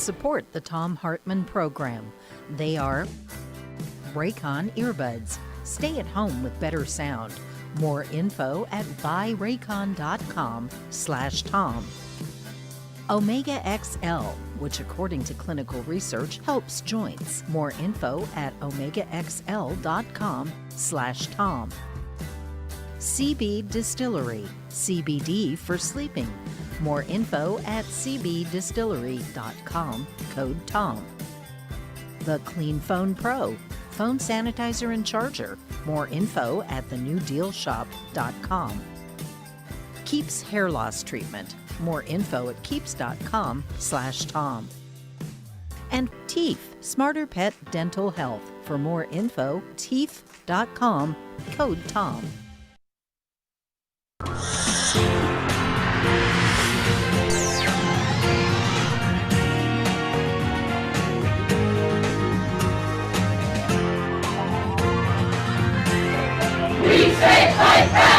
support the Thom Hartmann Program. They are Raycon earbuds. Stay at home with better sound. More info at buyraycon.com/Tom. Omega XL, which according to clinical research helps joints. More info at omegaxl.com/Tom. CB Distillery, CBD for sleeping. More info at cbdistillery.com, code Tom. The Clean Phone Pro, phone sanitizer and charger. More info at thenewdealshop.com. Keeps hair loss treatment. More info at keeps.com/Tom. And Teeth, Smarter Pet Dental Health. For more info, teeth.com, code Tom. We say fight back!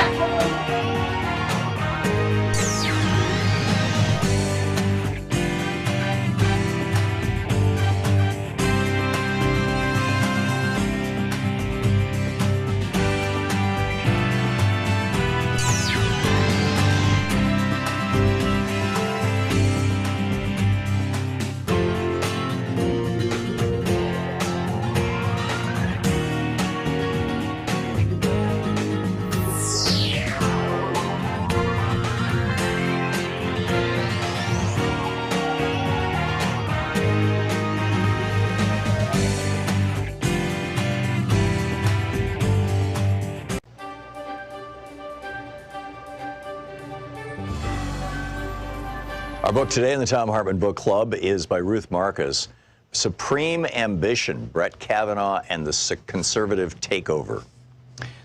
Our book today in the Thom Hartmann Book Club is by Ruth Marcus, Supreme Ambition, Brett Kavanaugh and the Conservative Takeover.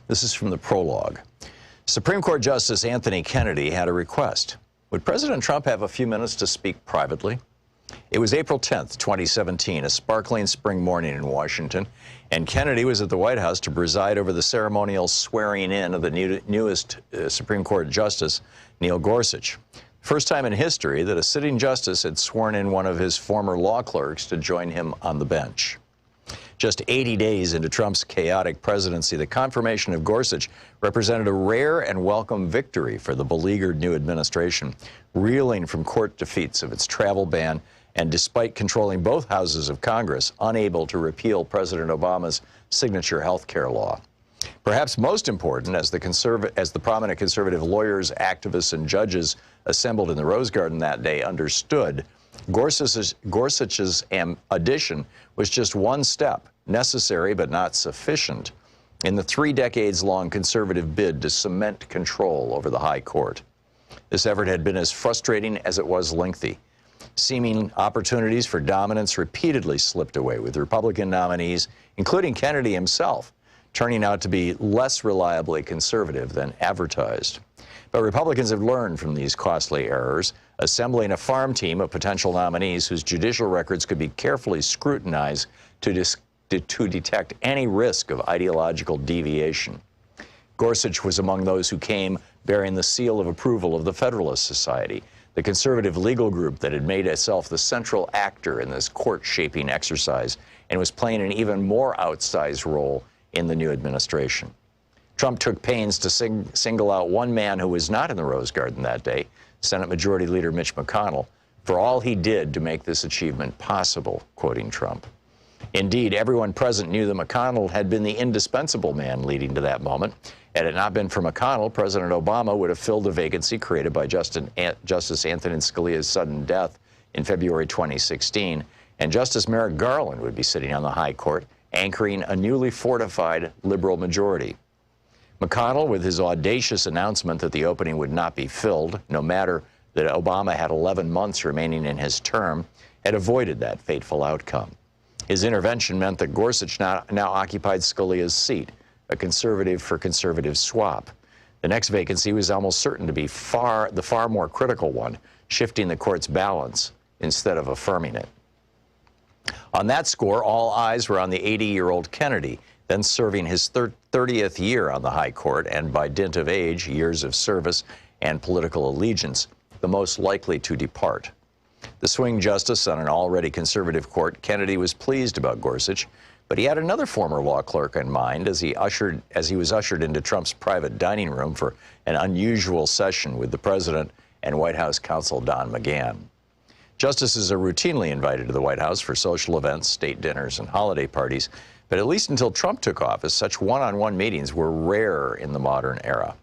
This is from the prologue. Supreme Court Justice Anthony Kennedy had a request. Would President Trump have a few minutes to speak privately? It was April 10th, 2017, a sparkling spring morning in Washington, and Kennedy was at the White House to preside over the ceremonial swearing in of the newest Supreme Court Justice, Neil Gorsuch. First time in history that a sitting justice had sworn in one of his former law clerks to join him on the bench. Just 80 days into Trump's chaotic presidency, the confirmation of Gorsuch represented a rare and welcome victory for the beleaguered new administration, reeling from court defeats of its travel ban and, despite controlling both houses of Congress, unable to repeal President Obama's signature health care law. Perhaps most important, as the prominent conservative lawyers, activists, and judges assembled in the Rose Garden that day understood, Gorsuch's addition was just one step, necessary but not sufficient, in the 3 decades-long conservative bid to cement control over the high court. This effort had been as frustrating as it was lengthy. Seeming opportunities for dominance repeatedly slipped away, with Republican nominees, including Kennedy himself, turning out to be less reliably conservative than advertised. But Republicans have learned from these costly errors, assembling a farm team of potential nominees whose judicial records could be carefully scrutinized to detect any risk of ideological deviation. Gorsuch was among those who came bearing the seal of approval of the Federalist Society, the conservative legal group that had made itself the central actor in this court-shaping exercise and was playing an even more outsized role in the new administration. Trump took pains to single out one man who was not in the Rose Garden that day, Senate Majority Leader Mitch McConnell, for all he did to make this achievement possible, quoting Trump. Indeed, everyone present knew that McConnell had been the indispensable man leading to that moment. Had it not been for McConnell, President Obama would have filled the vacancy created by Justice Antonin Scalia's sudden death in February 2016, and Justice Merrick Garland would be sitting on the high court, anchoring a newly fortified liberal majority. McConnell, with his audacious announcement that the opening would not be filled, no matter that Obama had 11 months remaining in his term, had avoided that fateful outcome. His intervention meant that Gorsuch now occupied Scalia's seat, a conservative for conservative swap. The next vacancy was almost certain to be the far more critical one, shifting the court's balance instead of affirming it. On that score, all eyes were on the 80-year-old Kennedy, then serving his 30th year on the high court, and by dint of age, years of service, and political allegiance, the most likely to depart. The swing justice on an already conservative court, Kennedy was pleased about Gorsuch, but he had another former law clerk in mind as he was ushered into Trump's private dining room for an unusual session with the president and White House counsel Don McGahn. Justices are routinely invited to the White House for social events, state dinners, and holiday parties, but at least until Trump took office, such one-on-one meetings were rare in the modern era.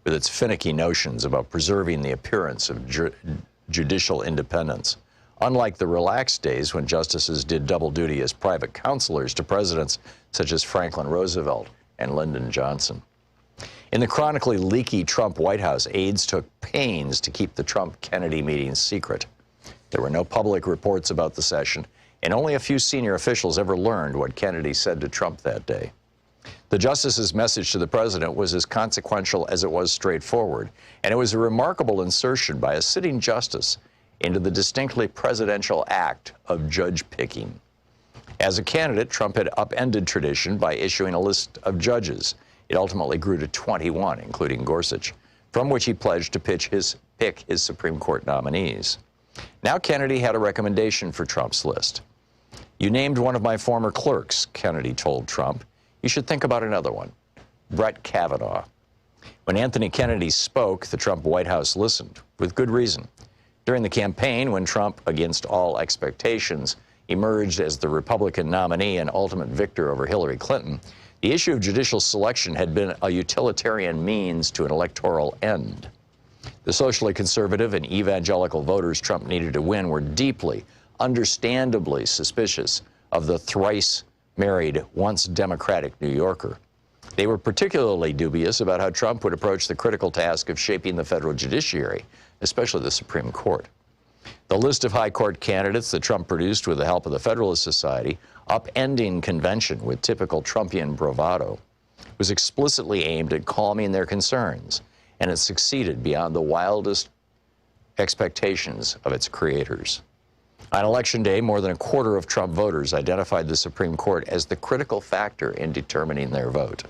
With its finicky notions about preserving the appearance of judicial independence, unlike the relaxed days when justices did double duty as private counselors to presidents such as Franklin Roosevelt and Lyndon Johnson. In the chronically leaky Trump White House, aides took pains to keep the Trump-Kennedy meetings secret. There were no public reports about the session, and only a few senior officials ever learned what Kennedy said to Trump that day. The justice's message to the president was as consequential as it was straightforward, and it was a remarkable insertion by a sitting justice into the distinctly presidential act of judge picking. As a candidate, Trump had upended tradition by issuing a list of judges. It ultimately grew to 21, including Gorsuch, from which he pledged to pick his Supreme Court nominees. Now Kennedy had a recommendation for Trump's list. "You named one of my former clerks," Kennedy told Trump. "You should think about another one, Brett Kavanaugh." When Anthony Kennedy spoke, the Trump White House listened, with good reason. During the campaign, when Trump, against all expectations, emerged as the Republican nominee and ultimate victor over Hillary Clinton, the issue of judicial selection had been a utilitarian means to an electoral end. The socially conservative and evangelical voters Trump needed to win were deeply, understandably suspicious of the thrice-married, once Democratic New Yorker. They were particularly dubious about how Trump would approach the critical task of shaping the federal judiciary, especially the Supreme Court. The list of high court candidates that Trump produced with the help of the Federalist Society, upending convention with typical Trumpian bravado, was explicitly aimed at calming their concerns, and it succeeded beyond the wildest expectations of its creators. On Election Day, more than a quarter of Trump voters identified the Supreme Court as the critical factor in determining their vote.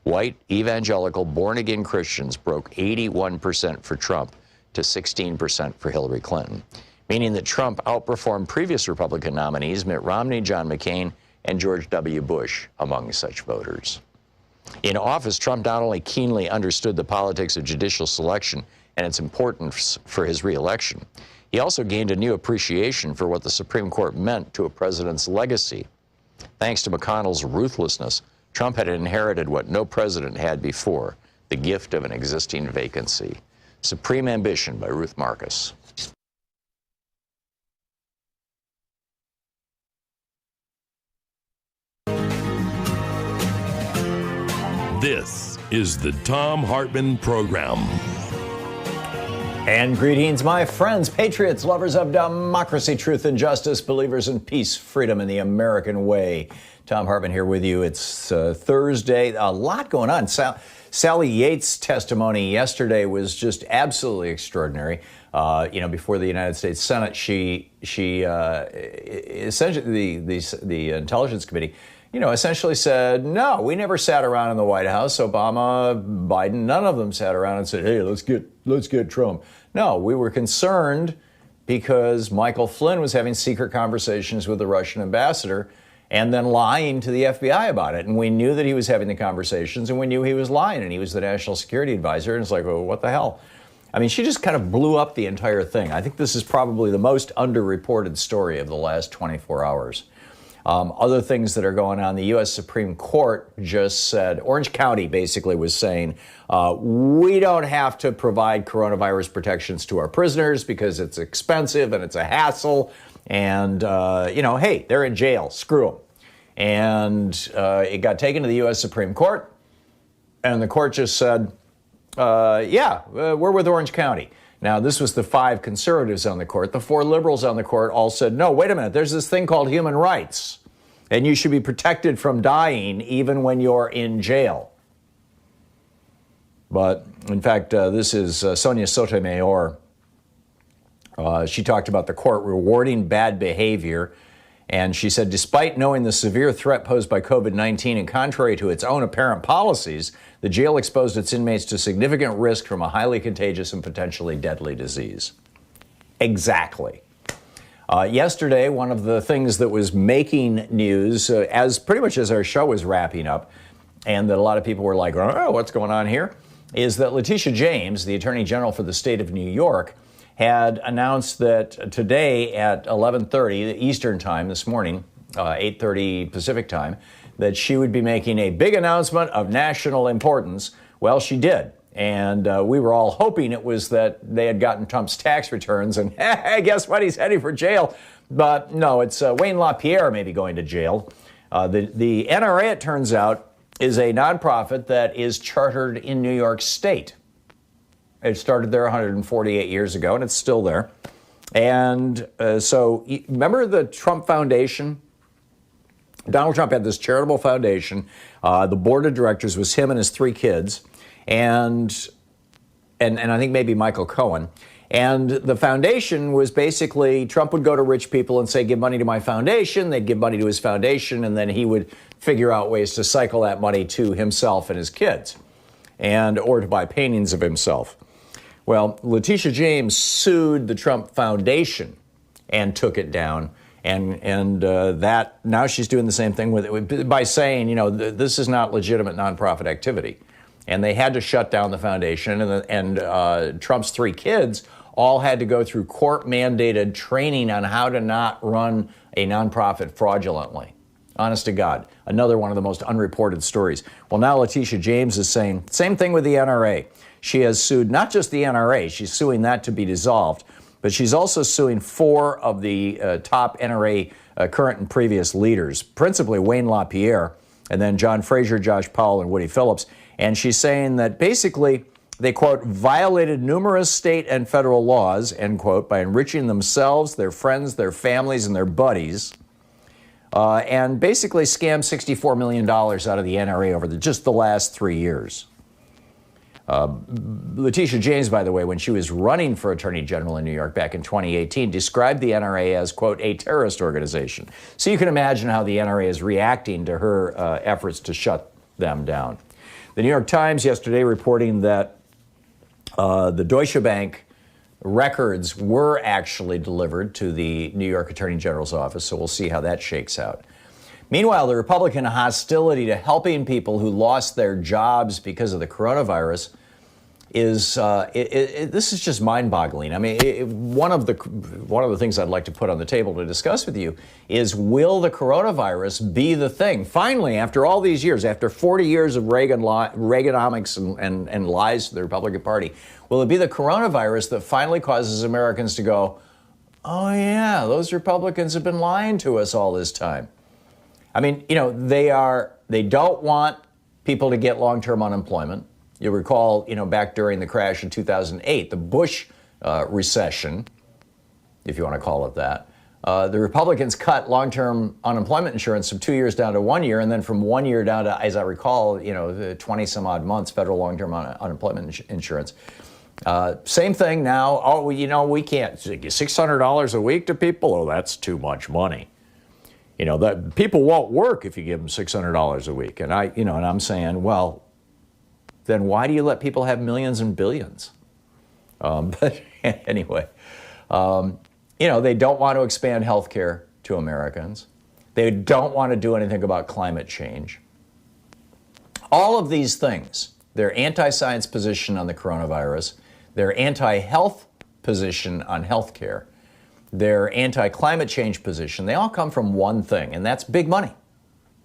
White, evangelical, born-again Christians broke 81% for Trump to 16% for Hillary Clinton, meaning that Trump outperformed previous Republican nominees Mitt Romney, John McCain, and George W. Bush among such voters. In office, Trump not only keenly understood the politics of judicial selection and its importance for his reelection, he also gained a new appreciation for what the Supreme Court meant to a president's legacy. Thanks to McConnell's ruthlessness, Trump had inherited what no president had before, the gift of an existing vacancy. Supreme Ambition by Ruth Marcus. This is the Thom Hartmann Program. And greetings, my friends, patriots, lovers of democracy, truth, and justice, believers in peace, freedom, and the American way. Thom Hartmann here with you. It's Thursday. A lot going on. Sally Yates' testimony yesterday was just absolutely extraordinary. Before the United States Senate, she essentially the Intelligence Committee, essentially said, no, we never sat around in the White House. Obama, Biden, none of them sat around and said, hey, let's get Trump. No, we were concerned because Michael Flynn was having secret conversations with the Russian ambassador and then lying to the FBI about it. And we knew that he was having the conversations, and we knew he was lying, and he was the national security advisor. And it's like, well, what the hell? I mean, she just kind of blew up the entire thing. I think this is probably the most underreported story of the last 24 hours. Other things that are going on, the U.S. Supreme Court just said, Orange County basically was saying, we don't have to provide coronavirus protections to our prisoners because it's expensive and it's a hassle. And, hey, they're in jail. Screw them. And it got taken to the U.S. Supreme Court. And the court just said, we're with Orange County. Now, this was the 5 conservatives on the court. The 4 liberals on the court all said, no, wait a minute, there's this thing called human rights, and you should be protected from dying even when you're in jail. But, in fact, this is Sonia Sotomayor. She talked about the court rewarding bad behavior, and she said, despite knowing the severe threat posed by COVID-19 and contrary to its own apparent policies, the jail exposed its inmates to significant risk from a highly contagious and potentially deadly disease. Exactly. Yesterday, one of the things that was making news, as pretty much as our show was wrapping up, and that a lot of people were like, oh, what's going on here, is that Letitia James, the Attorney General for the state of New York, had announced that today at 11:30 Eastern Time this morning, 8:30 Pacific Time, that she would be making a big announcement of national importance. Well, she did. And we were all hoping it was that they had gotten Trump's tax returns and guess what? He's heading for jail. But no, it's Wayne LaPierre maybe going to jail. The NRA, it turns out, is a nonprofit that is chartered in New York State. It started there 148 years ago, and it's still there. And so remember the Trump Foundation? Donald Trump had this charitable foundation. The board of directors was him and his 3 kids. And I think maybe Michael Cohen. And the foundation was basically, Trump would go to rich people and say, give money to my foundation. They'd give money to his foundation, and then he would figure out ways to cycle that money to himself and his kids, or to buy paintings of himself. Well, Letitia James sued the Trump Foundation and took it down. And that now she's doing the same thing with it by saying, this is not legitimate nonprofit activity. And they had to shut down the foundation, and Trump's 3 kids all had to go through court-mandated training on how to not run a nonprofit fraudulently. Honest to God, another one of the most unreported stories. Well, now Letitia James is saying, same thing with the NRA. She has sued not just the NRA, she's suing that to be dissolved, but she's also suing 4 of the top NRA current and previous leaders, principally Wayne LaPierre, and then John Fraser, Josh Powell, and Woody Phillips. And she's saying that basically they, quote, violated numerous state and federal laws, end quote, by enriching themselves, their friends, their families, and their buddies, and basically scammed $64 million out of the NRA over just the last 3 years. Letitia James, by the way, when she was running for Attorney General in New York back in 2018, described the NRA as, quote, a terrorist organization. So you can imagine how the NRA is reacting to her efforts to shut them down. The New York Times yesterday reporting that the Deutsche Bank records were actually delivered to the New York Attorney General's office, so we'll see how that shakes out. Meanwhile, the Republican hostility to helping people who lost their jobs because of the coronavirus is this is just mind-boggling. I mean, one of the things I'd like to put on the table to discuss with you is, will the coronavirus be the thing? Finally, after all these years, after 40 years of Reaganomics and lies to the Republican Party, will it be the coronavirus that finally causes Americans to go, oh yeah, those Republicans have been lying to us all this time? I mean, they don't want people to get long-term unemployment. You'll recall, back during the crash in 2008, the Bush recession, if you want to call it that, the Republicans cut long-term unemployment insurance from 2 years down to 1 year, and then from 1 year down to, as I recall, 20 some odd months federal long-term unemployment insurance. Same thing now. Oh, we can't $600 a week to people. Oh, that's too much money. That people won't work if you give them $600 a week. And I'm saying, well, then why do you let people have millions and billions? But anyway, they don't want to expand health care to Americans. They don't want to do anything about climate change. All of these things, their anti-science position on the coronavirus, their anti-health position on health care, their anti-climate change position, they all come from one thing, and that's big money.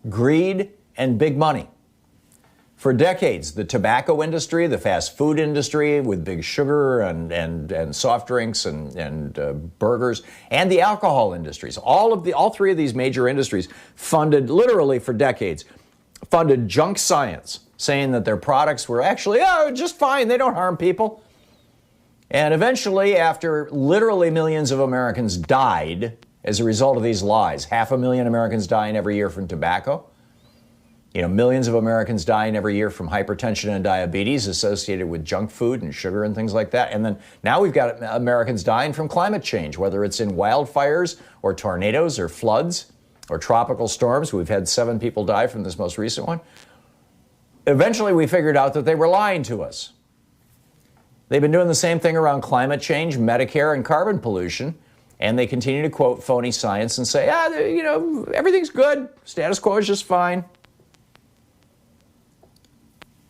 Greed and big money. For decades, the tobacco industry, the fast food industry with big sugar and soft drinks and burgers, and the alcohol industries, all 3 of these major industries funded, literally for decades, funded junk science, saying that their products were actually just fine, they don't harm people. And eventually, after literally millions of Americans died as a result of these lies, 500,000 Americans dying every year from tobacco, millions of Americans dying every year from hypertension and diabetes associated with junk food and sugar and things like that. And then now we've got Americans dying from climate change, whether it's in wildfires or tornadoes or floods or tropical storms. We've had 7 people die from this most recent one. Eventually, we figured out that they were lying to us. They've been doing the same thing around climate change, Medicare, and carbon pollution. And they continue to quote phony science and say, everything's good. Status quo is just fine.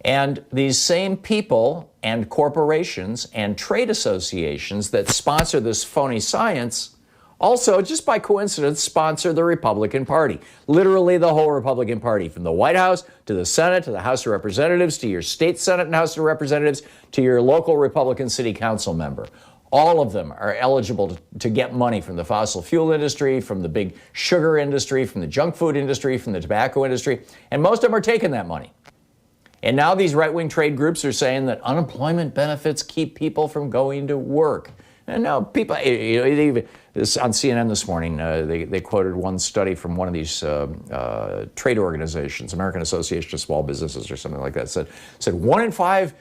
And these same people and corporations and trade associations that sponsor this phony science also, just by coincidence, sponsor the Republican Party. Literally the whole Republican Party, from the White House to the Senate to the House of Representatives to your state Senate and House of Representatives to your local Republican city council member. All of them are eligible to get money from the fossil fuel industry, from the big sugar industry, from the junk food industry, from the tobacco industry, and most of them are taking that money. And now these right-wing trade groups are saying that unemployment benefits keep people from going to work. And now people, on CNN this morning, they quoted one study from one of these trade organizations, American Association of Small Businesses or something like that, said 1 in 5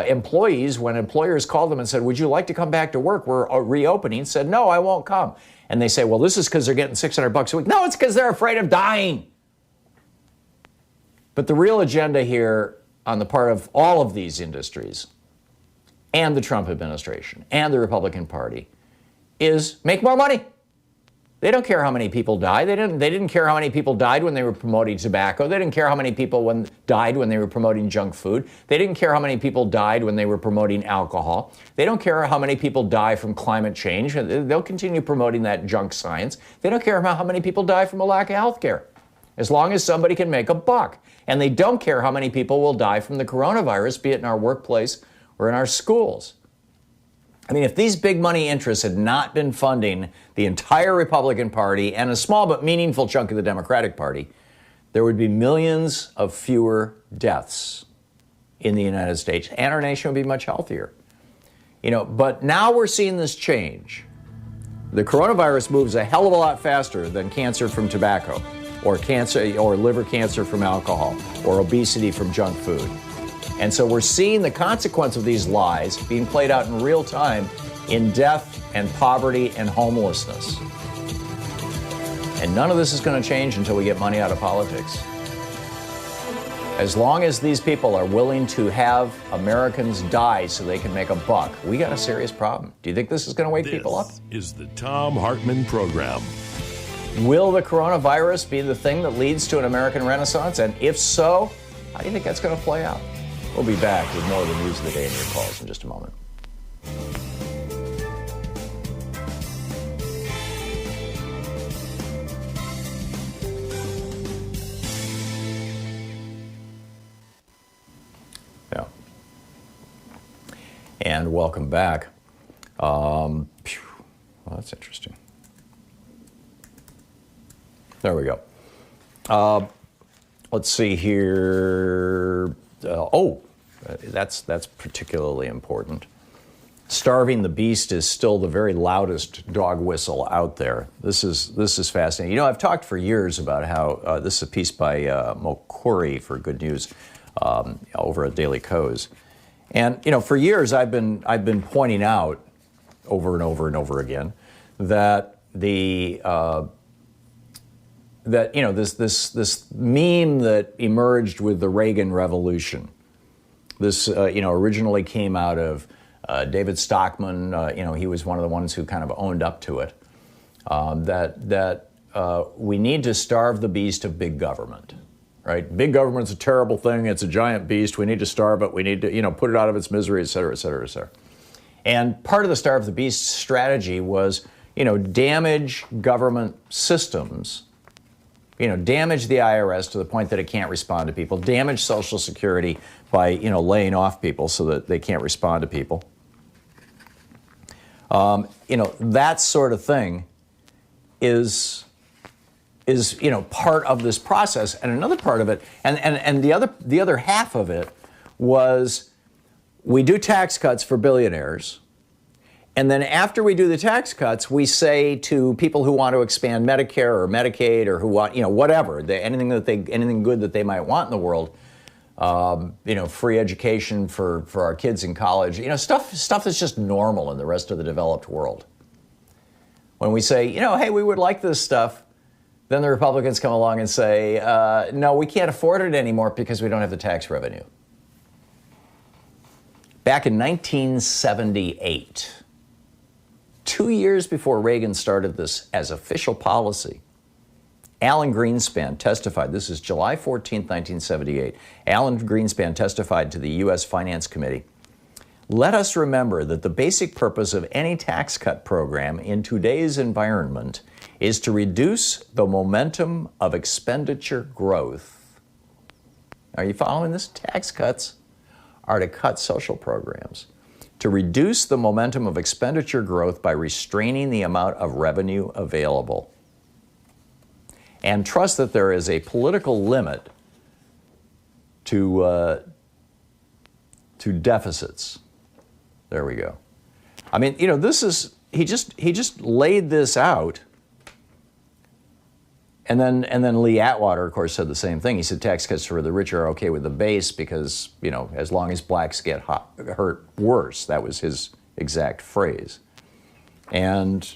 employees, when employers called them and said, would you like to come back to work? We're reopening, said, no, I won't come. And they say, well, this is because they're getting $600 a week. No, it's because they're afraid of dying. But the real agenda here on the part of all of these industries and the Trump administration and the Republican Party is make more money. They don't care how many people die. They didn't care how many people died when they were promoting tobacco. They didn't care how many people died when they were promoting junk food. They didn't care how many people died when they were promoting alcohol. They don't care how many people die from climate change. They'll continue promoting that junk science. They don't care how many people die from a lack of health care, as long as somebody can make a buck. And they don't care how many people will die from the coronavirus, be it in our workplace or in our schools. I mean, if these big money interests had not been funding the entire Republican Party and a small but meaningful chunk of the Democratic Party, there would be millions of fewer deaths in the United States, and our nation would be much healthier. But now we're seeing this change. The coronavirus moves a hell of a lot faster than cancer from tobacco, or cancer or liver cancer from alcohol, or obesity from junk food. And so we're seeing the consequence of these lies being played out in real time in death and poverty and homelessness. And none of this is going to change until we get money out of politics. As long as these people are willing to have Americans die so they can make a buck, we got a serious problem. Do you think this is going to wake people up? This is the Thom Hartmann Program. Will the coronavirus be the thing that leads to an American renaissance? And if so, how do you think that's going to play out? We'll be back with more of the news of the day and your calls in just a moment. Yeah. And welcome back. Well, that's interesting. There we go. Let's see here. That's particularly important. Starving the beast is still the very loudest dog whistle out there. This is fascinating. I've talked for years about how this is a piece by Mo Khoury for Good News over at Daily Kos, and for years I've been pointing out over and over and over again that this meme that emerged with the Reagan Revolution. This, originally came out of David Stockman. He was one of the ones who kind of owned up to it. That we need to starve the beast of big government, right? Big government's a terrible thing. It's a giant beast. We need to starve it. We need to, put it out of its misery, et cetera, et cetera, et cetera. And part of the starve the beast strategy was, damage government systems. Damage the IRS to the point that it can't respond to people, damage Social Security by, laying off people so that they can't respond to people. That sort of thing is part of this process. And another part of it, and the other half of it was we do tax cuts for billionaires. And then after we do the tax cuts, we say to people who want to expand Medicare or Medicaid or who want, whatever, anything good that they might want in the world, free education for our kids in college, stuff that's just normal in the rest of the developed world. When we say, hey, we would like this stuff, then the Republicans come along and say, no, we can't afford it anymore because we don't have the tax revenue. Back in 1978, 2 years before Reagan started this as official policy, Alan Greenspan testified. This is July 14, 1978. Alan Greenspan testified to the U.S. Finance Committee. Let us remember that the basic purpose of any tax cut program in today's environment is to reduce the momentum of expenditure growth. Are you following this? Tax cuts are to cut social programs, to reduce the momentum of expenditure growth by restraining the amount of revenue available. And trust that there is a political limit to deficits. There we go. I mean, you know, this is, he just laid this out. And then Lee Atwater, of course, said the same thing. He said tax cuts for the rich are okay with the base because, you know, as long as blacks get hurt worse. That was his exact phrase. And,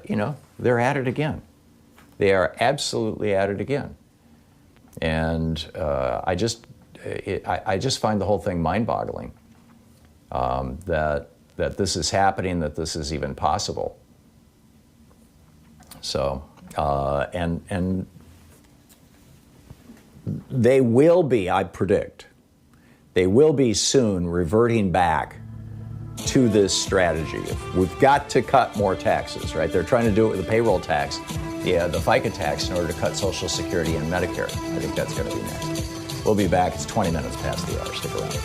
you know, they're at it again. They are absolutely at it again. And I just find the whole thing mind-boggling that this is happening, that this is even possible. So, and they will be, I predict, they will be soon reverting back to this strategy. We've got to cut more taxes, right? They're trying to do it with the payroll tax, the FICA tax, in order to cut Social Security and Medicare. I think that's going to be next. We'll be back. It's 20 minutes past the hour. Stick around.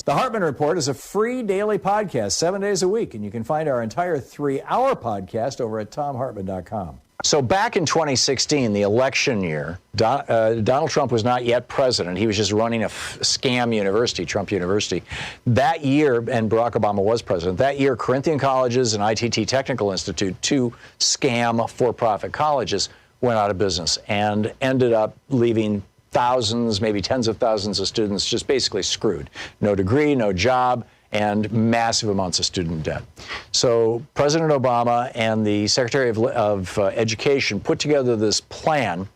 The Hartmann Report is a free daily podcast 7 days a week, and you can find our entire 3-hour podcast over at thomhartmann.com. So back in 2016, the election year, Donald Trump was not yet president. He was just running a scam university, Trump University. That year, and Barack Obama was president, that year, Corinthian Colleges and ITT Technical Institute, two scam for-profit colleges, went out of business and ended up leaving thousands, maybe tens of thousands of students just basically screwed. No degree, no job, and massive amounts of student debt. So President Obama and the Secretary of Education put together this plan.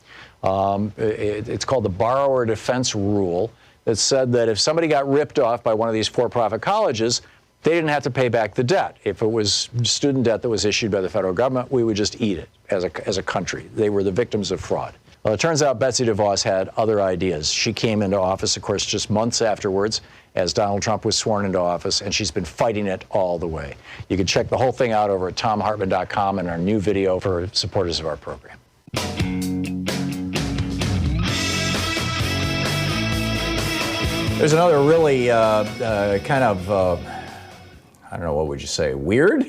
It's called the Borrower Defense Rule, that said that if somebody got ripped off by one of these for-profit colleges, they didn't have to pay back the debt. If it was student debt that was issued by the federal government, we would just eat it as a country. They were the victims of fraud. Well, it turns out Betsy DeVos had other ideas. She came into office, of course, just months afterwards, as Donald Trump was sworn into office, and she's been fighting it all the way. You can check the whole thing out over at thomhartmann.com and our new video for supporters of our program. There's another really kind of, I don't know, what would you say, weird,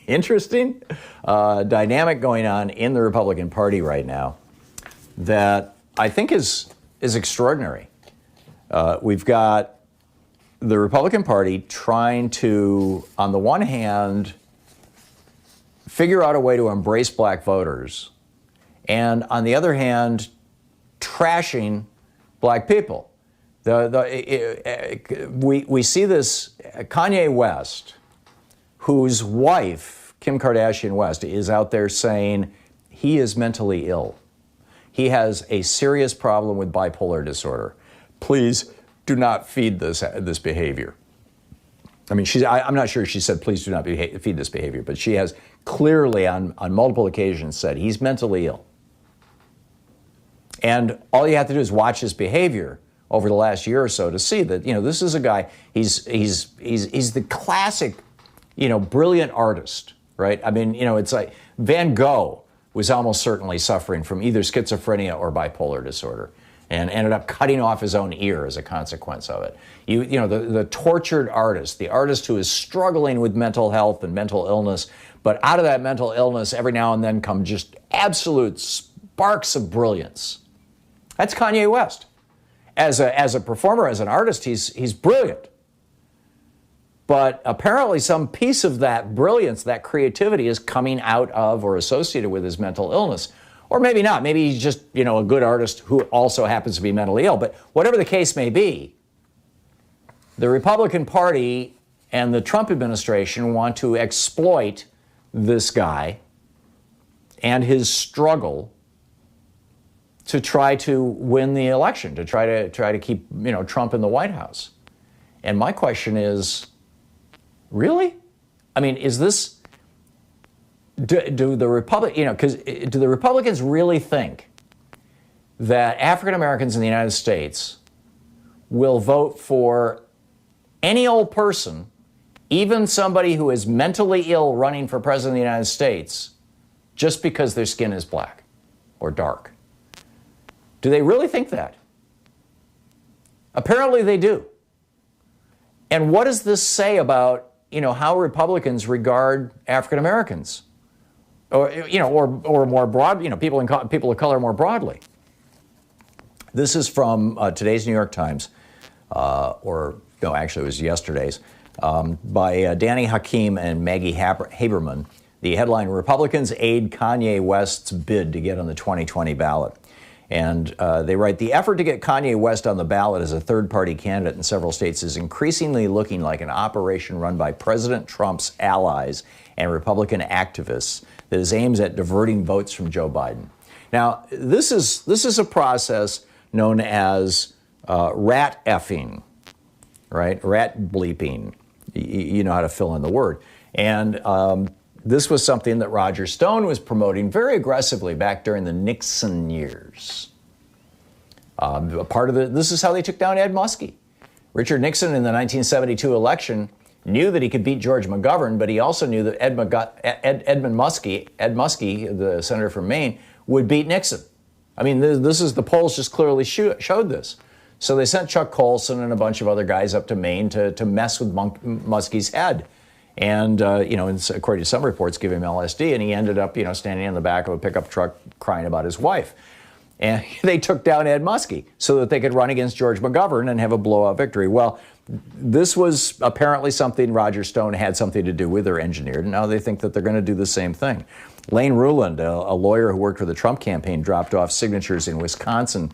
interesting dynamic going on in the Republican Party right now that I think is extraordinary. We've got the Republican Party trying to, on the one hand, figure out a way to embrace black voters, and on the other hand, trashing black people. We see this Kanye West, whose wife, Kim Kardashian West, is out there saying he is mentally ill. He has a serious problem with bipolar disorder. Please do not feed this behavior. I mean, I'm not sure she said, please do not feed this behavior, but she has clearly on multiple occasions said he's mentally ill. And all you have to do is watch his behavior over the last year or so to see that, you know, this is a guy, he's the classic, you know, brilliant artist, right? I mean, you know, it's like Van Gogh was almost certainly suffering from either schizophrenia or bipolar disorder and ended up cutting off his own ear as a consequence of it. You know, the tortured artist, the artist who is struggling with mental health and mental illness, but out of that mental illness, every now and then come just absolute sparks of brilliance. That's Kanye West. As a performer, as an artist, he's brilliant. But apparently some piece of that brilliance, that creativity is coming out of or associated with his mental illness. Or maybe not. Maybe he's just, a good artist who also happens to be mentally ill. But whatever the case may be, the Republican Party and the Trump administration want to exploit this guy and his struggle to try to win the election, to try to keep, Trump in the White House. And my question is, really? I mean, is this, do the Republicans really think that African Americans in the United States will vote for any old person, even somebody who is mentally ill running for president of the United States, just because their skin is black or dark? Do they really think that? Apparently they do. And what does this say about, how Republicans regard African Americans, or more broad, people of color more broadly? This is from today's New York Times, actually it was yesterday's, by Danny Hakim and Maggie Haberman. The headline: Republicans aid Kanye West's bid to get on the 2020 ballot. And they write, the effort to get Kanye West on the ballot as a third-party candidate in several states is increasingly looking like an operation run by President Trump's allies and Republican activists that is aimed at diverting votes from Joe Biden. Now, this is a process known as rat effing, right? Rat bleeping. You know how to fill in the word. And this was something that Roger Stone was promoting very aggressively back during the Nixon years. This is how they took down Ed Muskie. Richard Nixon in the 1972 election knew that he could beat George McGovern, but he also knew that Ed Muskie, the senator from Maine, would beat Nixon. I mean, the polls just clearly showed this. So they sent Chuck Colson and a bunch of other guys up to Maine to mess with Muskie's head. And, according to some reports, give him LSD, and he ended up, standing in the back of a pickup truck crying about his wife. And they took down Ed Muskie so that they could run against George McGovern and have a blowout victory. Well, this was apparently something Roger Stone had something to do with or engineered, and now they think that they're going to do the same thing. Lane Ruland, a lawyer who worked for the Trump campaign, dropped off signatures in Wisconsin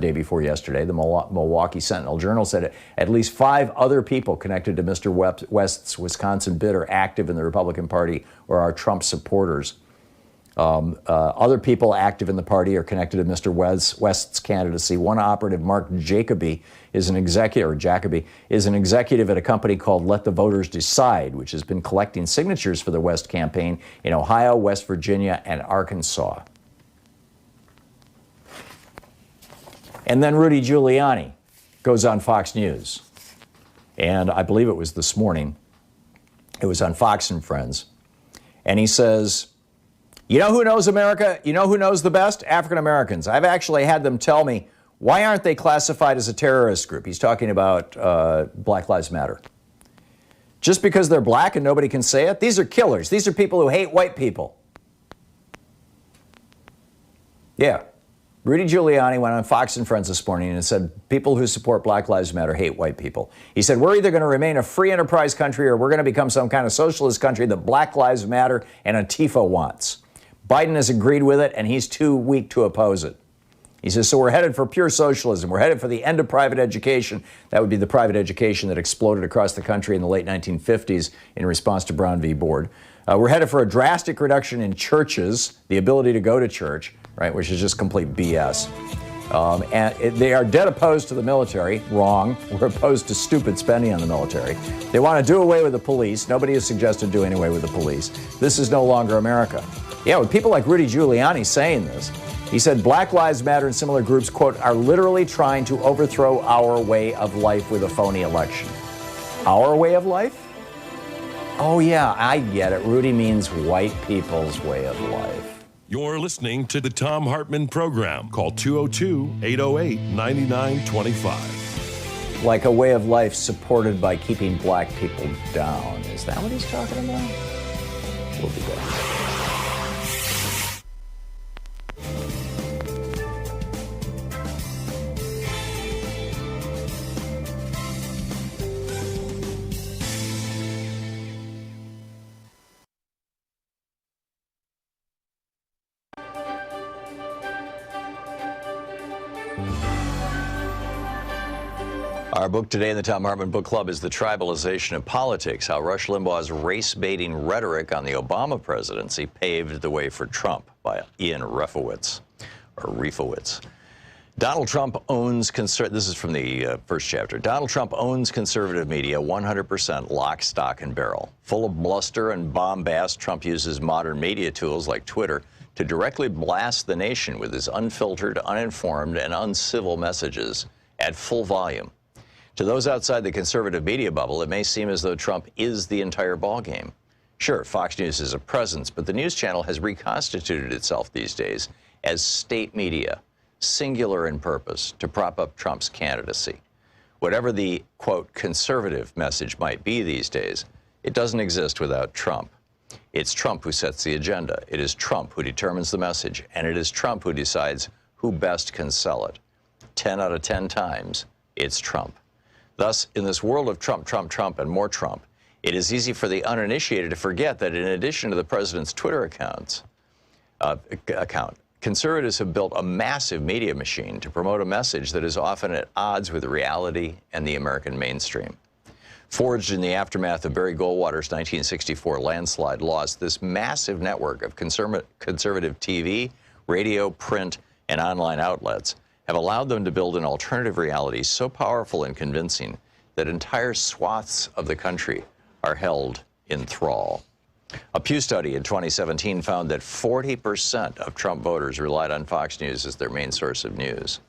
day before yesterday. The Milwaukee Sentinel-Journal said at least 5 other people connected to Mr. West's Wisconsin bid are active in the Republican Party or are Trump supporters. Other people active in the party are connected to Mr. West's candidacy. One operative, Mark Jacoby, is an executive at a company called Let the Voters Decide, which has been collecting signatures for the West campaign in Ohio, West Virginia, and Arkansas. And then Rudy Giuliani goes on Fox News. And I believe it was this morning. It was on Fox and Friends. And he says, you know who knows America? You know who knows the best? African Americans. I've actually had them tell me, why aren't they classified as a terrorist group? He's talking about Black Lives Matter. Just because they're black and nobody can say it? These are killers. These are people who hate white people. Yeah. Rudy Giuliani went on Fox and Friends this morning and said, people who support Black Lives Matter hate white people. He said, we're either going to remain a free enterprise country or we're going to become some kind of socialist country that Black Lives Matter and Antifa wants. Biden has agreed with it, and he's too weak to oppose it. He says, so we're headed for pure socialism. We're headed for the end of private education. That would be the private education that exploded across the country in the late 1950s in response to Brown v. Board. We're headed for a drastic reduction in churches, the ability to go to church, right, which is just complete BS. They are dead opposed to the military. Wrong. We're opposed to stupid spending on the military. They want to do away with the police. Nobody has suggested doing away with the police. This is no longer America. Yeah, with people like Rudy Giuliani saying this, he said Black Lives Matter and similar groups, quote, are literally trying to overthrow our way of life with a phony election. Our way of life? Oh, yeah, I get it. Rudy means white people's way of life. You're listening to the Thom Hartmann Program. Call 202-808-9925. Like a way of life supported by keeping black people down. Is that what he's talking about? We'll be back. Our book today in the Thom Hartmann Book Club is The Tribalization of Politics, How Rush Limbaugh's Race-Baiting Rhetoric on the Obama Presidency Paved the Way for Trump, by Ian Refowitz, or Refowitz. Donald Trump owns, this is from the first chapter, Donald Trump owns conservative media 100% lock, stock, and barrel. Full of bluster and bombast, Trump uses modern media tools like Twitter to directly blast the nation with his unfiltered, uninformed, and uncivil messages at full volume. To those outside the conservative media bubble, it may seem as though Trump is the entire ballgame. Sure, Fox News is a presence, but the news channel has reconstituted itself these days as state media, singular in purpose, to prop up Trump's candidacy. Whatever the, quote, conservative message might be these days, it doesn't exist without Trump. It's Trump who sets the agenda. It is Trump who determines the message, and it is Trump who decides who best can sell it. 10 out of 10 times, it's Trump. Thus, in this world of Trump, Trump, Trump, and more Trump, it is easy for the uninitiated to forget that in addition to the president's Twitter account, conservatives have built a massive media machine to promote a message that is often at odds with reality and the American mainstream. Forged in the aftermath of Barry Goldwater's 1964 landslide loss, this massive network of conservative TV, radio, print, and online outlets have allowed them to build an alternative reality so powerful and convincing that entire swaths of the country are held in thrall. A Pew study in 2017 found that 40% of Trump voters relied on Fox News as their main source of news.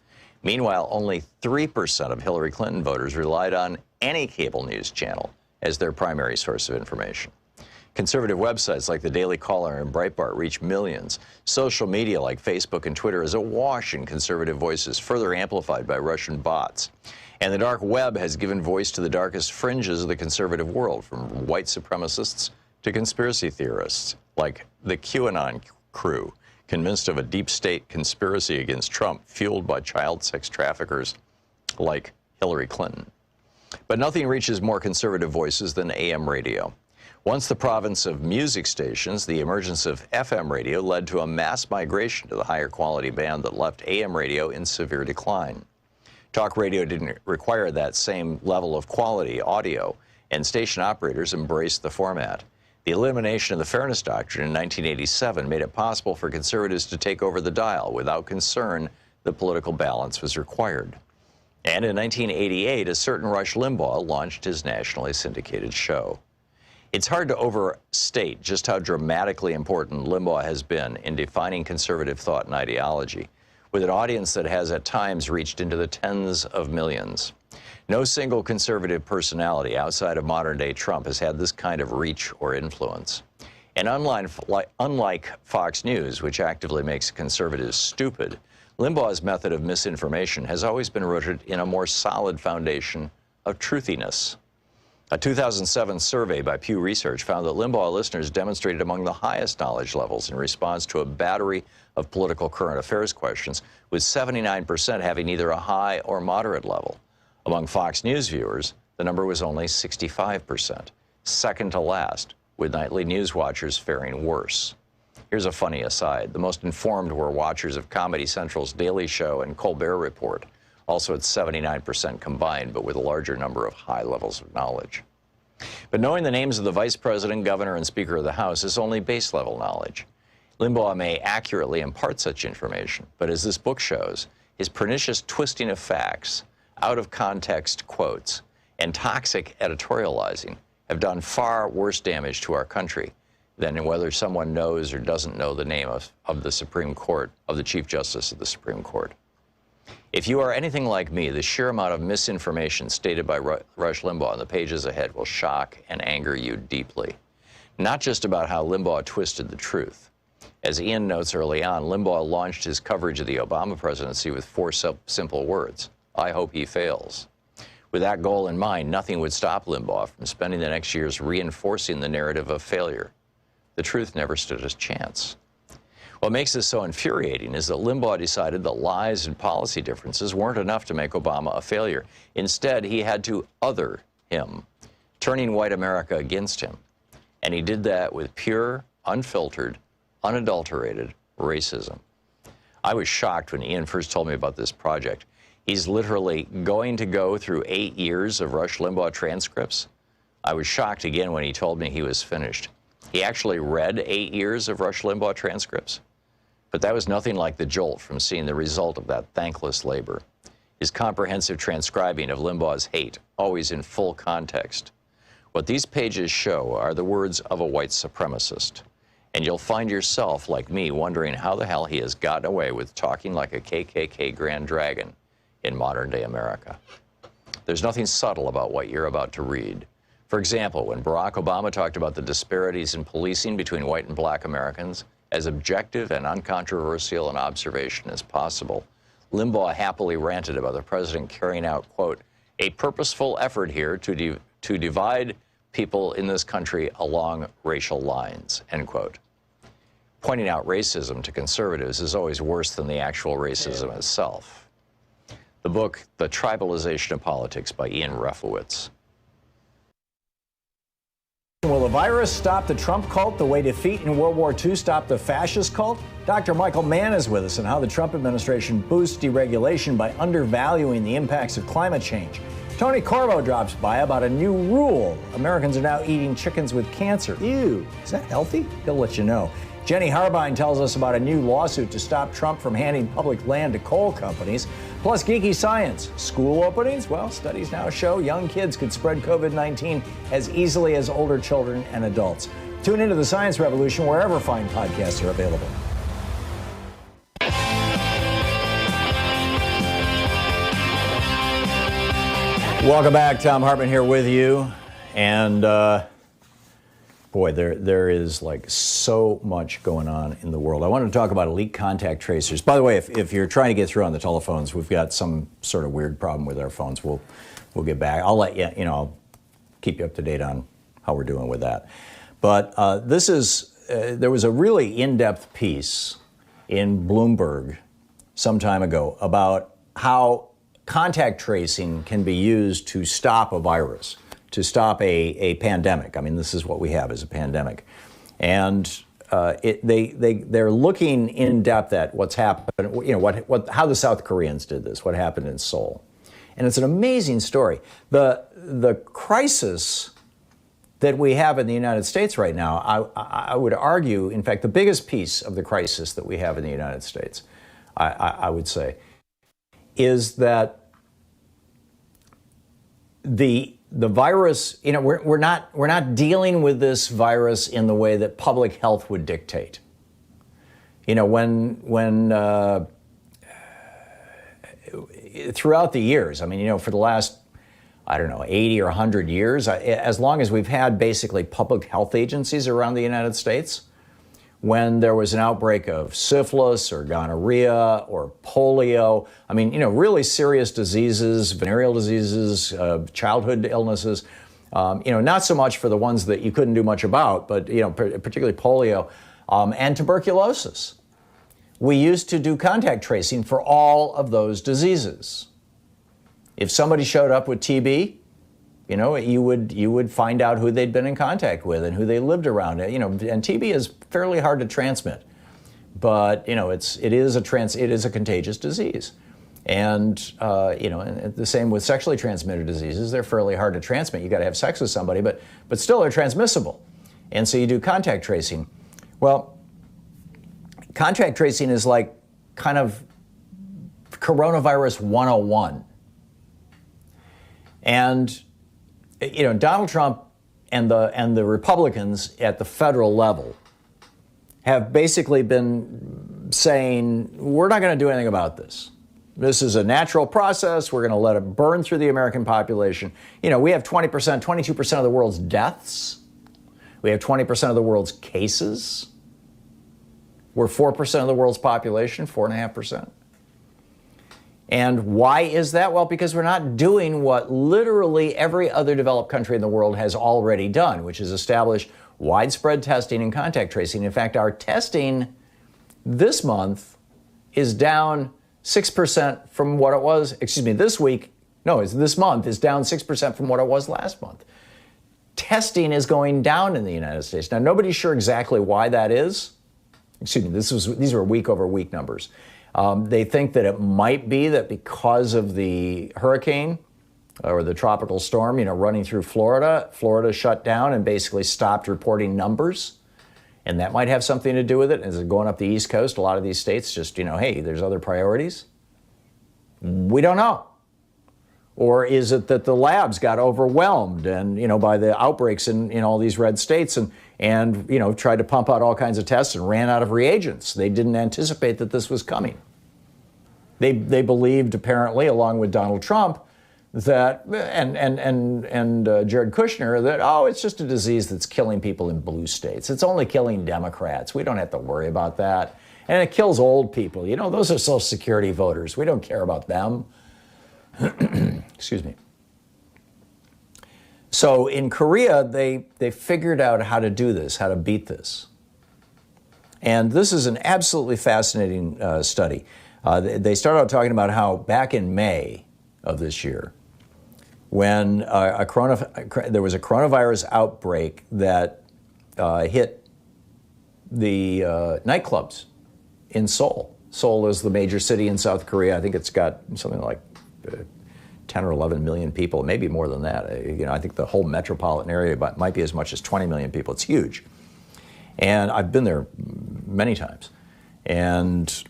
Meanwhile, only 3% of Hillary Clinton voters relied on any cable news channel as their primary source of information. Conservative websites like the Daily Caller and Breitbart reach millions. Social media like Facebook and Twitter is awash in conservative voices, further amplified by Russian bots. And the dark web has given voice to the darkest fringes of the conservative world, from white supremacists to conspiracy theorists like the QAnon crew, convinced of a deep state conspiracy against Trump, fueled by child sex traffickers like Hillary Clinton. But nothing reaches more conservative voices than AM radio. Once the province of music stations, the emergence of FM radio led to a mass migration to the higher quality band that left AM radio in severe decline. Talk radio didn't require that same level of quality audio, and station operators embraced the format. The elimination of the Fairness Doctrine in 1987 made it possible for conservatives to take over the dial without concern that political balance was required. And in 1988, a certain Rush Limbaugh launched his nationally syndicated show. It's hard to overstate just how dramatically important Limbaugh has been in defining conservative thought and ideology, with an audience that has at times reached into the tens of millions. No single conservative personality outside of modern-day Trump has had this kind of reach or influence. And unlike Fox News, which actively makes conservatives stupid, Limbaugh's method of misinformation has always been rooted in a more solid foundation of truthiness. A 2007 survey by Pew Research found that Limbaugh listeners demonstrated among the highest knowledge levels in response to a battery of political current affairs questions, with 79% having either a high or moderate level. Among Fox News viewers, the number was only 65%, second to last, with nightly news watchers faring worse. Here's a funny aside. The most informed were watchers of Comedy Central's Daily Show and Colbert Report, also at 79% combined, but with a larger number of high levels of knowledge. But knowing the names of the Vice President, Governor, and Speaker of the House is only base-level knowledge. Limbaugh may accurately impart such information, but as this book shows, his pernicious twisting of facts, out-of-context quotes, and toxic editorializing have done far worse damage to our country than whether someone knows or doesn't know the name of the Supreme Court, of the Chief Justice of the Supreme Court. If you are anything like me, the sheer amount of misinformation stated by Rush Limbaugh in the pages ahead will shock and anger you deeply. Not just about how Limbaugh twisted the truth. As Ian notes early on, Limbaugh launched his coverage of the Obama presidency with four simple words: I hope he fails. With that goal in mind, nothing would stop Limbaugh from spending the next years reinforcing the narrative of failure. The truth never stood a chance. What makes this so infuriating is that Limbaugh decided that lies and policy differences weren't enough to make Obama a failure. Instead, he had to other him, turning white America against him. And he did that with pure, unfiltered, unadulterated racism. I was shocked when Ian first told me about this project. He's literally going to go through 8 years of Rush Limbaugh transcripts. I was shocked again when he told me he was finished. He actually read 8 years of Rush Limbaugh transcripts. But that was nothing like the jolt from seeing the result of that thankless labor. His comprehensive transcribing of Limbaugh's hate, always in full context. What these pages show are the words of a white supremacist. And you'll find yourself, like me, wondering how the hell he has gotten away with talking like a KKK Grand Dragon in modern-day America. There's nothing subtle about what you're about to read. For example, when Barack Obama talked about the disparities in policing between white and black Americans, as objective and uncontroversial an observation as possible, Limbaugh happily ranted about the president carrying out, quote, a purposeful effort here to divide people in this country along racial lines, end quote. Pointing out racism to conservatives is always worse than the actual racism itself. The book, The Tribalization of Politics by Ian Refowitz. Will the virus stop the Trump cult the way defeat in World War II stopped the fascist cult? Dr. Michael Mann is with us on how the Trump administration boosts deregulation by undervaluing the impacts of climate change. Tony Corbo drops by about a new rule. Americans are now eating chickens with cancer. Ew, is that healthy? He'll let you know. Jenny Harbine tells us about a new lawsuit to stop Trump from handing public land to coal companies. Plus, geeky science. School openings? Well, studies now show young kids could spread COVID-19 as easily as older children and adults. Tune into the Science Revolution wherever fine podcasts are available. Welcome back. Thom Hartmann here with you. And boy, there is like so much going on in the world. I wanted to talk about elite contact tracers. By the way, if you're trying to get through on the telephones, we've got some sort of weird problem with our phones. We'll get back. I'll let you, I'll keep you up to date on how we're doing with that. But there was a really in-depth piece in Bloomberg some time ago about how contact tracing can be used to stop a virus, to stop a pandemic. I mean, this is what we have as a pandemic. And they're looking in depth at what's happened, how the South Koreans did this, what happened in Seoul. And it's an amazing story. The crisis that we have in the United States right now, I would argue, in fact, the biggest piece of the crisis that we have in the United States, I would say, is that the virus, we're not dealing with this virus in the way that public health would dictate. When throughout the years, for the last, 80 or 100 years, as long as we've had basically public health agencies around the United States, when there was an outbreak of syphilis or gonorrhea or polio, really serious diseases, venereal diseases, childhood illnesses, not so much for the ones that you couldn't do much about, but, particularly polio, and tuberculosis. We used to do contact tracing for all of those diseases. If somebody showed up with TB, you would find out who they'd been in contact with and who they lived around. And TB is fairly hard to transmit, but it is a contagious disease. And and the same with sexually transmitted diseases. They're fairly hard to transmit. You got to have sex with somebody, but still they're transmissible. And so you do contact tracing. Well, contact tracing is like kind of coronavirus 101. And Donald Trump and the Republicans at the federal level have basically been saying, we're not going to do anything about this. This is a natural process. We're going to let it burn through the American population. We have 20%, 22% of the world's deaths. We have 20% of the world's cases. We're 4% of the world's population, 4.5%. And why is that? Well, because we're not doing what literally every other developed country in the world has already done, which is establish widespread testing and contact tracing. In fact, our testing this month is down 6% from what it was, this month is down 6% from what it was last month. Testing is going down in the United States. Now, nobody's sure exactly why that is. These are week over week numbers. They think that it might be that because of the hurricane or the tropical storm, running through Florida, Florida shut down and basically stopped reporting numbers. And that might have something to do with it. As it's going up the East Coast, a lot of these states just, hey, there's other priorities. We don't know. Or is it that the labs got overwhelmed and, by the outbreaks in all these red states and tried to pump out all kinds of tests and ran out of reagents? They didn't anticipate that this was coming. They believed, apparently, along with Donald Trump, that and Jared Kushner, that, it's just a disease that's killing people in blue states. It's only killing Democrats. We don't have to worry about that. And it kills old people. Those are Social Security voters. We don't care about them. Excuse me. So in Korea, they figured out how to do this, how to beat this. And this is an absolutely fascinating study. They started out talking about how back in May of this year, when there was a coronavirus outbreak that hit the nightclubs in Seoul. Seoul is the major city in South Korea. I think it's got something like 10 or 11 million people, maybe more than that. I think the whole metropolitan area might be as much as 20 million people. It's huge. And I've been there many times. And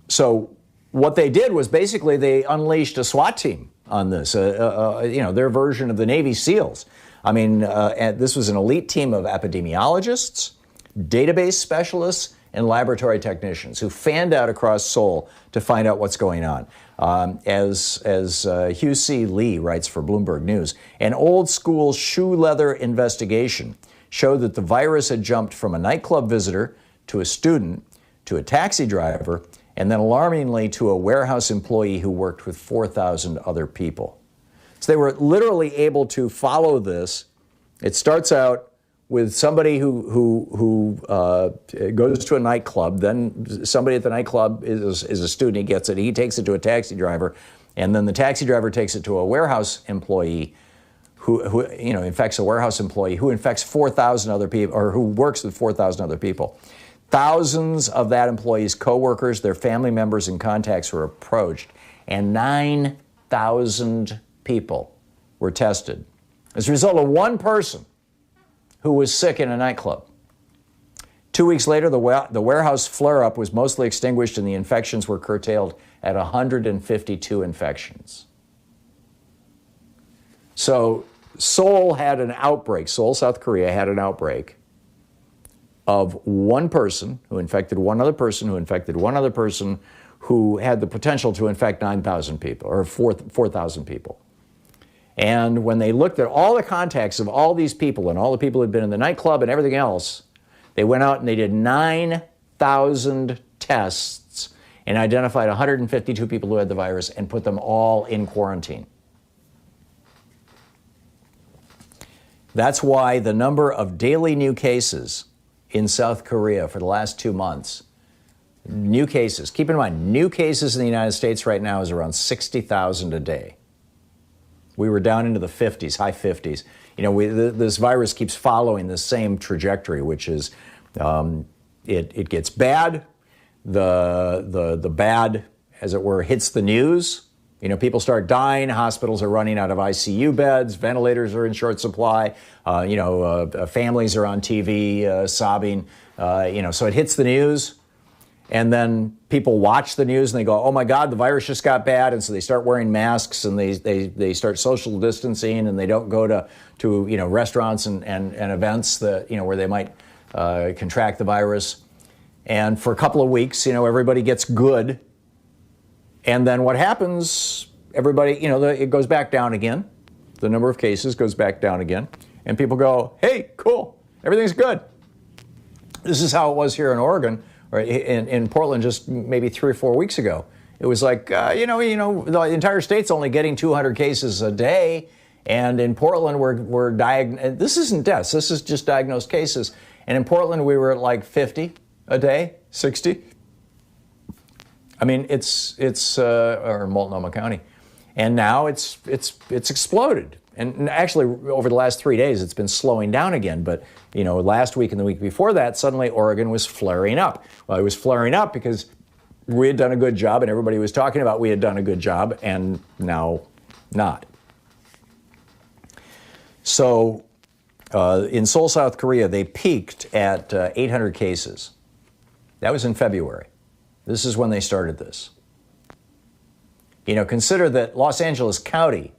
so what they did was basically they unleashed a SWAT team on this, their version of the Navy SEALs. This was an elite team of epidemiologists, database specialists, and laboratory technicians who fanned out across Seoul to find out what's going on. As Hugh C. Lee writes for Bloomberg News, an old-school shoe leather investigation showed that the virus had jumped from a nightclub visitor to a student to a taxi driver and then alarmingly to a warehouse employee who worked with 4,000 other people. So they were literally able to follow this. It starts out with somebody who goes to a nightclub, then somebody at the nightclub is a student, he gets it, he takes it to a taxi driver, and then the taxi driver takes it to a warehouse employee who infects a warehouse employee who infects 4,000 other people, or who works with 4,000 other people. Thousands of that employee's coworkers, their family members and contacts were approached, and 9,000 people were tested as a result of one person who was sick in a nightclub. 2 weeks later, the warehouse flare-up was mostly extinguished and the infections were curtailed at 152 infections. So Seoul had an outbreak, Seoul, South Korea had an outbreak of one person who infected one other person who infected one other person who had the potential to infect 9,000 people or 4,000 people. And when they looked at all the contacts of all these people and all the people who had been in the nightclub and everything else, they went out and they did 9,000 tests and identified 152 people who had the virus and put them all in quarantine. That's why the number of daily new cases in South Korea for the last 2 months, new cases, keep in mind, new cases in the United States right now is around 60,000 a day. We were down into the 50s, high 50s. This virus keeps following the same trajectory, which is it gets bad. The bad, as it were, hits the news. People start dying. Hospitals are running out of ICU beds. Ventilators are in short supply. Families are on TV sobbing. So it hits the news. And then people watch the news and they go, oh my God, the virus just got bad. And so they start wearing masks and they start social distancing and they don't go to restaurants and events that, where they might contract the virus. And for a couple of weeks, everybody gets good. And then what happens, everybody, it goes back down again. The number of cases goes back down again. And people go, hey, cool, everything's good. This is how it was here in Oregon. Or in Portland just maybe 3 or 4 weeks ago. It was like, the entire state's only getting 200 cases a day. And in Portland, we're diagnosed. This isn't deaths. This is just diagnosed cases. And in Portland, we were at like 50 a day, 60. It's or Multnomah County. And now it's exploded. And actually, over the last 3 days, it's been slowing down again. But, last week and the week before that, suddenly Oregon was flaring up. Well, it was flaring up because we had done a good job and everybody was talking about we had done a good job, and now not. So in Seoul, South Korea, they peaked at 800 cases. That was in February. This is when they started this. You know, consider that Los Angeles County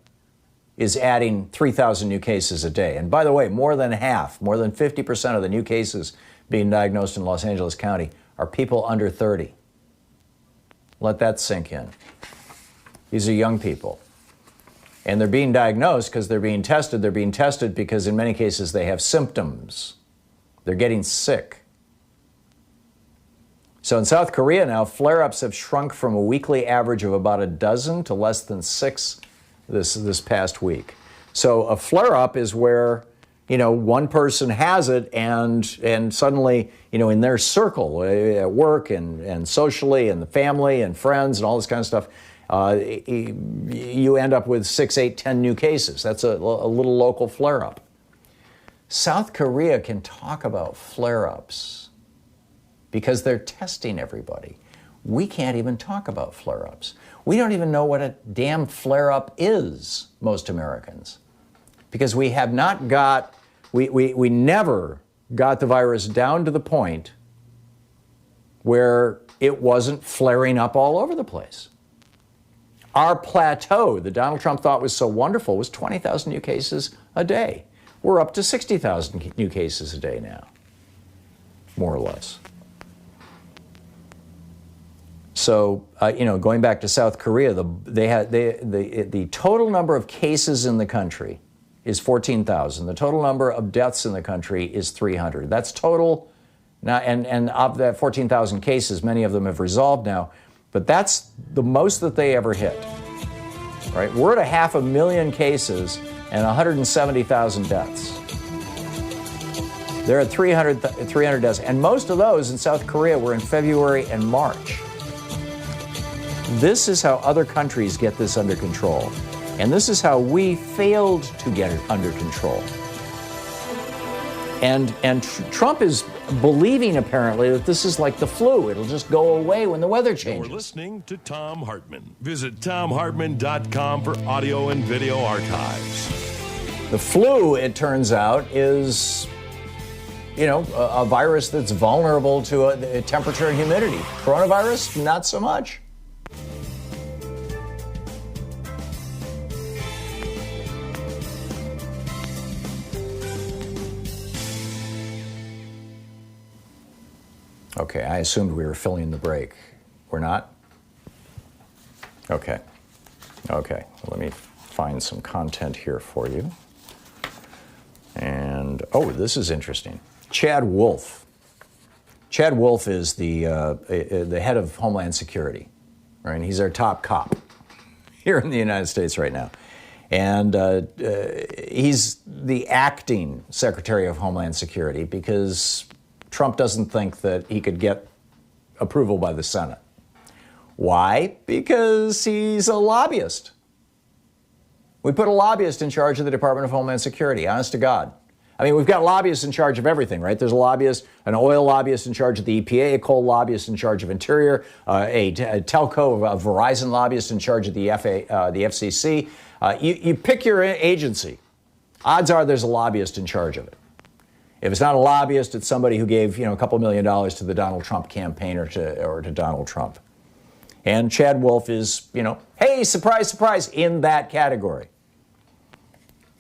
is adding 3,000 new cases a day. And by the way, more than half, more than 50% of the new cases being diagnosed in Los Angeles County are people under 30. Let that sink in. These are young people. And they're being diagnosed because they're being tested. They're being tested because in many cases they have symptoms. They're getting sick. So in South Korea now, flare-ups have shrunk from a weekly average of about a dozen to less than 6 this past week. So a flare-up is where, you know, one person has it and suddenly, you know, in their circle, at work and socially and the family and friends and all this kind of stuff, you end up with 6, 8, 10 new cases. That's a little local flare-up. South Korea can talk about flare-ups because they're testing everybody. We can't even talk about flare-ups. We don't even know what a damn flare-up is, most Americans, because we have not got, we never got the virus down to the point where it wasn't flaring up all over the place. Our plateau that Donald Trump thought was so wonderful was 20,000 new cases a day. We're up to 60,000 new cases a day now, more or less. So, you know, going back to South Korea, the total number of cases in the country is 14,000. The total number of deaths in the country is 300. That's total. Now, and of that 14,000 cases, many of them have resolved now, but that's the most that they ever hit. Right? We're at 500,000 cases and 170,000 deaths. They're at 300 deaths, and most of those in South Korea were in February and March. This is how other countries get this under control. And this is how we failed to get it under control. And Trump is believing, apparently, that this is like the flu. It'll just go away when the weather changes. You're listening to Thom Hartmann. Visit ThomHartmann.com for audio and video archives. The flu, it turns out, is, you know, a virus that's vulnerable to a temperature and humidity. Coronavirus, not so much. Okay, I assumed we were filling the break. We're not? Okay. Okay, let me find some content here for you. And, oh, this is interesting. Chad Wolf. Chad Wolf is the head of Homeland Security, right? And he's our top cop here in the United States right now. And he's the acting Secretary of Homeland Security because Trump doesn't think that he could get approval by the Senate. Why? Because he's a lobbyist. We put a lobbyist in charge of the Department of Homeland Security, honest to God. I mean, we've got lobbyists in charge of everything, right? There's a lobbyist, an oil lobbyist in charge of the EPA, a coal lobbyist in charge of Interior, a telco, a Verizon lobbyist in charge of the FCC. You pick your agency. Odds are there's a lobbyist in charge of it. If it's not a lobbyist, it's somebody who gave, you know, a couple $1 million to the Donald Trump campaign or to Donald Trump. And Chad Wolf is, you know, hey, surprise, surprise, in that category.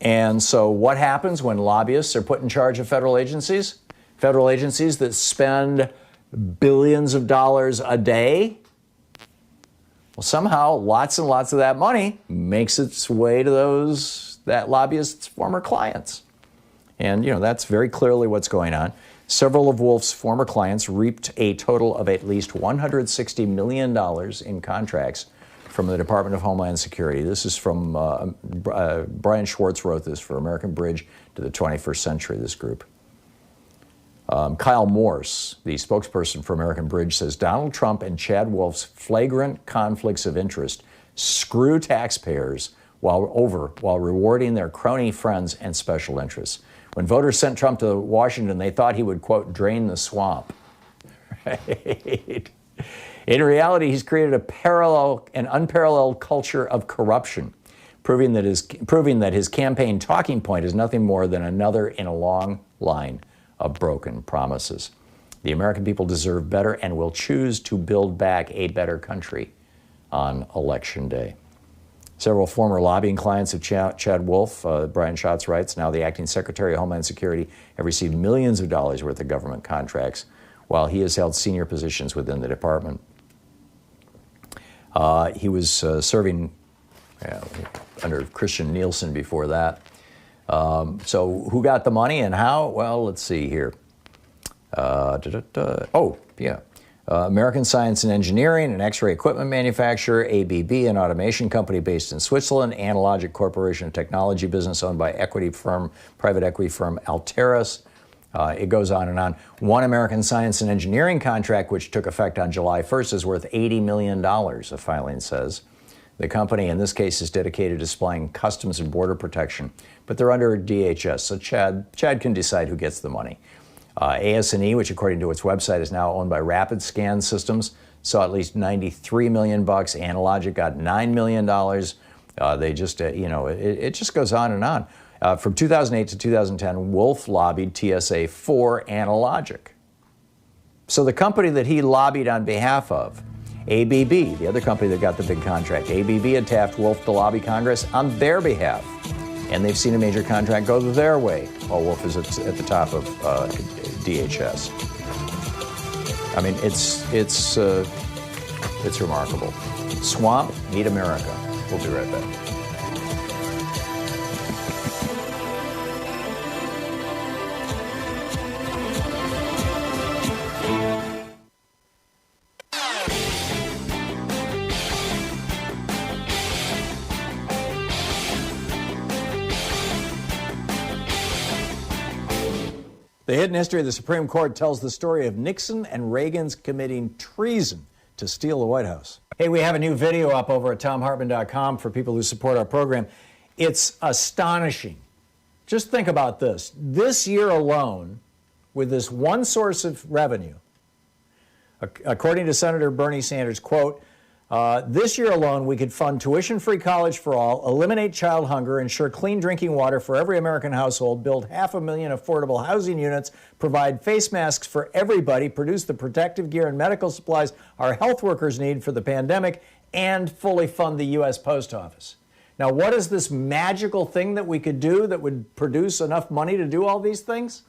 And so what happens when lobbyists are put in charge of federal agencies? Federal agencies that spend billions of dollars a day? Well, somehow lots and lots of that money makes its way to that lobbyist's former clients. And, you know, that's very clearly what's going on. Several of Wolf's former clients reaped a total of at least $160 million in contracts from the Department of Homeland Security. This is from Brian Schwartz wrote this for American Bridge to the 21st Century, this group. Kyle Morse, the spokesperson for American Bridge, says Donald Trump and Chad Wolf's flagrant conflicts of interest screw taxpayers while rewarding their crony friends and special interests. When voters sent Trump to Washington, they thought he would, quote, drain the swamp. Right? In reality, he's created an unparalleled culture of corruption, proving that his campaign talking point is nothing more than another in a long line of broken promises. The American people deserve better and will choose to build back a better country on Election Day. Several former lobbying clients of Chad Wolf, Brian Schatz writes, now the acting Secretary of Homeland Security, have received millions of dollars worth of government contracts, while he has held senior positions within the department. He was serving under Christian Nielsen before that. So who got the money and how? Well, let's see here. American Science and Engineering, an X-ray equipment manufacturer, ABB, an automation company based in Switzerland, Analogic Corporation, a technology business owned by private equity firm Alteris. It goes on and on. One American Science and Engineering contract, which took effect on July 1st, is worth $80 million, a filing says. The company, in this case, is dedicated to supplying customs and border protection, but they're under DHS, so Chad can decide who gets the money. AS&E, which according to its website is now owned by Rapid Scan Systems, saw at least $93 million. Analogic got $9 million. They just, it just goes on and on. From 2008 to 2010, Wolf lobbied TSA for Analogic. So the company that he lobbied on behalf of, ABB, the other company that got the big contract, ABB had tapped Wolf to lobby Congress on their behalf. And they've seen a major contract go their way, while Wolf is at the top of DHS. I mean, it's remarkable. Swamp, meet America. We'll be right back. The hidden history of the Supreme Court tells the story of Nixon and Reagan's committing treason to steal the White House. Hey, we have a new video up over at thomhartmann.com for people who support our program. It's astonishing. Just think about this. This year alone, with this one source of revenue, according to Senator Bernie Sanders, quote, this year alone, we could fund tuition-free college for all, eliminate child hunger, ensure clean drinking water for every American household, build 500,000 affordable housing units, provide face masks for everybody, produce the protective gear and medical supplies our health workers need for the pandemic, and fully fund the U.S. Post Office. Now, what is this magical thing that we could do that would produce enough money to do all these things?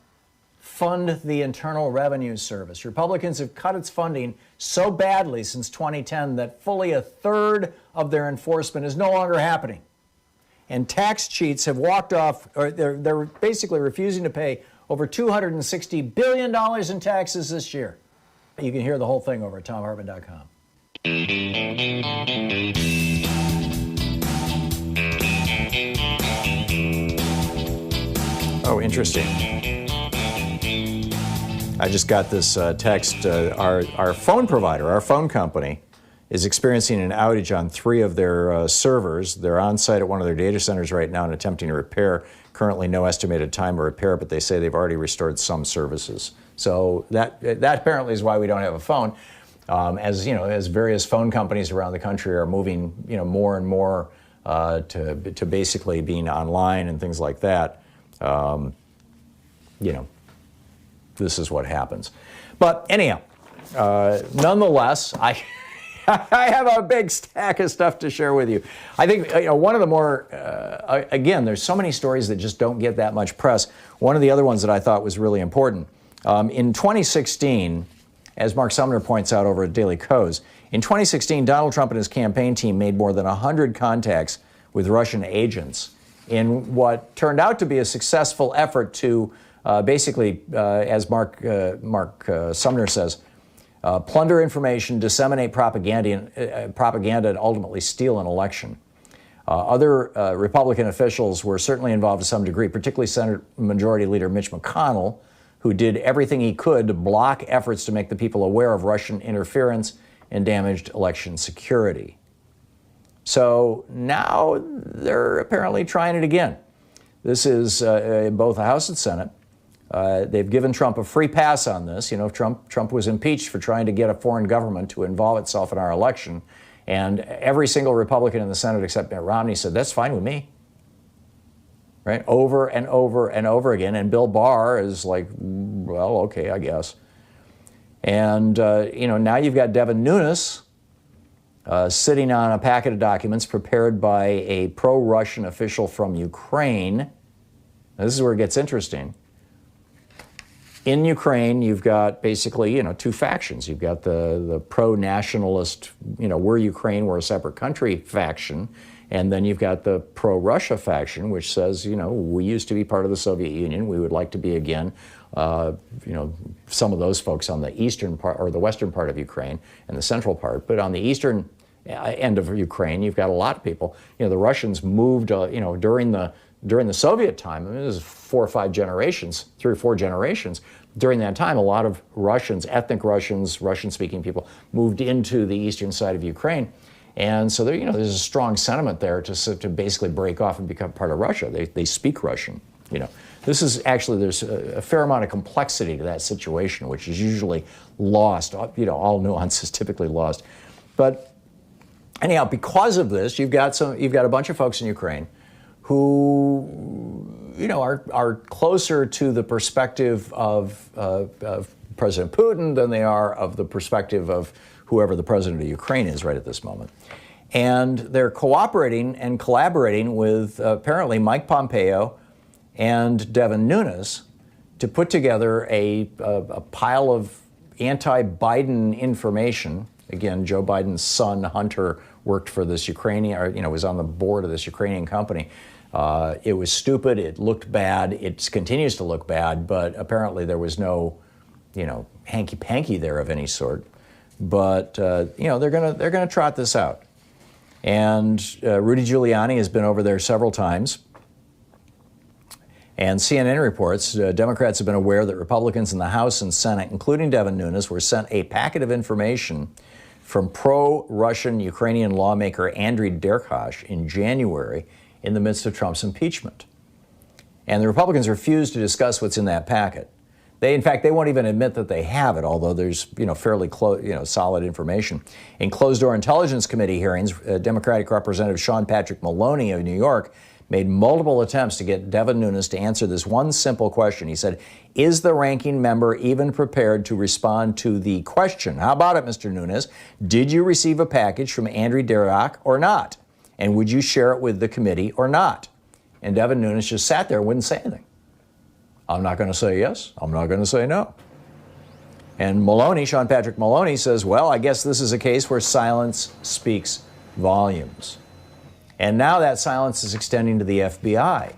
Fund the Internal Revenue Service. Republicans have cut its funding so badly since 2010 that fully a third of their enforcement is no longer happening. And tax cheats have walked off, or they're basically refusing to pay over $260 billion in taxes this year. You can hear the whole thing over at thomhartmann.com. Oh, interesting. I just got this text. Our phone provider, our phone company, is experiencing an outage on 3 of their servers. They're on site at one of their data centers right now and attempting to repair. Currently, no estimated time of repair, but they say they've already restored some services. So that apparently is why we don't have a phone. As various phone companies around the country are moving, more and more to basically being online and things like that. This is what happens. But anyhow, nonetheless, I have a big stack of stuff to share with you. I think one of the more, again, there's so many stories that just don't get that much press. One of the other ones that I thought was really important. In 2016, as Mark Sumner points out over at Daily Kos, in 2016, Donald Trump and his campaign team made more than 100 contacts with Russian agents in what turned out to be a successful effort to basically, as Mark Sumner says, plunder information, disseminate propaganda, and ultimately steal an election. Other Republican officials were certainly involved to some degree, particularly Senate Majority Leader Mitch McConnell, who did everything he could to block efforts to make the people aware of Russian interference and damaged election security. So now they're apparently trying it again. This is in both the House and Senate. They've given Trump a free pass on this. You know, Trump was impeached for trying to get a foreign government to involve itself in our election. And every single Republican in the Senate except Mitt Romney said, that's fine with me. Right? Over and over and over again. And Bill Barr is like, well, okay, I guess. And, you know, now you've got Devin Nunes sitting on a packet of documents prepared by a pro-Russian official from Ukraine. Now, this is where it gets interesting. In Ukraine, you've got basically, you know, two factions. You've got the pro-nationalist, you know, we're Ukraine, we're a separate country faction. And then you've got the pro-Russia faction, which says, you know, we used to be part of the Soviet Union. We would like to be again. You know, some of those folks on the eastern part or the western part of Ukraine and the central part. But on the eastern end of Ukraine, you've got a lot of people. You know, the Russians moved, you know, during the Soviet time. I mean, this is 4 or 5 generations, 3 or 4 generations. During that time, a lot of Russians, ethnic Russians, Russian-speaking people, moved into the eastern side of Ukraine. And so there, you know, there's a strong sentiment there to basically break off and become part of Russia. They speak Russian, you know. This is actually, there's a fair amount of complexity to that situation, which is usually lost. You know, all nuance is typically lost. But anyhow, because of this, you've got a bunch of folks in Ukraine who, you know, are closer to the perspective of President Putin than they are of the perspective of whoever the president of Ukraine is right at this moment. And they're cooperating and collaborating with apparently Mike Pompeo and Devin Nunes to put together a pile of anti-Biden information. Again, Joe Biden's son, Hunter, worked for this Ukrainian, or, you know, was on the board of this Ukrainian company. It was stupid. It looked bad. It continues to look bad, but apparently there was no, you know, hanky-panky there of any sort. But, you know, they're gonna trot this out. And Rudy Giuliani has been over there several times. And CNN reports Democrats have been aware that Republicans in the House and Senate, including Devin Nunes, were sent a packet of information from pro-Russian Ukrainian lawmaker Andriy Derkach in January in the midst of Trump's impeachment. And the Republicans refused to discuss what's in that packet. In fact, they won't even admit that they have it, although there's, you know, fairly solid information. In closed-door Intelligence Committee hearings, Democratic Representative Sean Patrick Maloney of New York made multiple attempts to get Devin Nunes to answer this one simple question. He said, is the ranking member even prepared to respond to the question? How about it, Mr. Nunes? Did you receive a package from Andriy Derkach or not? And would you share it with the committee or not? And Devin Nunes just sat there and wouldn't say anything. I'm not going to say yes. I'm not going to say no. And Maloney, Sean Patrick Maloney, says, well, I guess this is a case where silence speaks volumes. And now that silence is extending to the FBI.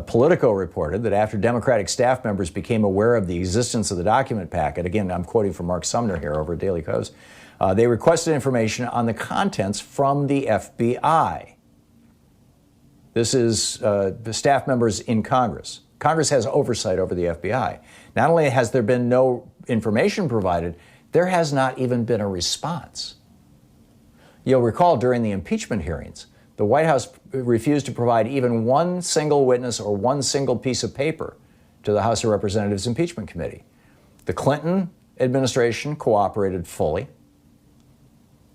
Politico reported that after Democratic staff members became aware of the existence of the document packet, again, I'm quoting from Mark Sumner here over at Daily Kos, they requested information on the contents from the FBI. This is the staff members in Congress. Congress has oversight over the FBI. Not only has there been no information provided, there has not even been a response. You'll recall during the impeachment hearings, the White House refused to provide even one single witness or one single piece of paper to the House of Representatives Impeachment Committee. The Clinton administration cooperated fully.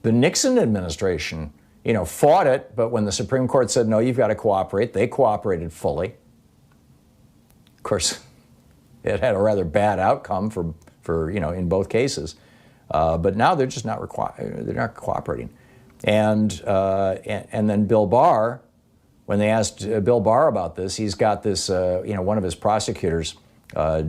The Nixon administration, you know, fought it, but when the Supreme Court said, no, you've got to cooperate, they cooperated fully. Of course, it had a rather bad outcome for you know, in both cases. But now they're just not they're not cooperating. And then Bill Barr, when they asked Bill Barr about this, he's got this, you know, one of his prosecutors,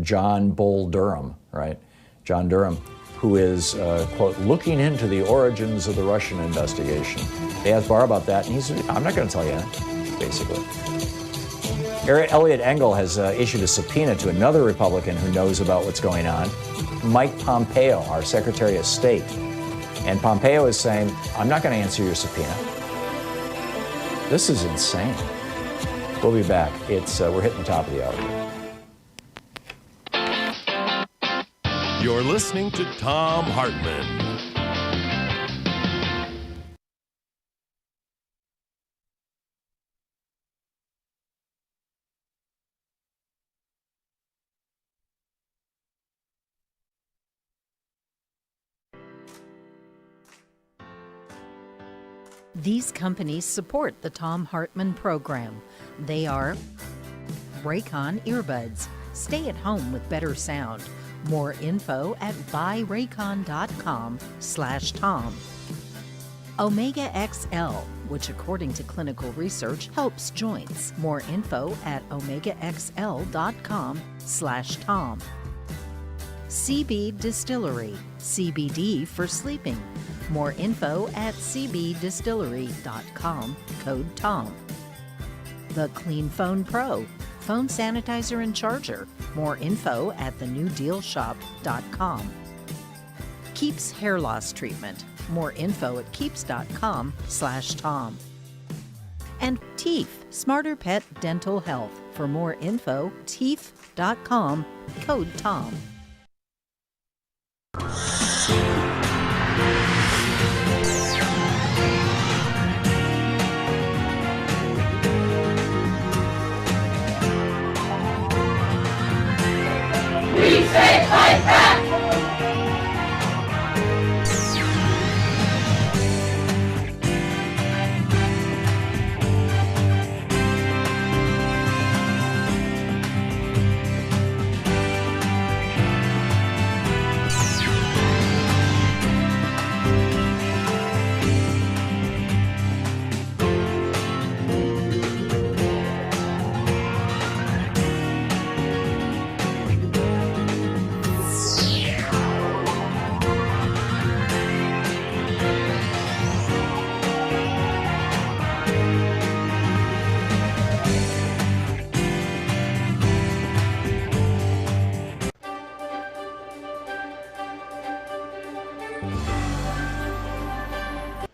John Bull Durham, right? John Durham, who is, quote, looking into the origins of the Russian investigation. They asked Barr about that, and he said, I'm not going to tell you that, basically. Elliot Engel has issued a subpoena to another Republican who knows about what's going on, Mike Pompeo, our Secretary of State. And Pompeo is saying, I'm not going to answer your subpoena. This is insane. We'll be back. We're hitting the top of the hour. You're listening to Thom Hartmann. These companies support the Thom Hartmann Program. They are Raycon Earbuds. Stay at home with better sound. More info at buyraycon.com/Tom. Omega XL, which according to clinical research helps joints. More info at omegaxl.com/Tom. CB Distillery, CBD for sleeping. More info at cbdistillery.com, code Tom. The Clean Phone Pro, phone sanitizer and charger. More info at thenewdealshop.com. Keeps hair loss treatment. More info at keeps.com/Tom. And Teeth, Smarter Pet Dental Health. For more info, teeth.com, code Tom. We say fight back!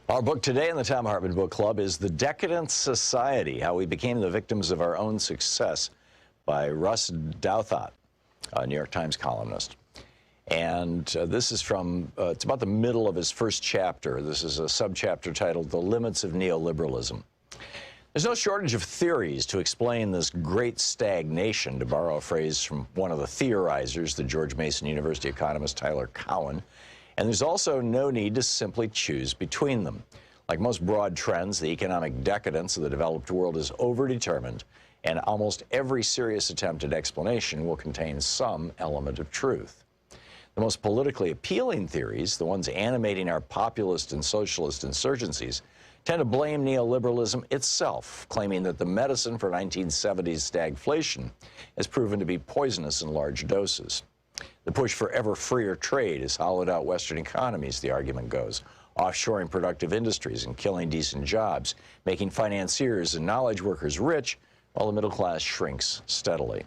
Our book today in the Thom Hartmann Book Club is The Decadent Society, How We Became the Victims of Our Own Success by Russ Douthat, a New York Times columnist. And this is from, it's about the middle of his first chapter. This is a subchapter titled The Limits of Neoliberalism. There's no shortage of theories to explain this great stagnation, to borrow a phrase from one of the theorizers, the George Mason University economist Tyler Cowen. And there's also no need to simply choose between them. Like most broad trends, the economic decadence of the developed world is overdetermined, and almost every serious attempt at explanation will contain some element of truth. The most politically appealing theories, the ones animating our populist and socialist insurgencies, tend to blame neoliberalism itself, claiming that the medicine for 1970s stagflation has proven to be poisonous in large doses. The push for ever freer trade has hollowed out Western economies, the argument goes, offshoring productive industries and killing decent jobs, making financiers and knowledge workers rich while the middle class shrinks steadily.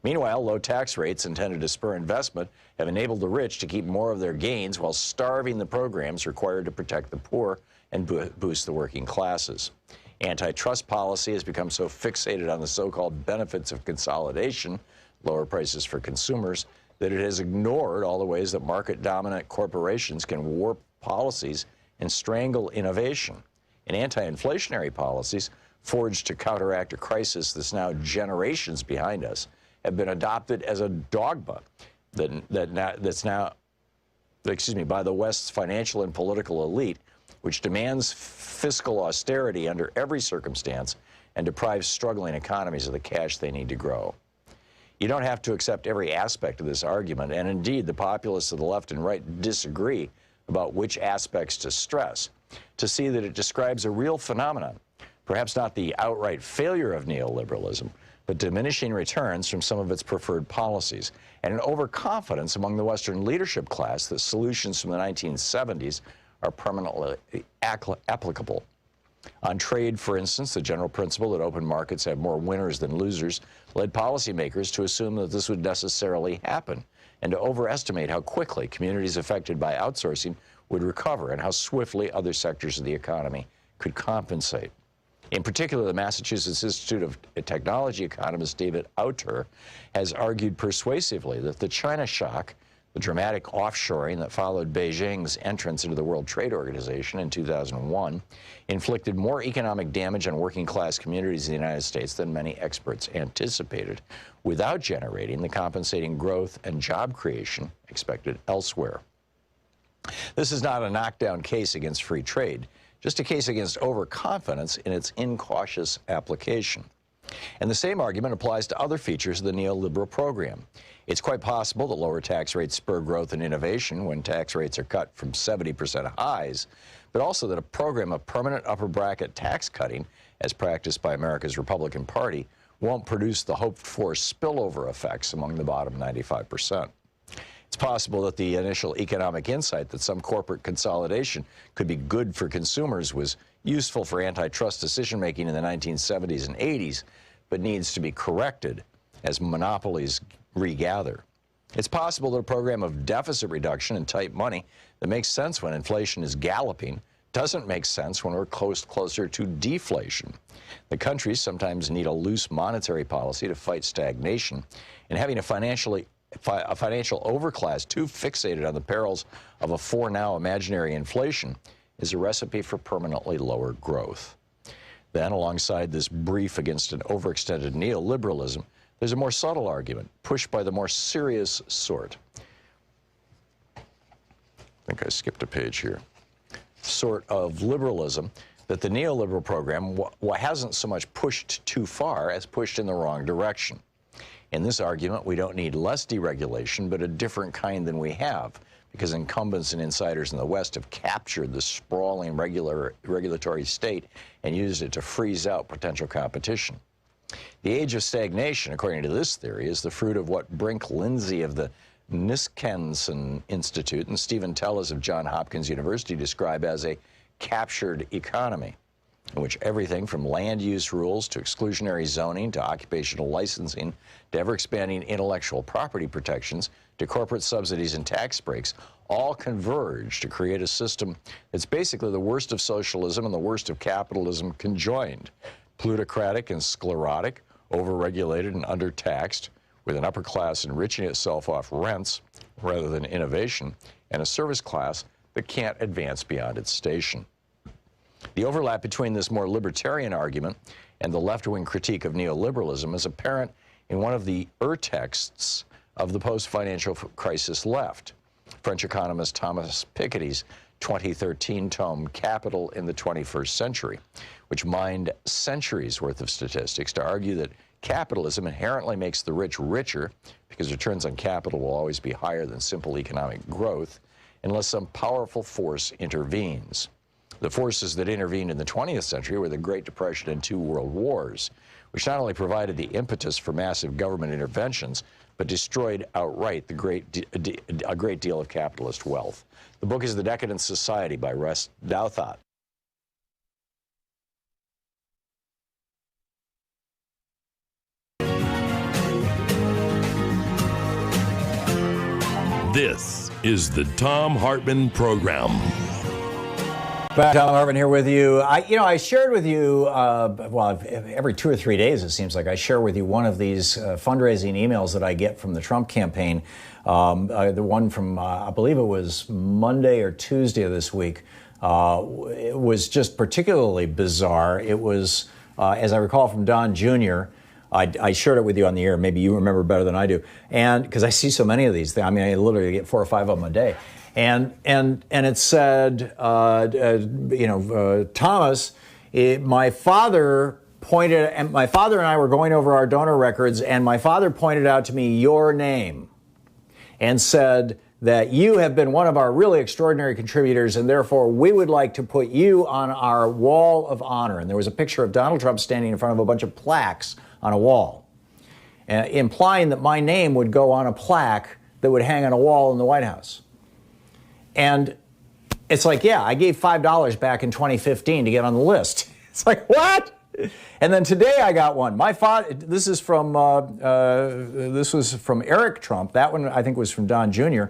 Meanwhile, low tax rates intended to spur investment have enabled the rich to keep more of their gains while starving the programs required to protect the poor and boost the working classes. Antitrust policy has become so fixated on the so-called benefits of consolidation, lower prices for consumers, that it has ignored all the ways that market-dominant corporations can warp policies and strangle innovation. And anti-inflationary policies, forged to counteract a crisis that's now generations behind us, have been adopted as a dogma that's now by the West's financial and political elite, which demands fiscal austerity under every circumstance and deprives struggling economies of the cash they need to grow. You don't have to accept every aspect of this argument, and indeed the populists of the left and right disagree about which aspects to stress, to see that it describes a real phenomenon, perhaps not the outright failure of neoliberalism, but diminishing returns from some of its preferred policies, and an overconfidence among the Western leadership class that solutions from the 1970s are permanently applicable. On trade, for instance, the general principle that open markets have more winners than losers led policymakers to assume that this would necessarily happen and to overestimate how quickly communities affected by outsourcing would recover and how swiftly other sectors of the economy could compensate. In particular, the Massachusetts Institute of Technology economist David Autor has argued persuasively that the China shock, the dramatic offshoring that followed Beijing's entrance into the World Trade Organization in 2001, inflicted more economic damage on working-class communities in the United States than many experts anticipated, without generating the compensating growth and job creation expected elsewhere. This is not a knockdown case against free trade. just a case against overconfidence in its incautious application. And the same argument applies to other features of the neoliberal program. It's quite possible that lower tax rates spur growth and innovation when tax rates are cut from 70% highs, but also that a program of permanent upper bracket tax cutting, as practiced by America's Republican Party, won't produce the hoped-for spillover effects among the bottom 95%. It's possible that the initial economic insight that some corporate consolidation could be good for consumers was useful for antitrust decision-making in the 1970s and 80s, but needs to be corrected as monopolies regather. It's possible that a program of deficit reduction and tight money that makes sense when inflation is galloping doesn't make sense when we're closer to deflation. The countries sometimes need a loose monetary policy to fight stagnation, and having a financial overclass too fixated on the perils of a for now imaginary inflation is a recipe for permanently lower growth. Then, alongside this brief against an overextended neoliberalism, there's a more subtle argument pushed by the more serious sort. I think I skipped a page here. Sort of liberalism that the neoliberal program hasn't so much pushed too far as pushed in the wrong direction. In this argument, we don't need less deregulation, but a different kind than we have, because incumbents and insiders in the West have captured the sprawling regulatory state and used it to freeze out potential competition. The age of stagnation, according to this theory, is the fruit of what Brink Lindsay of the Niskenson Institute and Stephen Tellez of Johns Hopkins University describe as a captured economy, in which everything from land use rules to exclusionary zoning to occupational licensing to ever-expanding intellectual property protections to corporate subsidies and tax breaks all converge to create a system that's basically the worst of socialism and the worst of capitalism conjoined: plutocratic and sclerotic, overregulated and undertaxed, with an upper class enriching itself off rents rather than innovation, and a service class that can't advance beyond its station. The overlap between this more libertarian argument and the left-wing critique of neoliberalism is apparent in one of the texts of the post-financial crisis left, French economist Thomas Piketty's 2013 tome Capital in the 21st Century, which mined centuries worth of statistics to argue that capitalism inherently makes the rich richer because returns on capital will always be higher than simple economic growth unless some powerful force intervenes. The forces that intervened in the 20th century were the Great Depression and 2 world wars, which not only provided the impetus for massive government interventions, but destroyed outright a great deal of capitalist wealth. The book is The Decadent Society by Russ Douthat. This is the Thom Hartmann Program. Thom Hartmann here with you. I shared with you, every 2 or 3 days, it seems like I share with you one of these fundraising emails that I get from the Trump campaign. The one from, I believe it was Monday or Tuesday of this week, it was just particularly bizarre. It was, as I recall from Don Jr., I shared it with you on the air. Maybe you remember better than I do. And because I see so many of these things, I mean, I literally get 4 or 5 of them a day. And it said, Thomas, my father and I were going over our donor records, and my father pointed out to me your name and said that you have been one of our really extraordinary contributors, and therefore we would like to put you on our wall of honor. And there was a picture of Donald Trump standing in front of a bunch of plaques on a wall, implying that my name would go on a plaque that would hang on a wall in the White House. And it's like, yeah, I gave $5 back in 2015 to get on the list. It's like, what? And then today I got one. My father, this was from Eric Trump. That one I think was from Don Jr.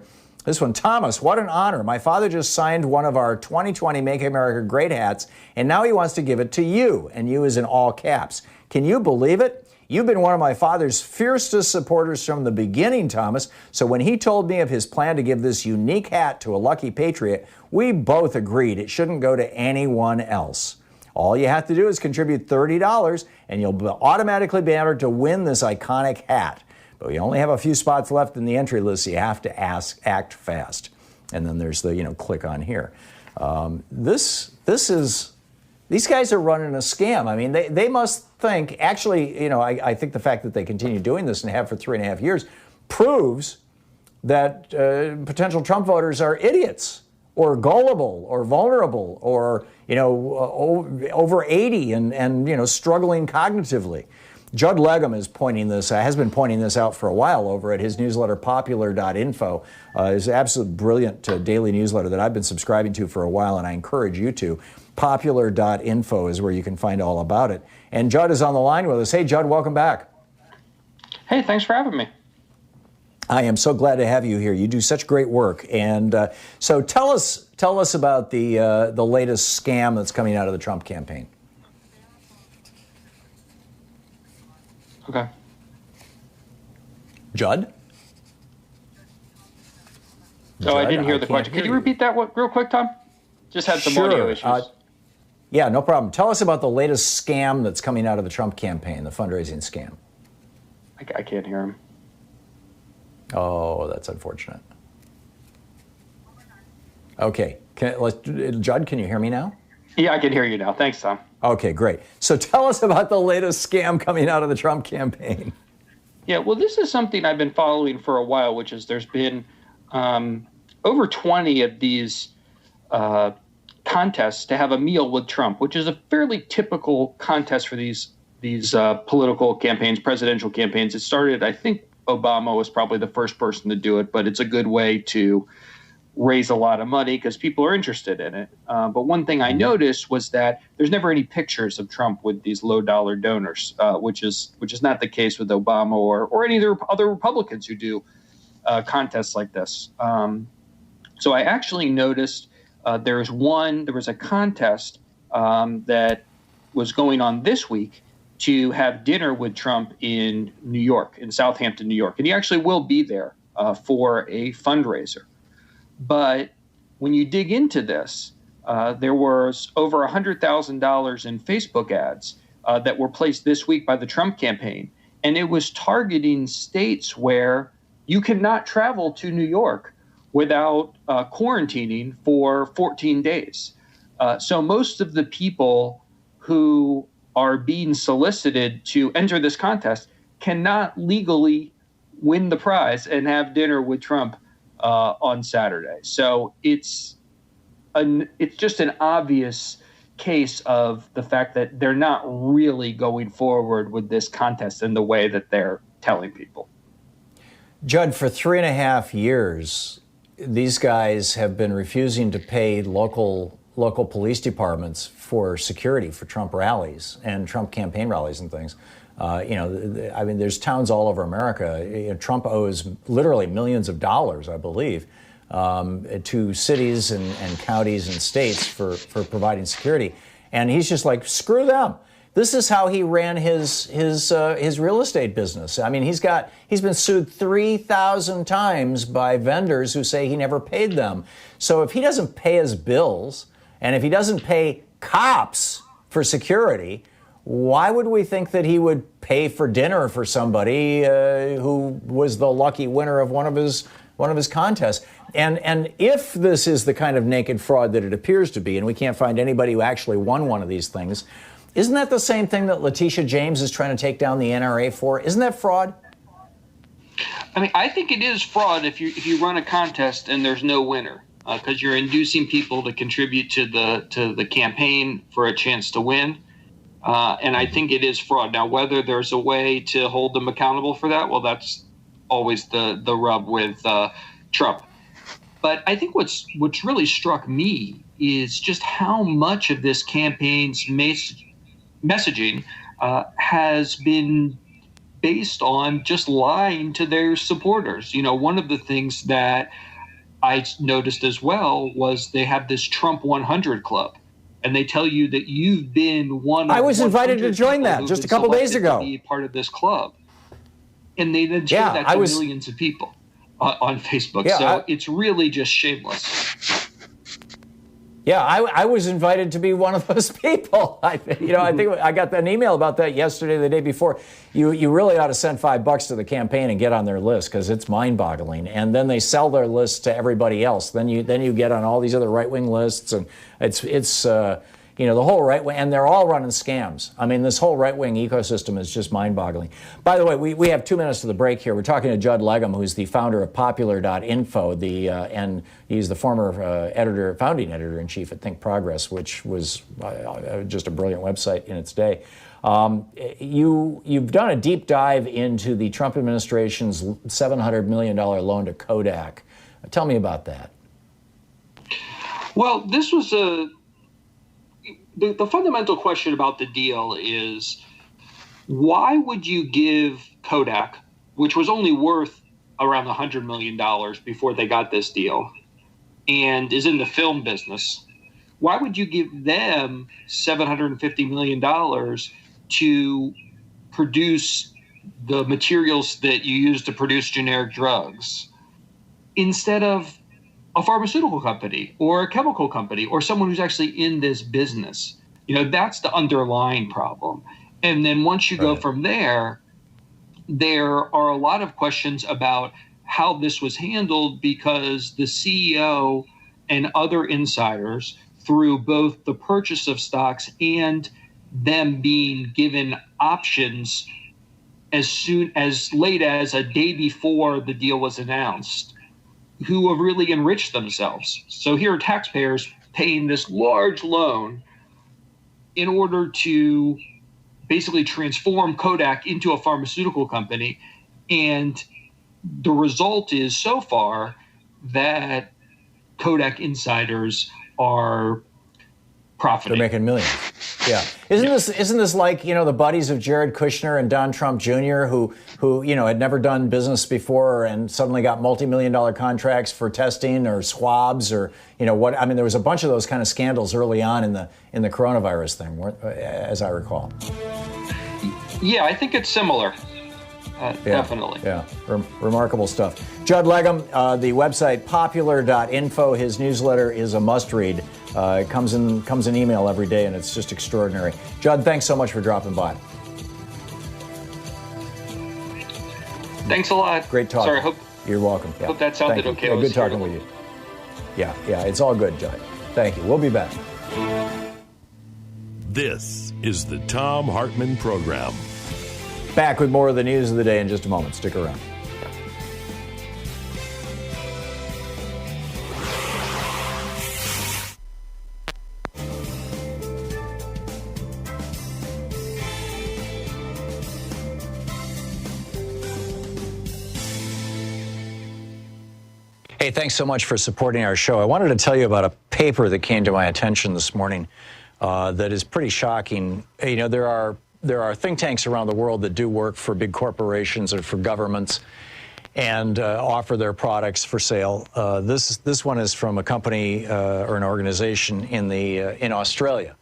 This one, Thomas, what an honor. My father just signed one of our 2020 Make America Great hats, and now he wants to give it to you, and you is in all caps. Can you believe it? You've been one of my father's fiercest supporters from the beginning, Thomas. So when he told me of his plan to give this unique hat to a lucky patriot, we both agreed it shouldn't go to anyone else. All you have to do is contribute $30, and you'll automatically be entered to win this iconic hat. But we only have a few spots left in the entry list, so you have to act fast. And then there's the, click on here. These guys are running a scam. I mean, they must think, actually, I think the fact that they continue doing this and have for 3.5 years proves that potential Trump voters are idiots or gullible or vulnerable or, over 80 and struggling cognitively. Judd Legum is has been pointing this out for a while over at his newsletter, popular.info. It's an absolute brilliant daily newsletter that I've been subscribing to for a while, and I encourage you to. Popular.info is where you can find all about it. And Judd is on the line with us. Hey, Judd, welcome back. Hey, thanks for having me. I am so glad to have you here. You do such great work. And so tell us about the latest scam that's coming out of the Trump campaign. Okay. Judd? Oh, I didn't hear the question. Could you repeat that real quick, Tom? Just had some audio issues. Yeah, no problem. Tell us about the latest scam that's coming out of the Trump campaign, the fundraising scam. I can't hear him. Oh, that's unfortunate. Okay. Judd, can you hear me now? Yeah, I can hear you now. Thanks, Tom. Okay, great. So tell us about the latest scam coming out of the Trump campaign. Yeah, well, this is something I've been following for a while, which is there's been over 20 of these contests to have a meal with Trump, which is a fairly typical contest for these political campaigns, presidential campaigns. It started, I think Obama was probably the first person to do it, but it's a good way to raise a lot of money because people are interested in it. But one thing I noticed was that there's never any pictures of Trump with these low-dollar donors, which is not the case with Obama or any other Republicans who do contests like this. So I actually noticed there was a contest that was going on this week to have dinner with Trump in New York, in Southampton, New York. And he actually will be there for a fundraiser. But when you dig into this, there was over $100,000 in Facebook ads that were placed this week by the Trump campaign. And it was targeting states where you cannot travel to New York without quarantining for 14 days. So most of the people who are being solicited to enter this contest cannot legally win the prize and have dinner with Trump on Saturday. So it's just an obvious case of the fact that they're not really going forward with this contest in the way that they're telling people. Judd, for 3.5 years, these guys have been refusing to pay local police departments for security for Trump rallies and Trump campaign rallies and things. There's towns all over America. Trump owes literally millions of dollars, I believe, to cities and counties and states for providing security. And he's just like, screw them. This is how he ran his real estate business. I mean, he's been sued 3,000 times by vendors who say he never paid them. So if he doesn't pay his bills, and if he doesn't pay cops for security, why would we think that he would pay for dinner for somebody who was the lucky winner of one of his contests? And if this is the kind of naked fraud that it appears to be, and we can't find anybody who actually won one of these things, isn't that the same thing that Letitia James is trying to take down the NRA for? Isn't that fraud? I mean, I think it is fraud if you run a contest and there's no winner, because you're inducing people to contribute to the campaign for a chance to win. And I think it is fraud. Now, whether there's a way to hold them accountable for that, well, that's always the rub with Trump. But I think what's really struck me is just how much of this campaign's messaging has been based on just lying to their supporters. You know, one of the things that I noticed as well was they have this Trump 100 club. And they tell you that you've been one of I was invited to join that just a couple days ago. To be part of this club. And they then show that to millions of people on Facebook. Yeah, so it's really just shameless. Yeah, I was invited to be one of those people. I think I got an email about that yesterday, the day before. You really ought to send $5 to the campaign and get on their list because it's mind-boggling. And then they sell their list to everybody else. Then you get on all these other right-wing lists, and it's the whole right wing, and they're all running scams. I mean, this whole right-wing ecosystem is just mind-boggling. By the way, we have 2 minutes to the break here. We're talking to Judd Legum, who's the founder of Popular.info, and he's the former founding editor-in-chief at Think Progress, which was just a brilliant website in its day. You've done a deep dive into the Trump administration's $700 million loan to Kodak. Tell me about that. Well, this was the fundamental question about the deal is, why would you give Kodak, which was only worth around $100 million before they got this deal and is in the film business, why would you give them $750 million to produce the materials that you use to produce generic drugs instead of a pharmaceutical company or a chemical company or someone who's actually in this business? That's the underlying problem. And then once you go from there are a lot of questions about how this was handled, because the CEO and other insiders, through both the purchase of stocks and them being given options as late as a day before the deal was announced, who have really enriched themselves. So here are taxpayers paying this large loan in order to basically transform Kodak into a pharmaceutical company. And the result is, so far, that Kodak insiders are profiting. They're making millions. Yeah. Isn't this like, the buddies of Jared Kushner and Don Trump Jr. who had never done business before and suddenly got multi-million-dollar contracts for testing or swabs or, what? I mean, there was a bunch of those kind of scandals early on in the coronavirus thing, as I recall. Yeah, I think it's similar. Definitely. Yeah. Remarkable stuff. Judd Legum, the website popular.info. His newsletter is a must-read. It comes in email every day, and it's just extraordinary. Judd, thanks so much for dropping by. Thanks a lot. Great talking. Sorry, You're welcome. Yeah. Hope that sounded okay. Yeah, good talking with you. Yeah, it's all good, Judd. Thank you. We'll be back. This is the Thom Hartmann Program. Back with more of the news of the day in just a moment. Stick around. Hey, thanks so much for supporting our show. I wanted to tell you about a paper that came to my attention this morning that is pretty shocking. There are think tanks around the world that do work for big corporations or for governments and offer their products for sale. This one is from a company or an organization in Australia.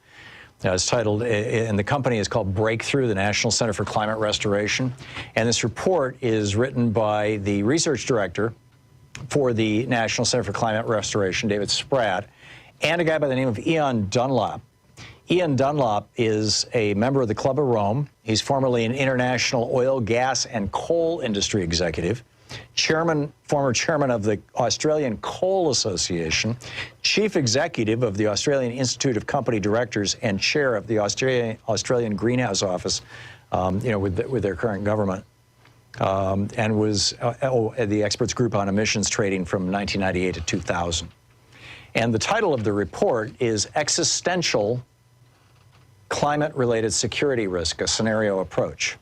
It's titled, and the company is called Breakthrough, the National Center for Climate Restoration. And this report is written by the research director for the National Center for Climate Restoration, David Spratt, and a guy by the name of Ian Dunlop. Ian Dunlop is a member of the Club of Rome. He's formerly an international oil, gas, and coal industry executive, former chairman of the Australian Coal Association, chief executive of the Australian Institute of Company Directors, and chair of the Australian Greenhouse Office, with their current government, and was the experts group on emissions trading from 1998 to 2000. And the title of the report is Existential Climate-Related Security Risk, a Scenario Approach.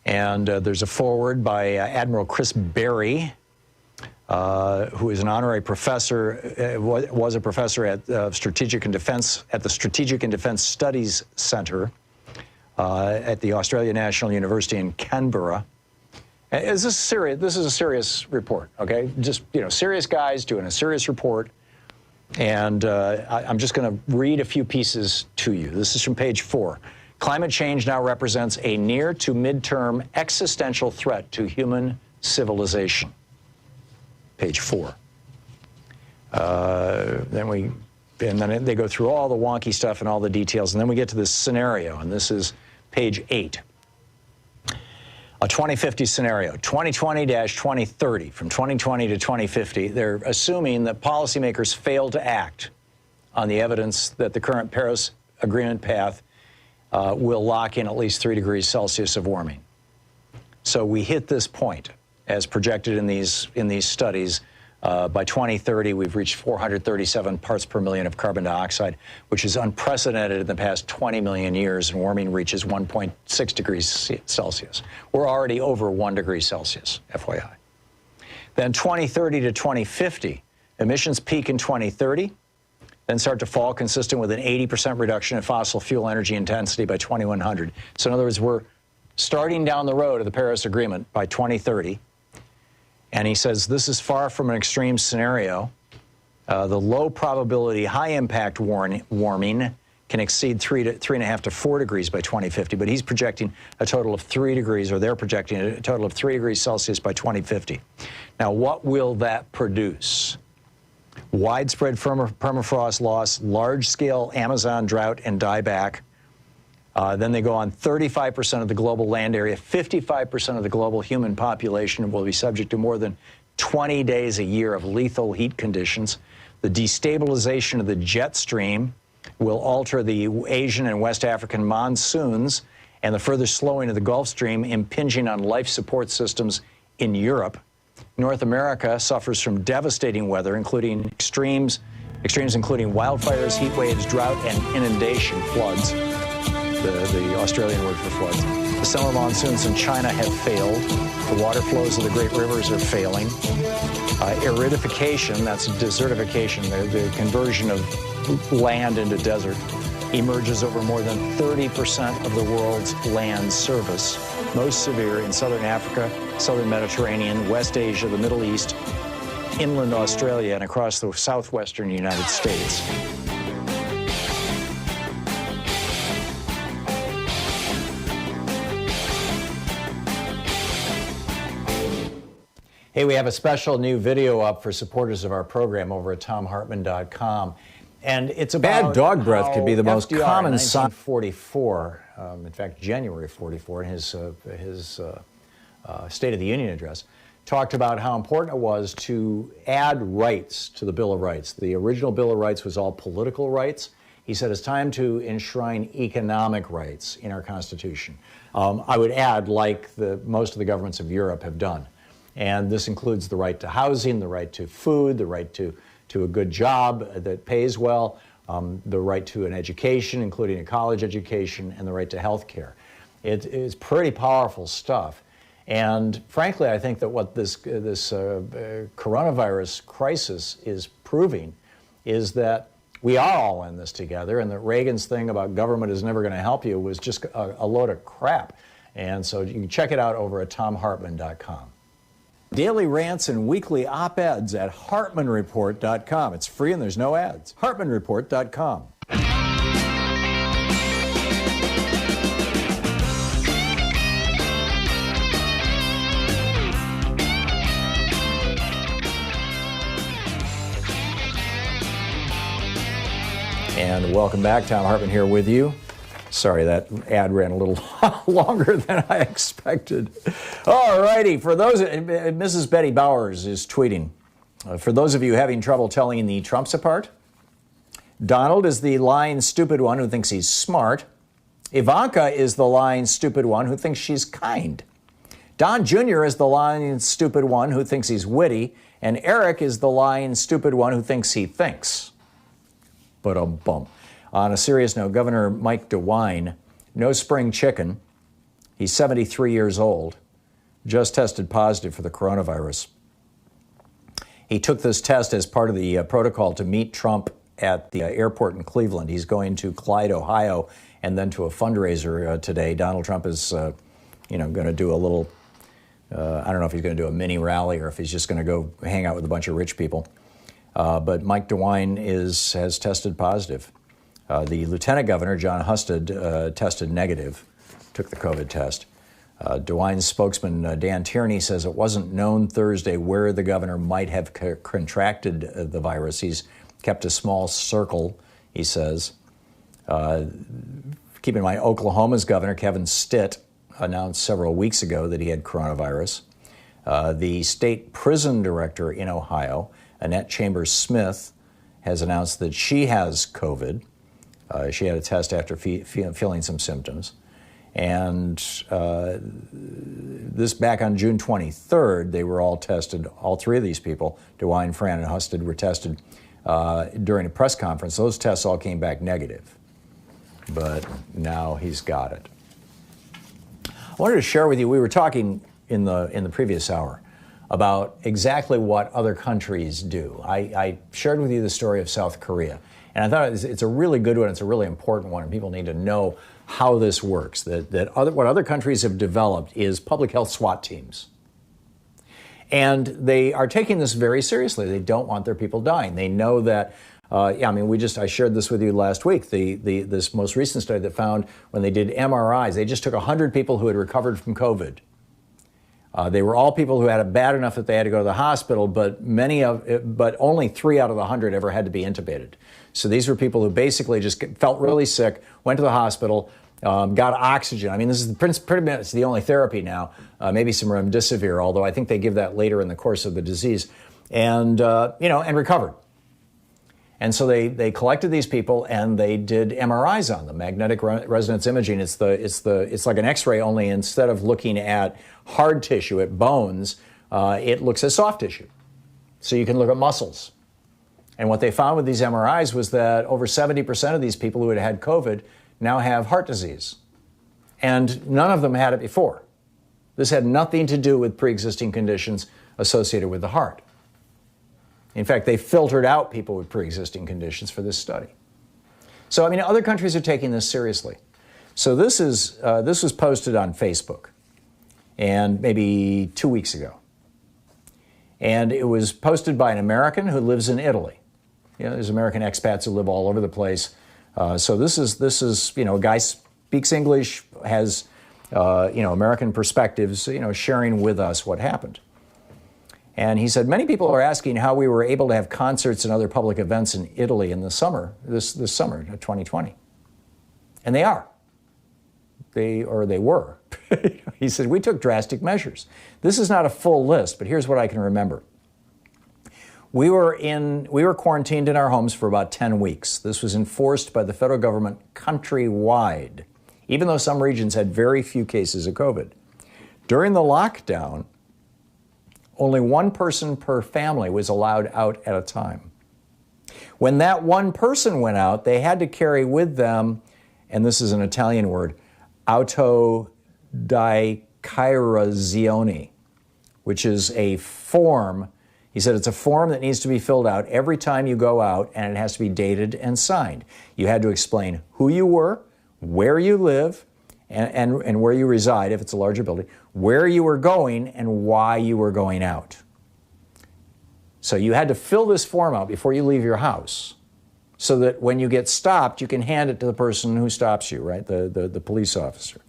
And there's a foreword by Admiral Chris Berry, who is an honorary professor, was a professor at Strategic and Defense, at the Strategic and Defense Studies Center at the Australian National University in Canberra. This is a serious report, okay? Just, serious guys doing a serious report. And I'm just going to read a few pieces to you. This is from page 4. Climate change now represents a near to midterm existential threat to human civilization. Page 4. Then we and then they go through all the wonky stuff and all the details, and then we get to this scenario, and this is page 8. A 2050 scenario, 2020-2030, from 2020 to 2050, they're assuming that policymakers fail to act on the evidence that the current Paris Agreement path will lock in at least 3 degrees Celsius of warming. So we hit this point, as projected in these studies. By 2030, we've reached 437 parts per million of carbon dioxide, which is unprecedented in the past 20 million years, and warming reaches 1.6 degrees Celsius. We're already over 1 degree Celsius, FYI. Then 2030 to 2050, emissions peak in 2030, then start to fall consistent with an 80% reduction in fossil fuel energy intensity by 2100. So in other words, we're starting down the road of the Paris Agreement by 2030. And he says this is far from an extreme scenario. The low probability, high impact warming can exceed 3.5 to 4 degrees by 2050. But he's projecting a total of 3 degrees, or they're projecting a total of 3 degrees Celsius by 2050. Now, what will that produce? Widespread permafrost loss, large-scale Amazon drought and dieback. Then they go on 35% of the global land area, 55% of the global human population will be subject to more than 20 days a year of lethal heat conditions. The destabilization of the jet stream will alter the Asian and West African monsoons, and the further slowing of the Gulf Stream impinging on life support systems in Europe. North America suffers from devastating weather, including extremes including wildfires, heat waves, drought, and inundation, floods. The Australian word for floods. The summer monsoons in China have failed. The water flows of the great rivers are failing. Aridification, that's desertification, the conversion of land into desert, emerges over more than 30% of the world's land surface, most severe in southern Africa, southern Mediterranean, West Asia, the Middle East, inland Australia, and across the southwestern United States. Hey, we have a special new video up for supporters of our program over at ThomHartmann.com. And it's about bad dog breath could be the most FDR common in sign. 1944, in fact, January 44, in his State of the Union address, talked about how important it was to add rights to the Bill of Rights. The original Bill of Rights was all political rights. He said it's time to enshrine economic rights in our Constitution. I would add, like most of the governments of Europe have done. And this includes the right to housing, the right to food, the right to a good job that pays well, the right to an education, including a college education, and the right to health care. It is pretty powerful stuff. And frankly, I think that what this coronavirus crisis is proving is that we are all in this together, and that Reagan's thing about government is never going to help you was just a load of crap. And so you can check it out over at ThomHartmann.com. Daily rants and weekly op-eds at HartmannReport.com. It's free and there's no ads. HartmannReport.com. And welcome back. Thom Hartmann here with you. Sorry, that ad ran a little longer than I expected. All righty, for those, Mrs. Betty Bowers is tweeting. For those of you having trouble telling the Trumps apart, Donald is the lying, stupid one who thinks he's smart. Ivanka is the lying, stupid one who thinks she's kind. Don Jr. is the lying, stupid one who thinks he's witty. And Eric is the lying, stupid one who thinks he thinks. But On a serious note, Governor Mike DeWine, no spring chicken. He's 73 years old, just tested positive for the coronavirus. He took this test as part of the protocol to meet Trump at the airport in Cleveland. He's going to Clyde, Ohio, and then to a fundraiser today. Donald Trump is, going to do a little, I don't know if he's going to do a mini rally or if he's just going to go hang out with a bunch of rich people. But Mike DeWine has tested positive. The lieutenant governor, John Husted, tested negative, took the COVID test. DeWine's spokesman, Dan Tierney, says it wasn't known Thursday where the governor might have contracted the virus. He's kept a small circle, he says. Keep in mind, Oklahoma's governor, Kevin Stitt, announced several weeks ago that he had coronavirus. The state prison director in Ohio, Annette Chambers Smith, has announced that she has COVID. She had a test after feeling some symptoms. And this back on June 23rd, they were all tested, all three of these people, DeWine, Fran, and Husted, were tested during a press conference. Those tests all came back negative. But now he's got it. I wanted to share with you, we were talking in the previous hour about exactly what other countries do. I shared with you the story of South Korea, and I thought it's a really good one, it's a really important one, and people need to know how this works. What other countries have developed is public health SWAT teams. And they are taking this very seriously. They don't want their people dying. They know that I shared this with you last week, this most recent study that found when they did MRIs, they just took 100 people who had recovered from COVID. They were all people who had it bad enough that they had to go to the hospital, but only 3 out of the 100 ever had to be intubated. So these were people who basically just felt really sick, went to the hospital, got oxygen. I mean, this is pretty much the only therapy now, maybe some remdesivir, although I think they give that later in the course of the disease, and recovered. And so they collected these people and they did MRIs on them, magnetic resonance imaging. It's like an X-ray, only instead of looking at hard tissue, at bones, it looks at soft tissue. So you can look at muscles. And what they found with these MRIs was that over 70% of these people who had had COVID now have heart disease. And none of them had it before. This had nothing to do with pre-existing conditions associated with the heart. In fact, they filtered out people with pre-existing conditions for this study. So, other countries are taking this seriously. So this was posted on Facebook, and maybe 2 weeks ago. And it was posted by an American who lives in Italy. There's American expats who live all over the place. So this is a guy speaks English, has American perspectives, sharing with us what happened. And he said, many people are asking how we were able to have concerts and other public events in Italy in the summer, this summer, 2020. And they are. They were. He said, we took drastic measures. This is not a full list, but here's what I can remember. We were quarantined in our homes for about 10 weeks. This was enforced by the federal government countrywide, even though some regions had very few cases of COVID. During the lockdown, only one person per family was allowed out at a time. When that one person went out, they had to carry with them, and this is an Italian word, autodichiarazione, which is a form. He said it's a form that needs to be filled out every time you go out, and it has to be dated and signed. You had to explain who you were, where you live, and where you reside, if it's a larger building, where you were going and why you were going out. So you had to fill this form out before you leave your house so that when you get stopped, you can hand it to the person who stops you, right, the police officer.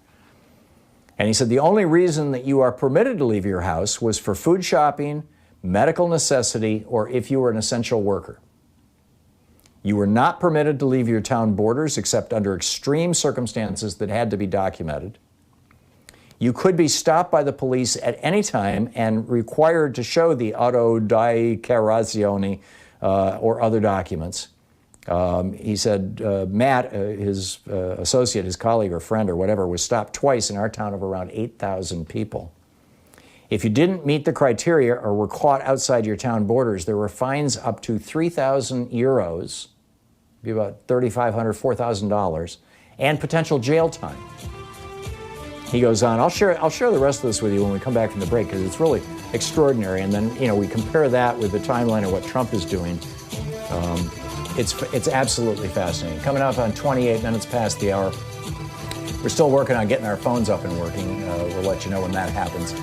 And he said the only reason that you are permitted to leave your house was for food shopping, medical necessity, or if you were an essential worker. You were not permitted to leave your town borders except under extreme circumstances that had to be documented. You could be stopped by the police at any time and required to show the autodichiarazione or other documents. He said Matt, his associate, his colleague or friend or whatever, was stopped twice in our town of around 8,000 people. If you didn't meet the criteria or were caught outside your town borders, there were fines up to 3,000 euros, be about $3,500, $4,000, and potential jail time. He goes on, I'll share the rest of this with you when we come back from the break, because it's really extraordinary. And then, we compare that with the timeline of what Trump is doing. It's absolutely fascinating. Coming up on 28 minutes past the hour. We're still working on getting our phones up and working. We'll let you know when that happens.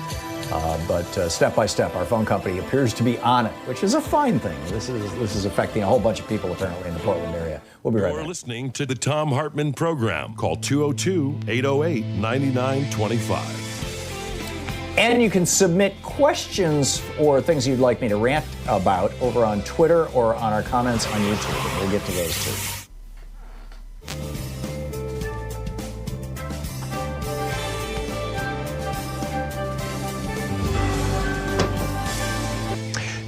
But step by step, our phone company appears to be on it, which is a fine thing. This is affecting a whole bunch of people apparently in the Portland area. We'll be right back. You're listening to the Thom Hartmann Program. Call 202-808-9925. And you can submit questions or things you'd like me to rant about over on Twitter or on our comments on YouTube. We'll get to those too.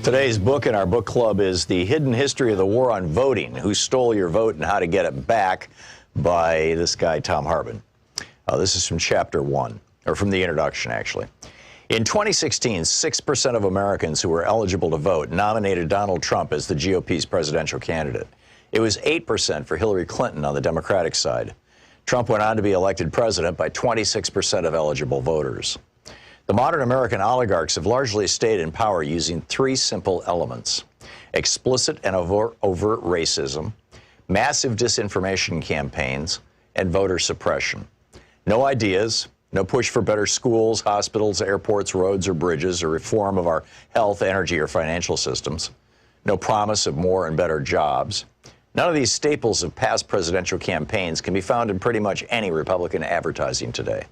Today's book in our book club is The Hidden History of the War on Voting, Who Stole Your Vote and How to Get It Back, by this guy, Thom Hartmann. This is from chapter 1, or from the introduction, actually. In 2016, 6% of Americans who were eligible to vote nominated Donald Trump as the GOP's presidential candidate. It was 8% for Hillary Clinton on the Democratic side. Trump went on to be elected president by 26% of eligible voters. The modern American oligarchs have largely stayed in power using three simple elements: explicit and overt racism, massive disinformation campaigns, and voter suppression. No ideas, no push for better schools, hospitals, airports, roads, or bridges, or reform of our health, energy, or financial systems. No promise of more and better jobs. None of these staples of past presidential campaigns can be found in pretty much any Republican advertising today.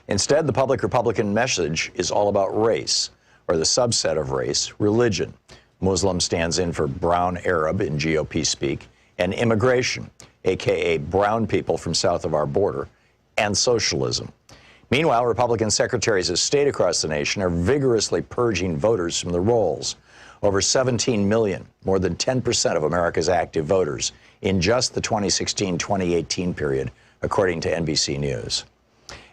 Instead, the public Republican message is all about race, or the subset of race, religion. Muslim stands in for brown Arab in GOP speak, and immigration, aka brown people from south of our border, and socialism. Meanwhile, Republican secretaries of state across the nation are vigorously purging voters from the rolls. Over 17 million, more than 10% of America's active voters, in just the 2016-2018 period, according to NBC News.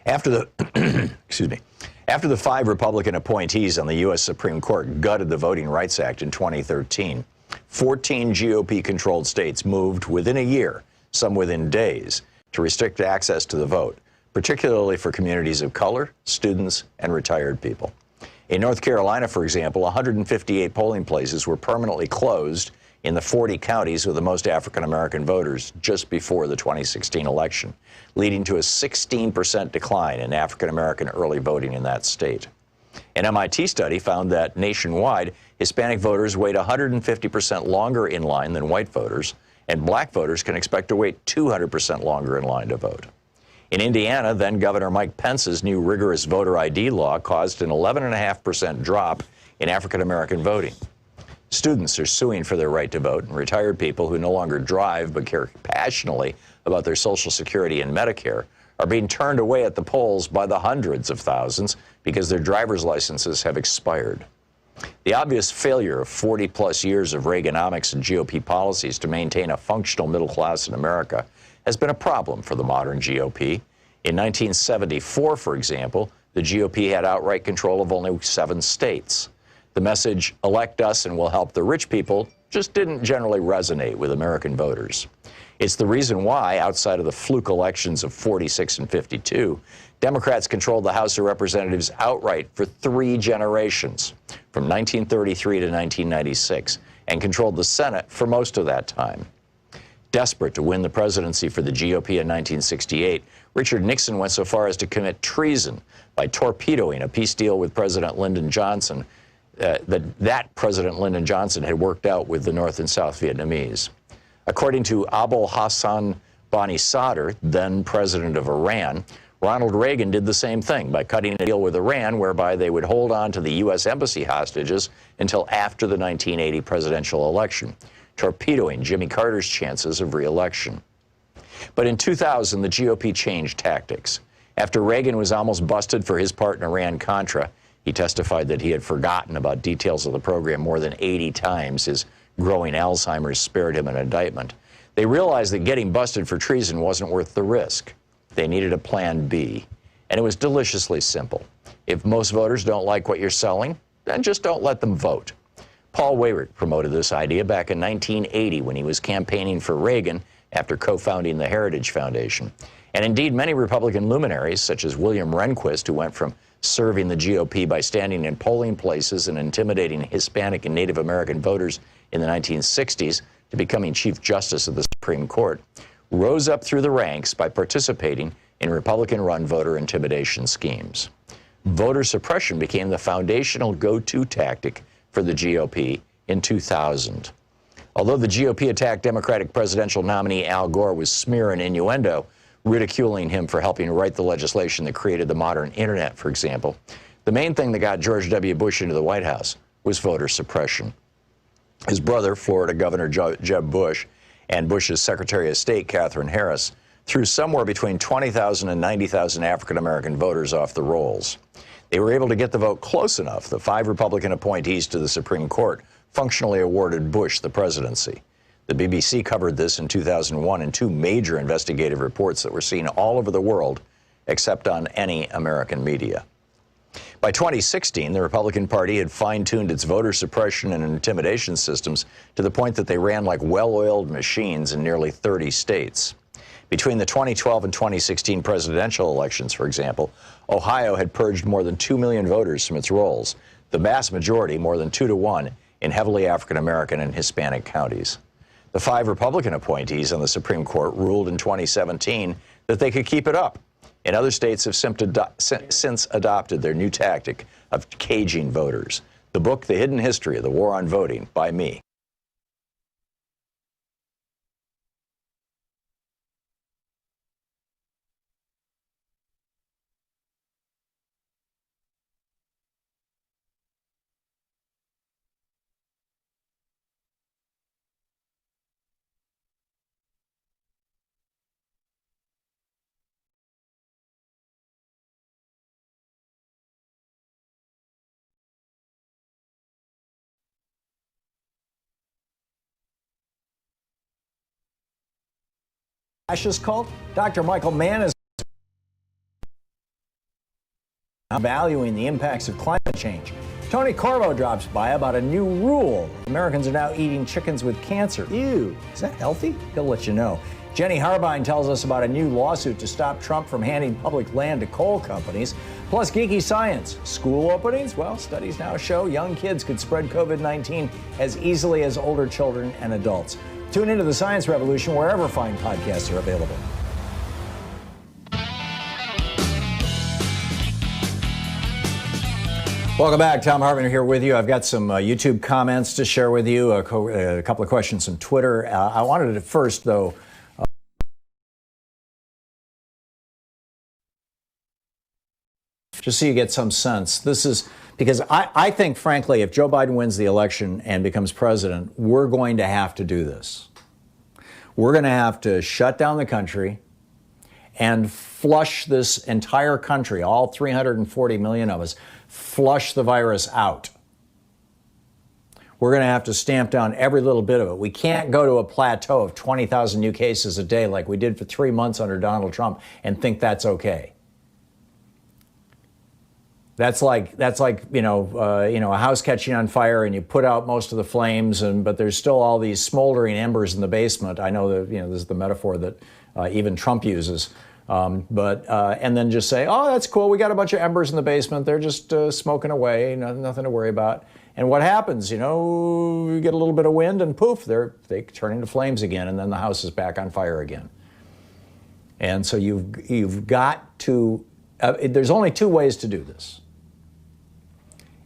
After the 5 Republican appointees on the U.S. Supreme Court gutted the Voting Rights Act in 2013, 14 GOP-controlled states moved within a year, some within days, to restrict access to the vote, particularly for communities of color, students, and retired people. In North Carolina, for example, 158 polling places were permanently closed in the 40 counties with the most African-American voters just before the 2016 election, leading to a 16% decline in African-American early voting in that state. An MIT study found that nationwide, Hispanic voters wait 150% longer in line than white voters, and black voters can expect to wait 200% longer in line to vote. In Indiana, then Governor Mike Pence's new rigorous voter ID law caused an 11.5% drop in African-American voting. Students are suing for their right to vote, and retired people who no longer drive but care passionately about their Social Security and Medicare are being turned away at the polls by the hundreds of thousands because their driver's licenses have expired. The obvious failure of 40-plus years of Reaganomics and GOP policies to maintain a functional middle class in America has been a problem for the modern GOP. In 1974, for example, the GOP had outright control of only 7 states. The message, elect us and we'll help the rich people, just didn't generally resonate with American voters. It's the reason why, outside of the fluke elections of 46 and 52, Democrats controlled the House of Representatives outright for 3 generations, from 1933 to 1996, and controlled the Senate for most of that time. Desperate to win the presidency for the GOP in 1968, Richard Nixon went so far as to commit treason by torpedoing a peace deal with President Lyndon Johnson that President Lyndon Johnson had worked out with the North and South Vietnamese. According to Abul Hassan Bani Sadr, then president of Iran, Ronald Reagan did the same thing by cutting a deal with Iran whereby they would hold on to the U.S. embassy hostages until after the 1980 presidential election, torpedoing Jimmy Carter's chances of re-election. But in 2000, the GOP changed tactics. After Reagan was almost busted for his part in Iran-Contra, he testified that he had forgotten about details of the program more than 80 times. His growing Alzheimer's spared him an indictment. They realized that getting busted for treason wasn't worth the risk. They needed a plan B, and it was deliciously simple. If most voters don't like what you're selling, then just don't let them vote. Paul Weyrich promoted this idea back in 1980 when he was campaigning for Reagan after co-founding the Heritage Foundation. And indeed, many Republican luminaries, such as William Rehnquist, who went from serving the GOP by standing in polling places and intimidating Hispanic and Native American voters in the 1960s to becoming Chief Justice of the Supreme Court, rose up through the ranks by participating in Republican-run voter intimidation schemes. Voter suppression became the foundational go-to tactic for the GOP in 2000. Although the GOP attacked Democratic presidential nominee Al Gore with smear and innuendo, ridiculing him for helping write the legislation that created the modern internet, for example, The main thing that got George W. Bush into the White House was voter suppression. His brother, Florida Governor Jeb Bush, and Bush's Secretary of State, Katherine Harris, threw somewhere between 20,000 and 90,000 African-American voters off the rolls. They were able to get the vote close enough. The 5 Republican appointees to the Supreme Court functionally awarded Bush the presidency. The BBC covered this in 2001 in 2 major investigative reports that were seen all over the world, except on any American media. By 2016, the Republican Party had fine-tuned its voter suppression and intimidation systems to the point that they ran like well-oiled machines in nearly 30 states. Between the 2012 and 2016 presidential elections, for example, Ohio had purged more than 2 million voters from its rolls, the vast majority, more than 2-to-1, in heavily African-American and Hispanic counties. The 5 Republican appointees on the Supreme Court ruled in 2017 that they could keep it up. And other states have since adopted their new tactic of caging voters. The book, The Hidden History of the War on Voting, by me. Fascist cult? Dr. Michael Mann is valuing the impacts of climate change. Tony Corvo drops by about a new rule. Americans are now eating chickens with cancer. Ew, is that healthy? He'll let you know. Jenny Harbine tells us about a new lawsuit to stop Trump from handing public land to coal companies. Plus geeky science. School openings? Well, studies now show young kids could spread COVID-19 as easily as older children and adults. Tune into the Science Revolution wherever fine podcasts are available. Welcome back. Thom Hartmann here with you. I've got some YouTube comments to share with you, a couple of questions from Twitter. I wanted to first, though, just so you get some sense. This is because I think, frankly, if Joe Biden wins the election and becomes president, we're going to have to do this. We're going to have to shut down the country and flush this entire country, all 340 million of us, flush the virus out. We're going to have to stamp down every little bit of it. We can't go to a plateau of 20,000 new cases a day like we did for 3 months under Donald Trump and think that's okay. That's like a house catching on fire and you put out most of the flames, but there's still all these smoldering embers in the basement. I know that this is the metaphor that even Trump uses. And then just say, oh, that's cool. We got a bunch of embers in the basement. They're just smoking away. Nothing to worry about. And what happens? You get a little bit of wind and poof, they turn into flames again, and then the house is back on fire again. And so you've got to. There's only 2 ways to do this.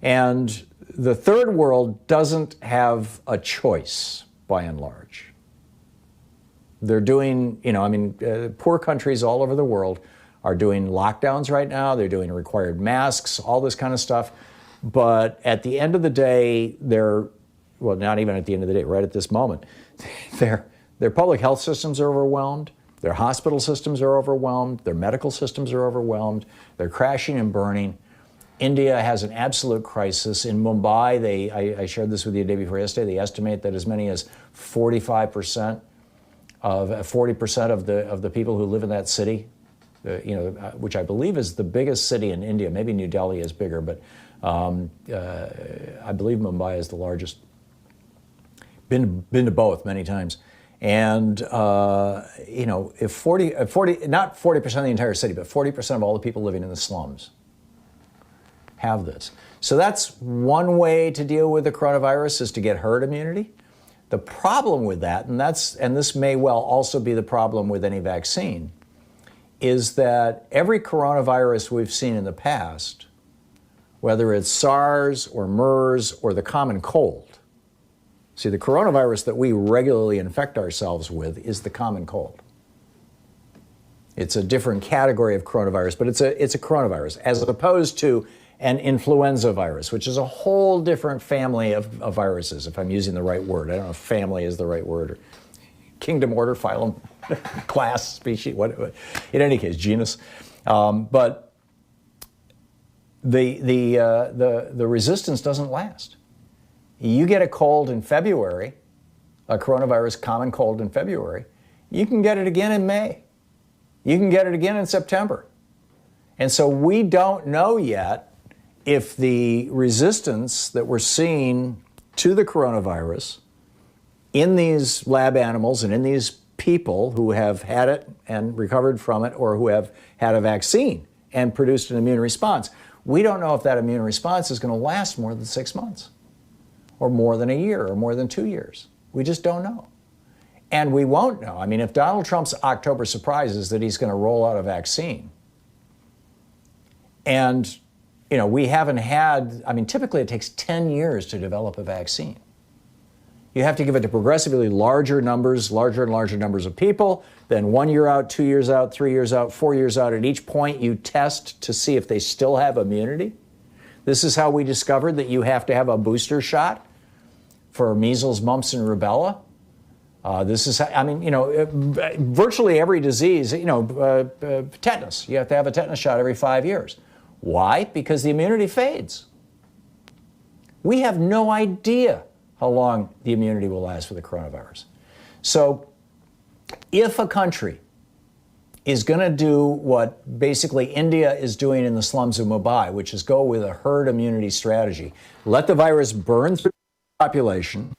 And the third world doesn't have a choice, by and large. They're doing, poor countries all over the world are doing lockdowns right now. They're doing required masks, all this kind of stuff. But at the end of the day, not even at the end of the day, right at this moment, their public health systems are overwhelmed. Their hospital systems are overwhelmed. Their medical systems are overwhelmed. They're crashing and burning. India has an absolute crisis. In Mumbai, I shared this with you the day before yesterday, they estimate that as many as 40% of the people who live in that city, which I believe is the biggest city in India. Maybe New Delhi is bigger, but I believe Mumbai is the largest. Been to both many times. And, if not 40% of the entire city, but 40% of all the people living in the slums have this. So that's one way to deal with the coronavirus, is to get herd immunity. The problem with that, and this may well also be the problem with any vaccine, is that every coronavirus we've seen in the past, whether it's SARS or MERS or the common cold, see, the coronavirus that we regularly infect ourselves with is the common cold. It's a different category of coronavirus, but it's a coronavirus, as opposed to and influenza virus, which is a whole different family of viruses, if I'm using the right word. I don't know if family is the right word, or kingdom, order, phylum, class, species, what, in any case, genus. But the resistance doesn't last. You get a cold in February, a coronavirus common cold in February, you can get it again in May. You can get it again in September. And so we don't know yet if the resistance that we're seeing to the coronavirus in these lab animals and in these people who have had it and recovered from it, or who have had a vaccine and produced an immune response, we don't know if that immune response is going to last more than 6 months, or more than a year, or more than 2 years. We just don't know. And we won't know. I mean, if Donald Trump's October surprise is that he's going to roll out a vaccine, and we haven't had, I mean, typically it takes 10 years to develop a vaccine. You have to give it to progressively larger and larger numbers of people. Then 1 year out, 2 years out, 3 years out, 4 years out. At each point, you test to see if they still have immunity. This is how we discovered that you have to have a booster shot for measles, mumps, and rubella. This is, I mean, virtually every disease, tetanus. You have to have a tetanus shot every 5 years. Why? Because the immunity fades. We have no idea how long the immunity will last for the coronavirus. So if a country is going to do what basically India is doing in the slums of Mumbai, which is go with a herd immunity strategy, let the virus burn through the population,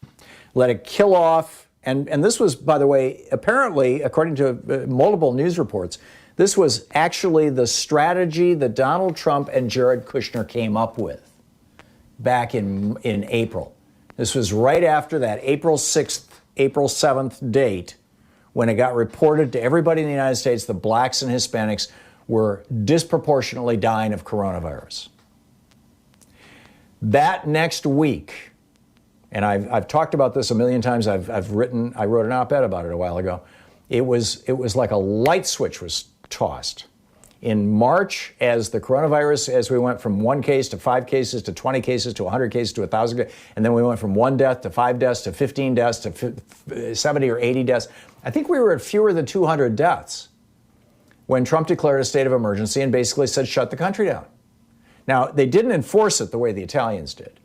let it kill off, and this was, by the way, apparently, according to multiple news reports, this was actually the strategy that Donald Trump and Jared Kushner came up with back in April. This was right after that April 6th, April 7th date, when it got reported to everybody in the United States that blacks and Hispanics were disproportionately dying of coronavirus. That next week, and I've talked about this a million times, I wrote an op-ed about it a while ago. It was like a light switch was tossed. In March, as the coronavirus, as we went from 1 case to 5 cases to 20 cases to 100 cases to 1,000, and then we went from 1 death to 5 deaths to 15 deaths to 70 or 80 deaths. I think we were at fewer than 200 deaths when Trump declared a state of emergency and basically said, shut the country down. Now, they didn't enforce it the way the Italians did,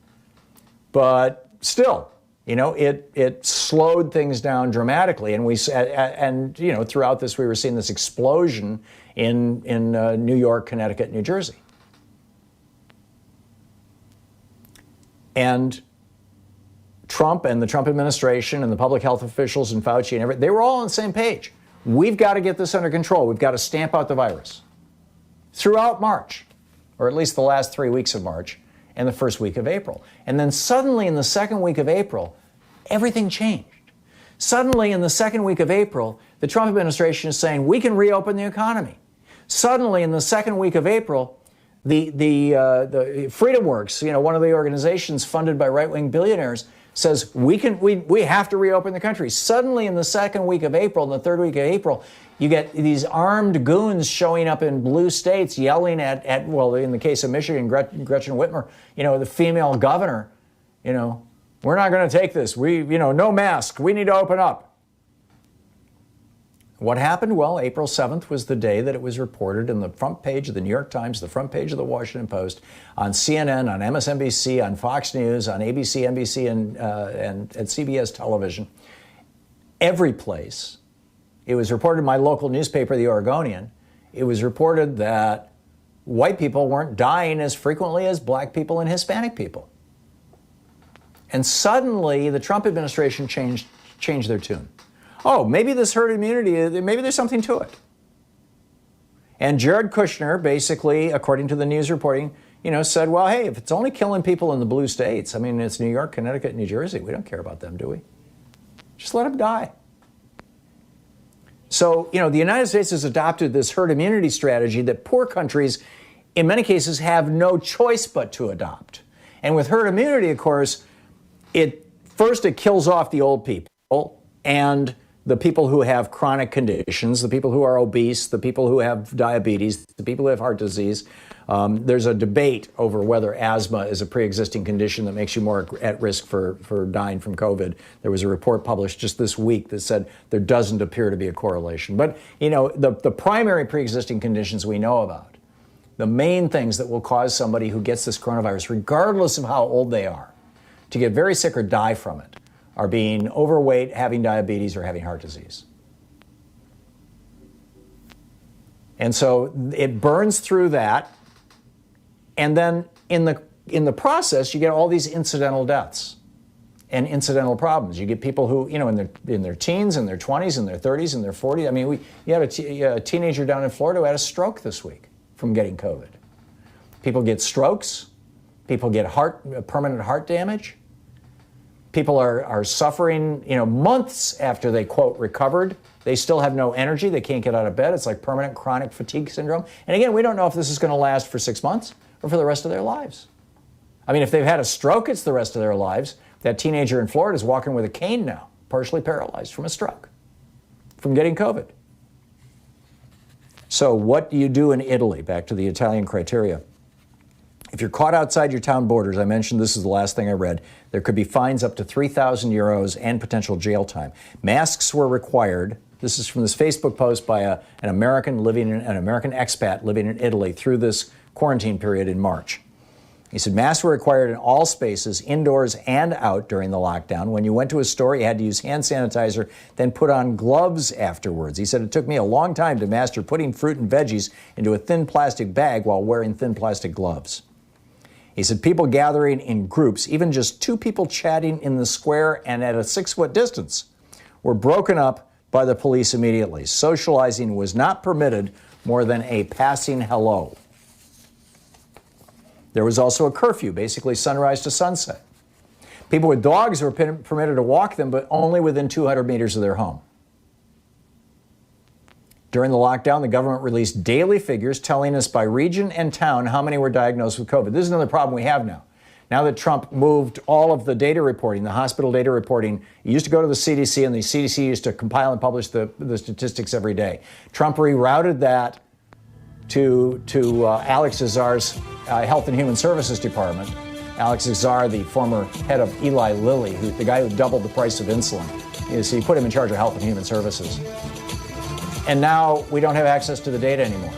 but still, it slowed things down dramatically. And throughout this, we were seeing this explosion in New York, Connecticut, New Jersey. And Trump and the Trump administration and the public health officials and Fauci and everything, they were all on the same page. We've got to get this under control. We've got to stamp out the virus. Throughout March, or at least the last 3 weeks of March and the first week of April. And then suddenly in the second week of April, everything changed. Suddenly in the second week of April, the Trump administration is saying, we can reopen the economy. Suddenly in the second week of April, the Freedom Works, one of the organizations funded by right-wing billionaires, says we have to reopen the country. Suddenly in the second week of April, and the third week of April, you get these armed goons showing up in blue states yelling at in the case of Michigan, Gretchen Whitmer, the female governor, we're not going to take this. No mask. We need to open up. What happened? Well, April 7th was the day that it was reported in the front page of the New York Times, the front page of the Washington Post, on CNN, on MSNBC, on Fox News, on ABC, NBC, and CBS television. Every place. It was reported in my local newspaper, The Oregonian. It was reported that white people weren't dying as frequently as black people and Hispanic people. And suddenly, the Trump administration changed their tune. Oh, maybe this herd immunity, maybe there's something to it. And Jared Kushner basically, according to the news reporting, said, well, hey, if it's only killing people in the blue states, I mean, it's New York, Connecticut, New Jersey. We don't care about them, do we? Just let them die. So, the United States has adopted this herd immunity strategy that poor countries, in many cases, have no choice but to adopt. And with herd immunity, of course, it kills off the old people, and the people who have chronic conditions, the people who are obese, the people who have diabetes, the people who have heart disease. There's a debate over whether asthma is a pre-existing condition that makes you more at risk for dying from COVID. There was a report published just this week that said there doesn't appear to be a correlation. But, you know, the primary pre-existing conditions we know about, the main things that will cause somebody who gets this coronavirus, regardless of how old they are, to get very sick or die from it, are being overweight, having diabetes, or having heart disease. And so it burns through that, and then in the process, you get all these incidental deaths and incidental problems. You get people who, you know, in their teens, in their 20s, in their 30s, in their 40s. I mean, you had a teenager down in Florida who had a stroke this week from getting COVID. People get strokes. People get permanent heart damage. People are suffering, you know, months after they, quote, recovered. They still have no energy. They can't get out of bed. It's like permanent chronic fatigue syndrome. And again, we don't know if this is going to last for 6 months or for the rest of their lives. I mean, if they've had a stroke, it's the rest of their lives. That teenager in Florida is walking with a cane now, partially paralyzed from a stroke, from getting COVID. So what do you do in Italy? Back to the Italian criteria. If you're caught outside your town borders, I mentioned this is the last thing I read, there could be fines up to 3,000 euros and potential jail time. Masks were required. This is from this Facebook post by an American expat living in Italy through this quarantine period in March. He said masks were required in all spaces, indoors and out during the lockdown. When you went to a store, you had to use hand sanitizer, then put on gloves afterwards. He said it took me a long time to master putting fruit and veggies into a thin plastic bag while wearing thin plastic gloves. He said people gathering in groups, even just two people chatting in the square and at a 6-foot distance, were broken up by the police immediately. Socializing was not permitted more than a passing hello. There was also a curfew, basically sunrise to sunset. People with dogs were permitted to walk them, but only within 200 meters of their home. During the lockdown, the government released daily figures telling us by region and town how many were diagnosed with COVID. This is another problem we have now. Now that Trump moved all of the data reporting, the hospital data reporting, it used to go to the CDC, and the CDC used to compile and publish the statistics every day. Trump rerouted that to Alex Azar's Health and Human Services Department. Alex Azar, the former head of Eli Lilly, the guy who doubled the price of insulin, he put him in charge of Health and Human Services. And now we don't have access to the data anymore.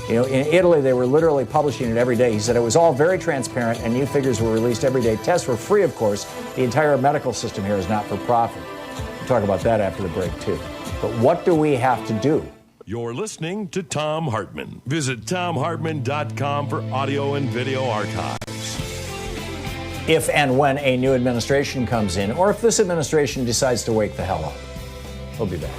You know, in Italy, they were literally publishing it every day. He said it was all very transparent and new figures were released every day. Tests were free, of course. The entire medical system here is not for profit. We'll talk about that after the break, too. But what do we have to do? You're listening to Thom Hartmann. Visit ThomHartmann.com for audio and video archives. If and when a new administration comes in, or if this administration decides to wake the hell up. We'll be back.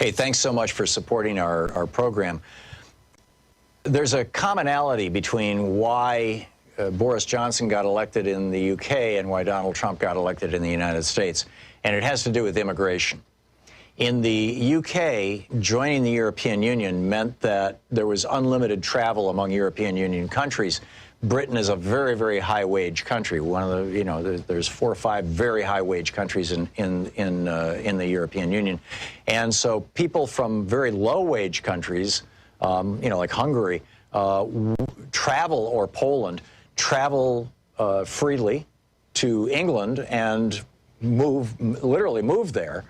Hey, thanks so much for supporting our program. There's a commonality between why Boris Johnson got elected in the UK and why Donald Trump got elected in the United States, and it has to do with immigration. In the UK, joining the European Union meant that there was unlimited travel among European Union countries. Britain is a very, very high-wage country. One of the, there's 4 or 5 very high-wage countries in the European Union, and so people from very low-wage countries, like Hungary, travel, or Poland, travel freely to England and literally move there,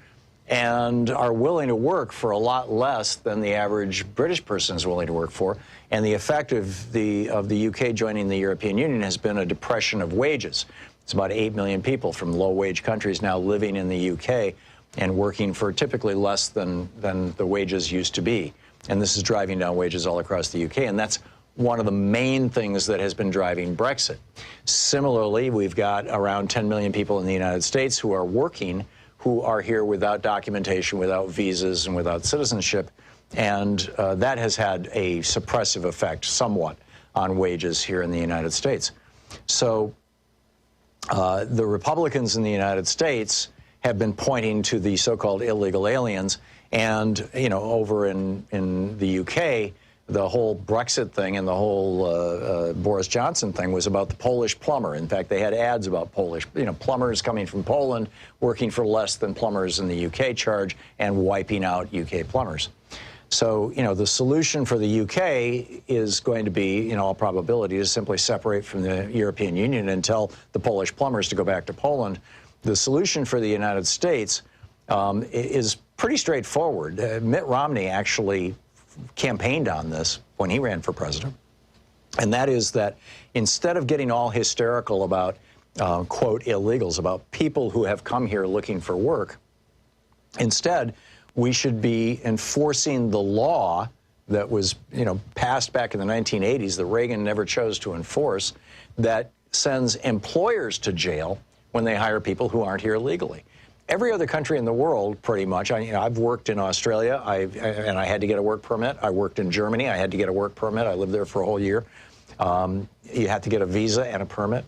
and are willing to work for a lot less than the average British person is willing to work for. And the effect of the UK joining the European Union has been a depression of wages. It's about 8 million people from low-wage countries now living in the UK and working for typically less than the wages used to be. And this is driving down wages all across the UK, and that's one of the main things that has been driving Brexit. Similarly, we've got around 10 million people in the United States who are working, who are here without documentation, without visas, and without citizenship. And that has had a suppressive effect somewhat on wages here in the United States. So the Republicans in the United States have been pointing to the so-called illegal aliens. And, over in the UK, the whole Brexit thing and the whole Boris Johnson thing was about the Polish plumber. In fact, they had ads about Polish, plumbers coming from Poland, working for less than plumbers in the UK charge, and wiping out UK plumbers. So, the solution for the UK is going to be, in all probability, to simply separate from the European Union and tell the Polish plumbers to go back to Poland. The solution for the United States is pretty straightforward. Mitt Romney actually campaigned on this when he ran for president. And that is that instead of getting all hysterical about, quote, illegals, about people who have come here looking for work, instead, we should be enforcing the law that was, passed back in the 1980s that Reagan never chose to enforce, that sends employers to jail when they hire people who aren't here legally. Every other country in the world, pretty much. I've worked in Australia, and I had to get a work permit. I worked in Germany. I had to get a work permit. I lived there for a whole year. You have to get a visa and a permit.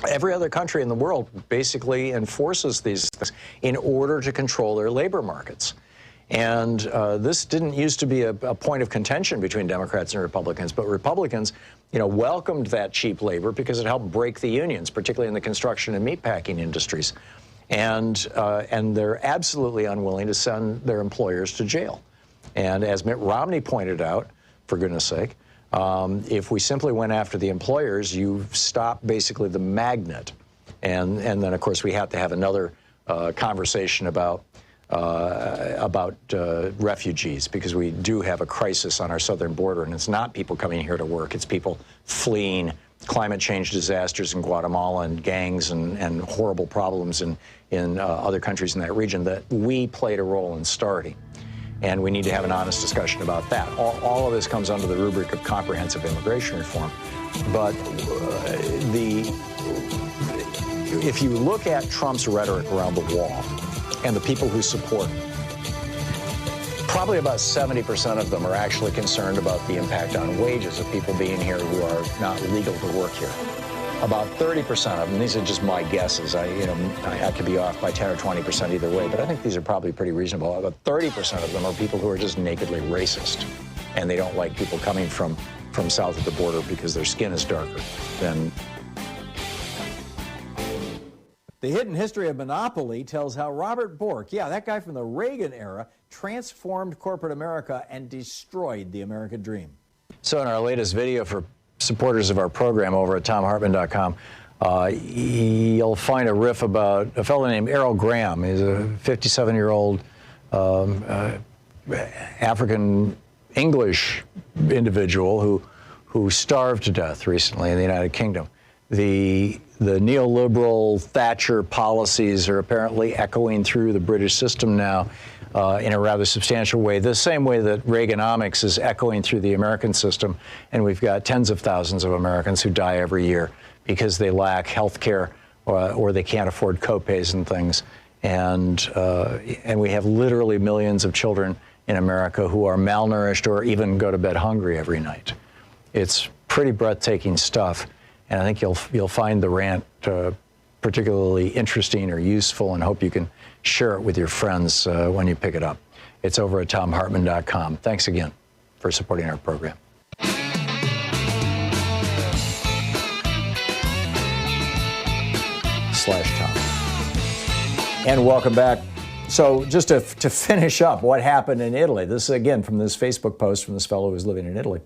Every other country in the world basically enforces these things in order to control their labor markets. And this didn't used to be a point of contention between Democrats and Republicans, but Republicans, welcomed that cheap labor because it helped break the unions, particularly in the construction and meatpacking industries. And they're absolutely unwilling to send their employers to jail. And as Mitt Romney pointed out, for goodness sake, if we simply went after the employers, you stop basically the magnet. And then, of course, we have to have another conversation about refugees, because we do have a crisis on our southern border, and it's not people coming here to work. It's people fleeing climate change disasters in Guatemala and gangs and horrible problems in other countries in that region that we played a role in starting. And we need to have an honest discussion about that. All of this comes under the rubric of comprehensive immigration reform. But if you look at Trump's rhetoric around the wall and the people who support it, probably about 70% of them are actually concerned about the impact on wages of people being here who are not legal to work here. About 30% of them, these are just my guesses, I could be off by 10 or 20% either way, but I think these are probably pretty reasonable. About 30% of them are people who are just nakedly racist, and they don't like people coming from south of the border because their skin is darker than. The Hidden History of Monopoly tells how Robert Bork, that guy from the Reagan era, transformed corporate America and destroyed the American dream. So in our latest video for supporters of our program over at ThomHartmann.com, you'll find a riff about a fellow named Errol Graham. He's a 57-year-old African English individual who starved to death recently in the United Kingdom. The neoliberal Thatcher policies are apparently echoing through the British system now in a rather substantial way, the same way that Reaganomics is echoing through the American system. And we've got tens of thousands of Americans who die every year because they lack health care or they can't afford copays and things. And we have literally millions of children in America who are malnourished or even go to bed hungry every night. It's pretty breathtaking stuff. And I think you'll find the rant particularly interesting or useful, and hope you can share it with your friends when you pick it up. It's over at ThomHartmann.com. Thanks again for supporting our program. /Tom. And welcome back. So just to finish up what happened in Italy, this is again from this Facebook post from this fellow who's living in Italy.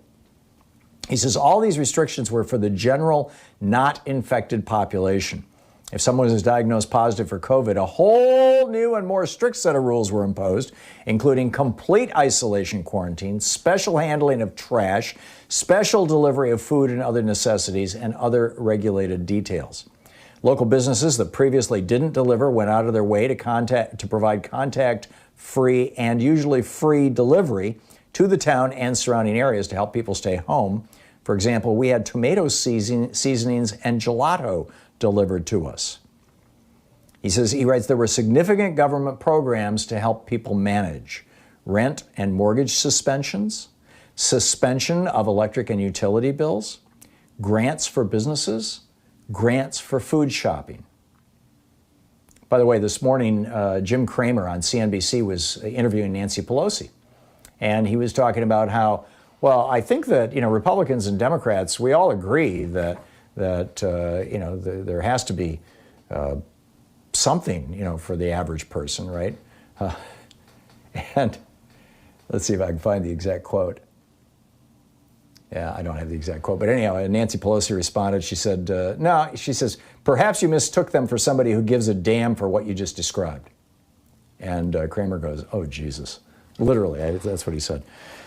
He says all these restrictions were for the general not infected population. If someone is diagnosed positive for COVID, a whole new and more strict set of rules were imposed, including complete isolation quarantine, special handling of trash, special delivery of food and other necessities, and other regulated details. Local businesses that previously didn't deliver went out of their way to provide contact-free and usually free delivery to the town and surrounding areas to help people stay home. For example, we had tomato seasonings and gelato delivered to us. He writes, there were significant government programs to help people manage rent and mortgage suspensions, suspension of electric and utility bills, grants for businesses, grants for food shopping. By the way, this morning, Jim Cramer on CNBC was interviewing Nancy Pelosi. And he was talking about how, well, I think that, Republicans and Democrats, we all agree that there has to be something, for the average person, right? And let's see if I can find the exact quote. Yeah, I don't have the exact quote. But anyhow, Nancy Pelosi responded. She said, no, she says, perhaps you mistook them for somebody who gives a damn for what you just described. And Kramer goes, oh, Jesus. Literally, that's what he said.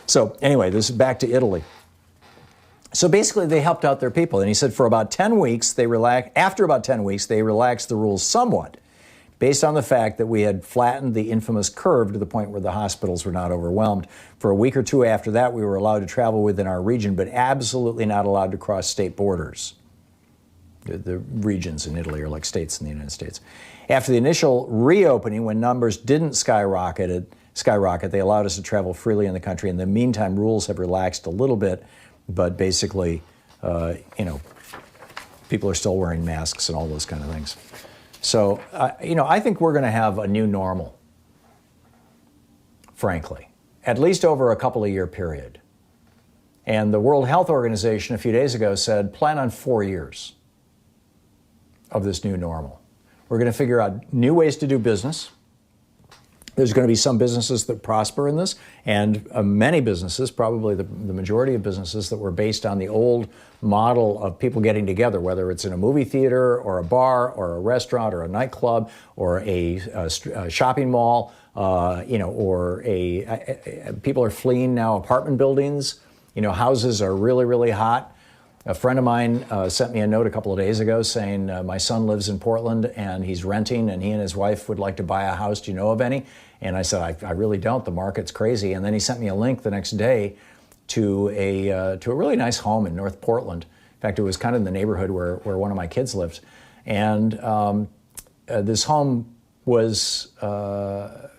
So anyway, this is back to Italy. So basically, they helped out their people. And he said for about 10 weeks, after about 10 weeks, they relaxed the rules somewhat, based on the fact that we had flattened the infamous curve to the point where the hospitals were not overwhelmed. For a week or two after that, we were allowed to travel within our region, but absolutely not allowed to cross state borders. The regions in Italy are like states in the United States. After the initial reopening, when numbers didn't skyrocket, they allowed us to travel freely in the country. In the meantime, rules have relaxed a little bit, but basically, people are still wearing masks and all those kind of things. So, I think we're going to have a new normal, frankly, at least over a couple of year period. And the World Health Organization a few days ago said, plan on 4 years of this new normal. We're going to figure out new ways to do business. There's going to be some businesses that prosper in this, and many businesses, probably the majority of businesses, that were based on the old model of people getting together, whether it's in a movie theater or a bar or a restaurant or a nightclub or a shopping mall, or people are fleeing now apartment buildings. Houses are really, really hot. A friend of mine sent me a note a couple of days ago saying, my son lives in Portland and he's renting and he and his wife would like to buy a house. Do you know of any? And I said, I really don't. The market's crazy. And then he sent me a link the next day to a really nice home in North Portland. In fact, it was kind of in the neighborhood where one of my kids lived. And this home was, I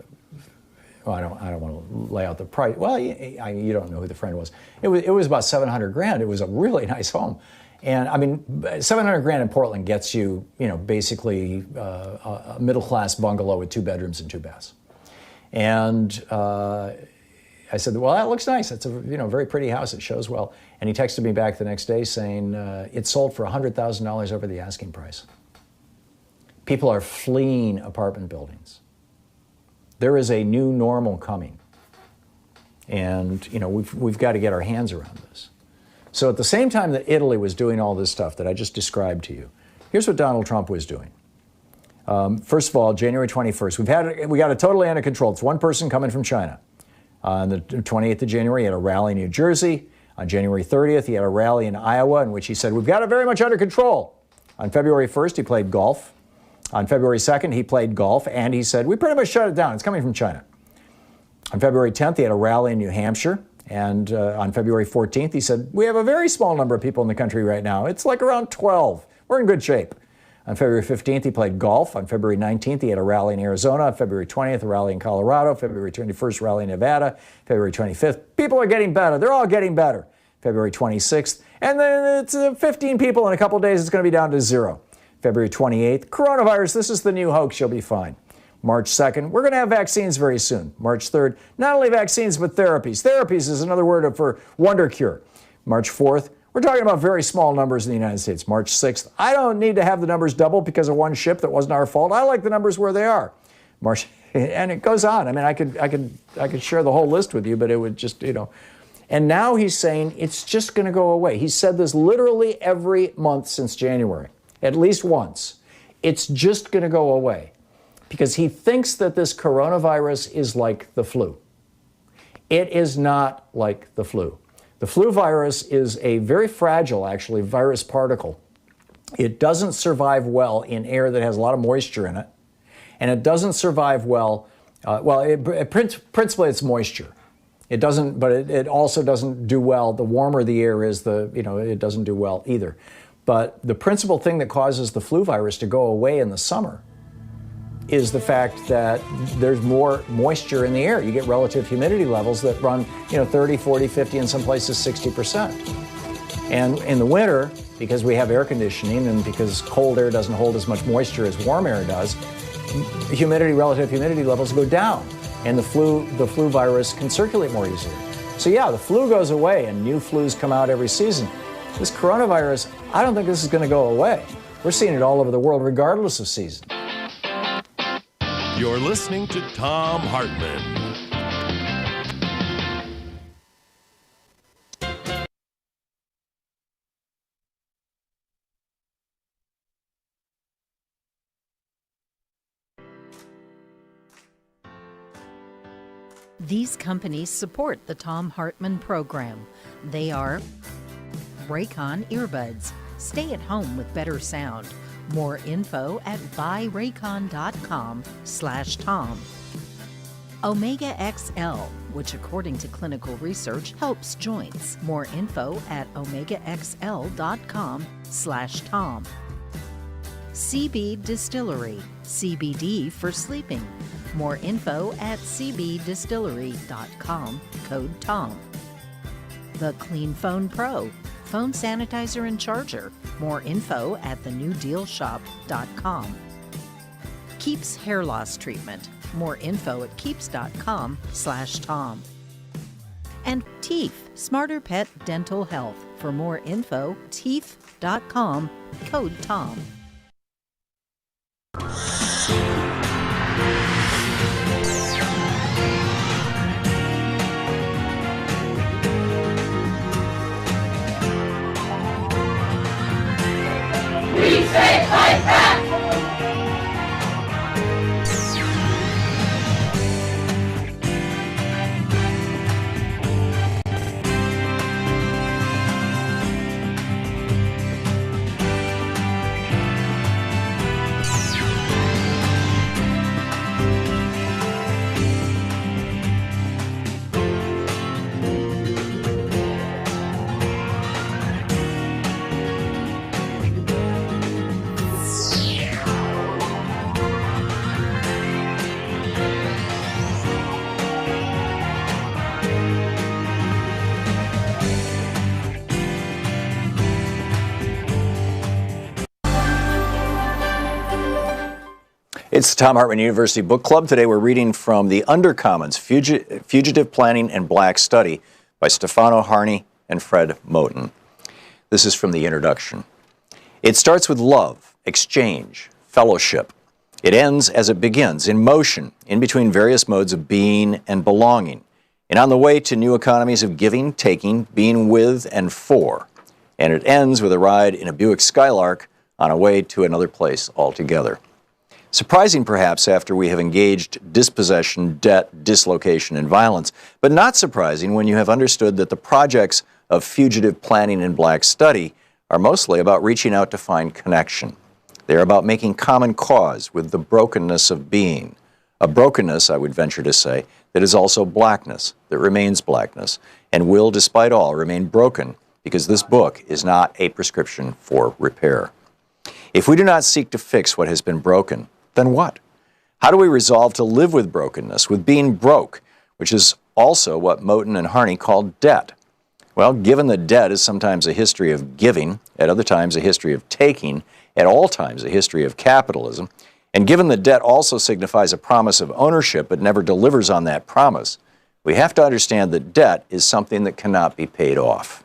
don't want to lay out the price. Well, you don't know who the friend was. It was about $700,000. It was a really nice home. And I mean, $700,000 in Portland gets you, basically a middle-class bungalow with 2 bedrooms and 2 baths. And I said, well, that looks nice. It's a very pretty house. It shows well. And he texted me back the next day saying it sold for $100,000 over the asking price. People are fleeing apartment buildings. There is a new normal coming. And, we've got to get our hands around this. So at the same time that Italy was doing all this stuff that I just described to you, here's what Donald Trump was doing. First of all, January 21st, we got it totally under control. It's one person coming from China. On the 28th of January, he had a rally in New Jersey. On January 30th, he had a rally in Iowa in which he said, we've got it very much under control. On February 1st, he played golf. On February 2nd, he played golf, and he said, we pretty much shut it down. It's coming from China. On February 10th, he had a rally in New Hampshire. And on February 14th, he said, we have a very small number of people in the country right now. It's like around 12. We're in good shape. On February 15th, he played golf. On February 19th, he had a rally in Arizona. On February 20th, a rally in Colorado. February 21st, rally in Nevada. February 25th, people are getting better. They're all getting better. February 26th, and then it's 15 people in a couple of days. It's going to be down to 0. February 28th, coronavirus, this is the new hoax, you'll be fine. March 2nd, we're going to have vaccines very soon. March 3rd, not only vaccines, but therapies. Therapies is another word for wonder cure. March 4th, we're talking about very small numbers in the United States. March 6th, I don't need to have the numbers double because of one ship that wasn't our fault. I like the numbers where they are. March, and it goes on. I mean, I could share the whole list with you, but it would just, And now he's saying it's just going to go away. He said this literally every month since January. At least once. It's just going to go away because he thinks that this coronavirus is like the flu. It is not like the flu. The flu virus is a very fragile, actually, virus particle. It doesn't survive well in air that has a lot of moisture in it. And it doesn't survive well, principally it's moisture. It doesn't, but it also doesn't do well. The warmer the air is, it doesn't do well either. But the principal thing that causes the flu virus to go away in the summer is the fact that there's more moisture in the air. You get relative humidity levels that run, 30, 40, 50, in some places 60%. And in the winter, because we have air conditioning and because cold air doesn't hold as much moisture as warm air does, relative humidity levels go down, and the flu virus can circulate more easily. So yeah, the flu goes away and new flus come out every season. This coronavirus, I don't think this is going to go away. We're seeing it all over the world regardless of season. You're listening to Thom Hartmann. These companies support the Thom Hartmann Program. They are Raycon Earbuds. Stay at home with better sound. More info at buyraycon.com/Tom. Omega XL, which according to clinical research helps joints. More info at omegaxl.com/Tom. CB Distillery, CBD for sleeping. More info at cbdistillery.com, code TOM. The Clean Phone Pro, phone sanitizer and charger. More info at thenewdealshop.com. Keeps hair loss treatment. More info at keeps.com/Tom. And Teeth, Smarter Pet Dental Health. For more info, teeth.com, code TOM. We say fight back! It's the Thom Hartmann University Book Club. Today we're reading from The Undercommons, Fugitive Planning and Black Study by Stefano Harney and Fred Moten. This is from the introduction. It starts with love, exchange, fellowship. It ends as it begins, in motion, in between various modes of being and belonging, and on the way to new economies of giving, taking, being with and for. And it ends with a ride in a Buick Skylark on a way to another place altogether. Surprising, perhaps, after we have engaged dispossession, debt, dislocation, and violence, but not surprising when you have understood that the projects of fugitive planning and black study are mostly about reaching out to find connection. They are about making common cause with the brokenness of being, a brokenness, I would venture to say, that is also blackness, that remains blackness, and will, despite all, remain broken, because this book is not a prescription for repair. If we do not seek to fix what has been broken, then what? How do we resolve to live with brokenness, with being broke, which is also what Moten and Harney called debt? Well, given that debt is sometimes a history of giving, at other times a history of taking, at all times a history of capitalism, and given that debt also signifies a promise of ownership but never delivers on that promise, we have to understand that debt is something that cannot be paid off.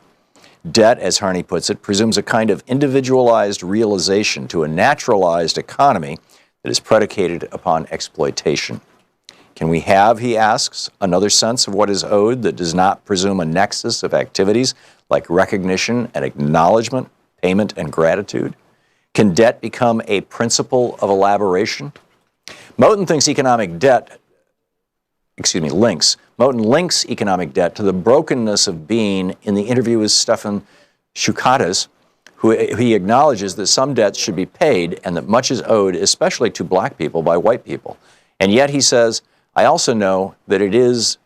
Debt, as Harney puts it, presumes a kind of individualized realization to a naturalized economy that is predicated upon exploitation. Can we have, he asks, another sense of what is owed that does not presume a nexus of activities like recognition and acknowledgement, payment and gratitude? Can debt become a principle of elaboration? Moten links economic debt to the brokenness of being in the interview with Stefan Shukatis, who he acknowledges that some debts should be paid and that much is owed, especially to black people, by white people. And yet he says, I also know that it is,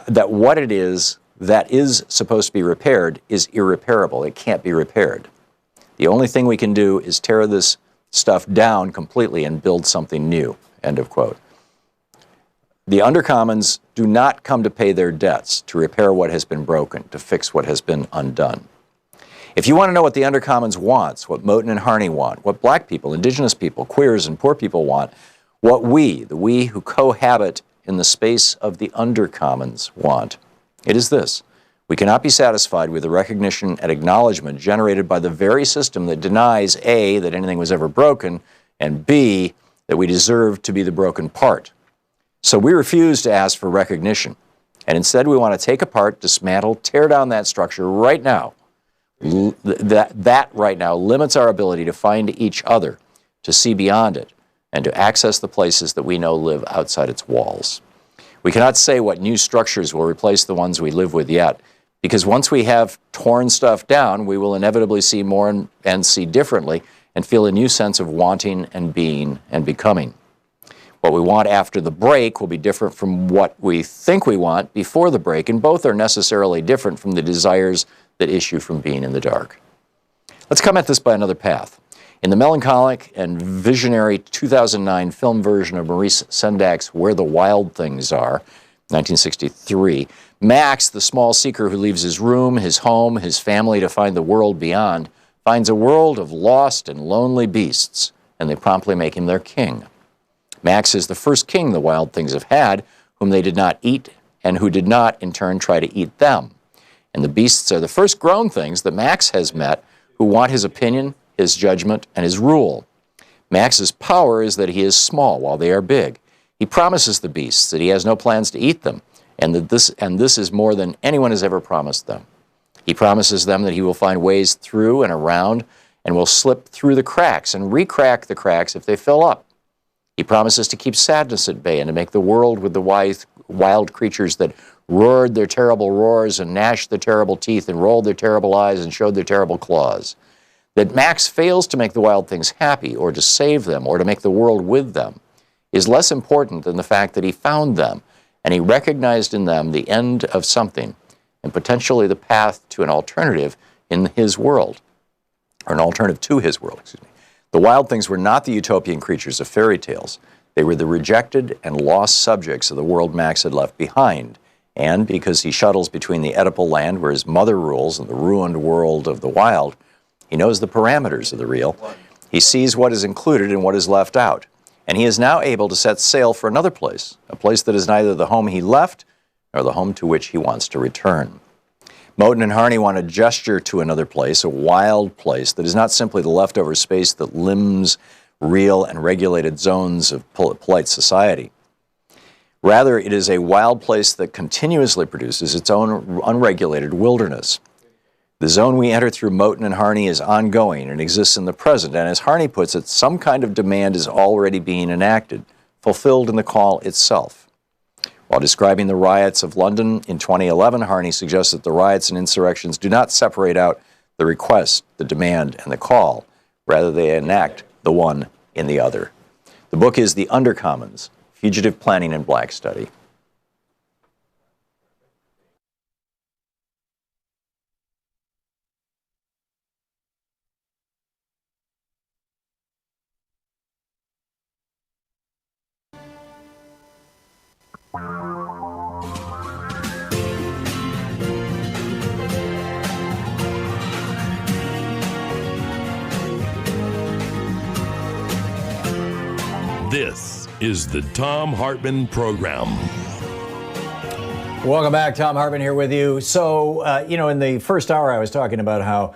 that what it is that is supposed to be repaired is irreparable. It can't be repaired. The only thing we can do is tear this stuff down completely and build something new, end of quote. The Undercommons do not come to pay their debts, to repair what has been broken, to fix what has been undone. If you want to know what the Undercommons wants, what Moten and Harney want, what black people, indigenous people, queers, and poor people want, what the we who cohabit in the space of the Undercommons want, it is this. We cannot be satisfied with the recognition and acknowledgement generated by the very system that denies A, that anything was ever broken, and B, that we deserve to be the broken part. So we refuse to ask for recognition, and instead we want to take apart, dismantle, tear down that structure right now. That right now limits our ability to find each other, to see beyond it, and to access the places that we know live outside its walls. We cannot say what new structures will replace the ones we live with yet, because once we have torn stuff down, we will inevitably see more and see differently and feel a new sense of wanting and being and becoming. What we want after the break will be different from what we think we want before the break, and both are necessarily different from the desires that issue from being in the dark. Let's come at this by another path. In the melancholic and visionary 2009 film version of Maurice Sendak's Where the Wild Things Are, 1963, Max, the small seeker who leaves his room, his home, his family to find the world beyond, finds a world of lost and lonely beasts, and they promptly make him their king. Max is the first king the wild things have had, whom they did not eat, and who did not, in turn, try to eat them. And the beasts are the first grown things that Max has met, who want his opinion, his judgment, and his rule. Max's power is that he is small while they are big. He promises the beasts that he has no plans to eat them, and that this is more than anyone has ever promised them. He promises them that he will find ways through and around and will slip through the cracks and re-crack the cracks if they fill up. He promises to keep sadness at bay and to make the world with the wild creatures that roared their terrible roars and gnashed their terrible teeth and rolled their terrible eyes and showed their terrible claws. That Max fails to make the wild things happy or to save them or to make the world with them is less important than the fact that he found them and he recognized in them the end of something and potentially the path to an alternative in his world, or an alternative to his world, excuse me. The wild things were not the utopian creatures of fairy tales. They were the rejected and lost subjects of the world Max had left behind. And because he shuttles between the Oedipal land where his mother rules and the ruined world of the wild, he knows the parameters of the real. He sees what is included and what is left out. And he is now able to set sail for another place, a place that is neither the home he left nor the home to which he wants to return. Moten and Harney want to gesture to another place, a wild place that is not simply the leftover space that limbs real and regulated zones of polite society. Rather, it is a wild place that continuously produces its own unregulated wilderness. The zone we enter through Moten and Harney is ongoing and exists in the present, and as Harney puts it, some kind of demand is already being enacted, fulfilled in the call itself. While describing the riots of London in 2011, Harney suggests that the riots and insurrections do not separate out the request, the demand, and the call. Rather, they enact the one in the other. The book is The Undercommons, Fugitive Planning and Black Study. This is the Thom Hartmann Program. Welcome back. Thom Hartmann here with you. So, in the first hour, I was talking about how,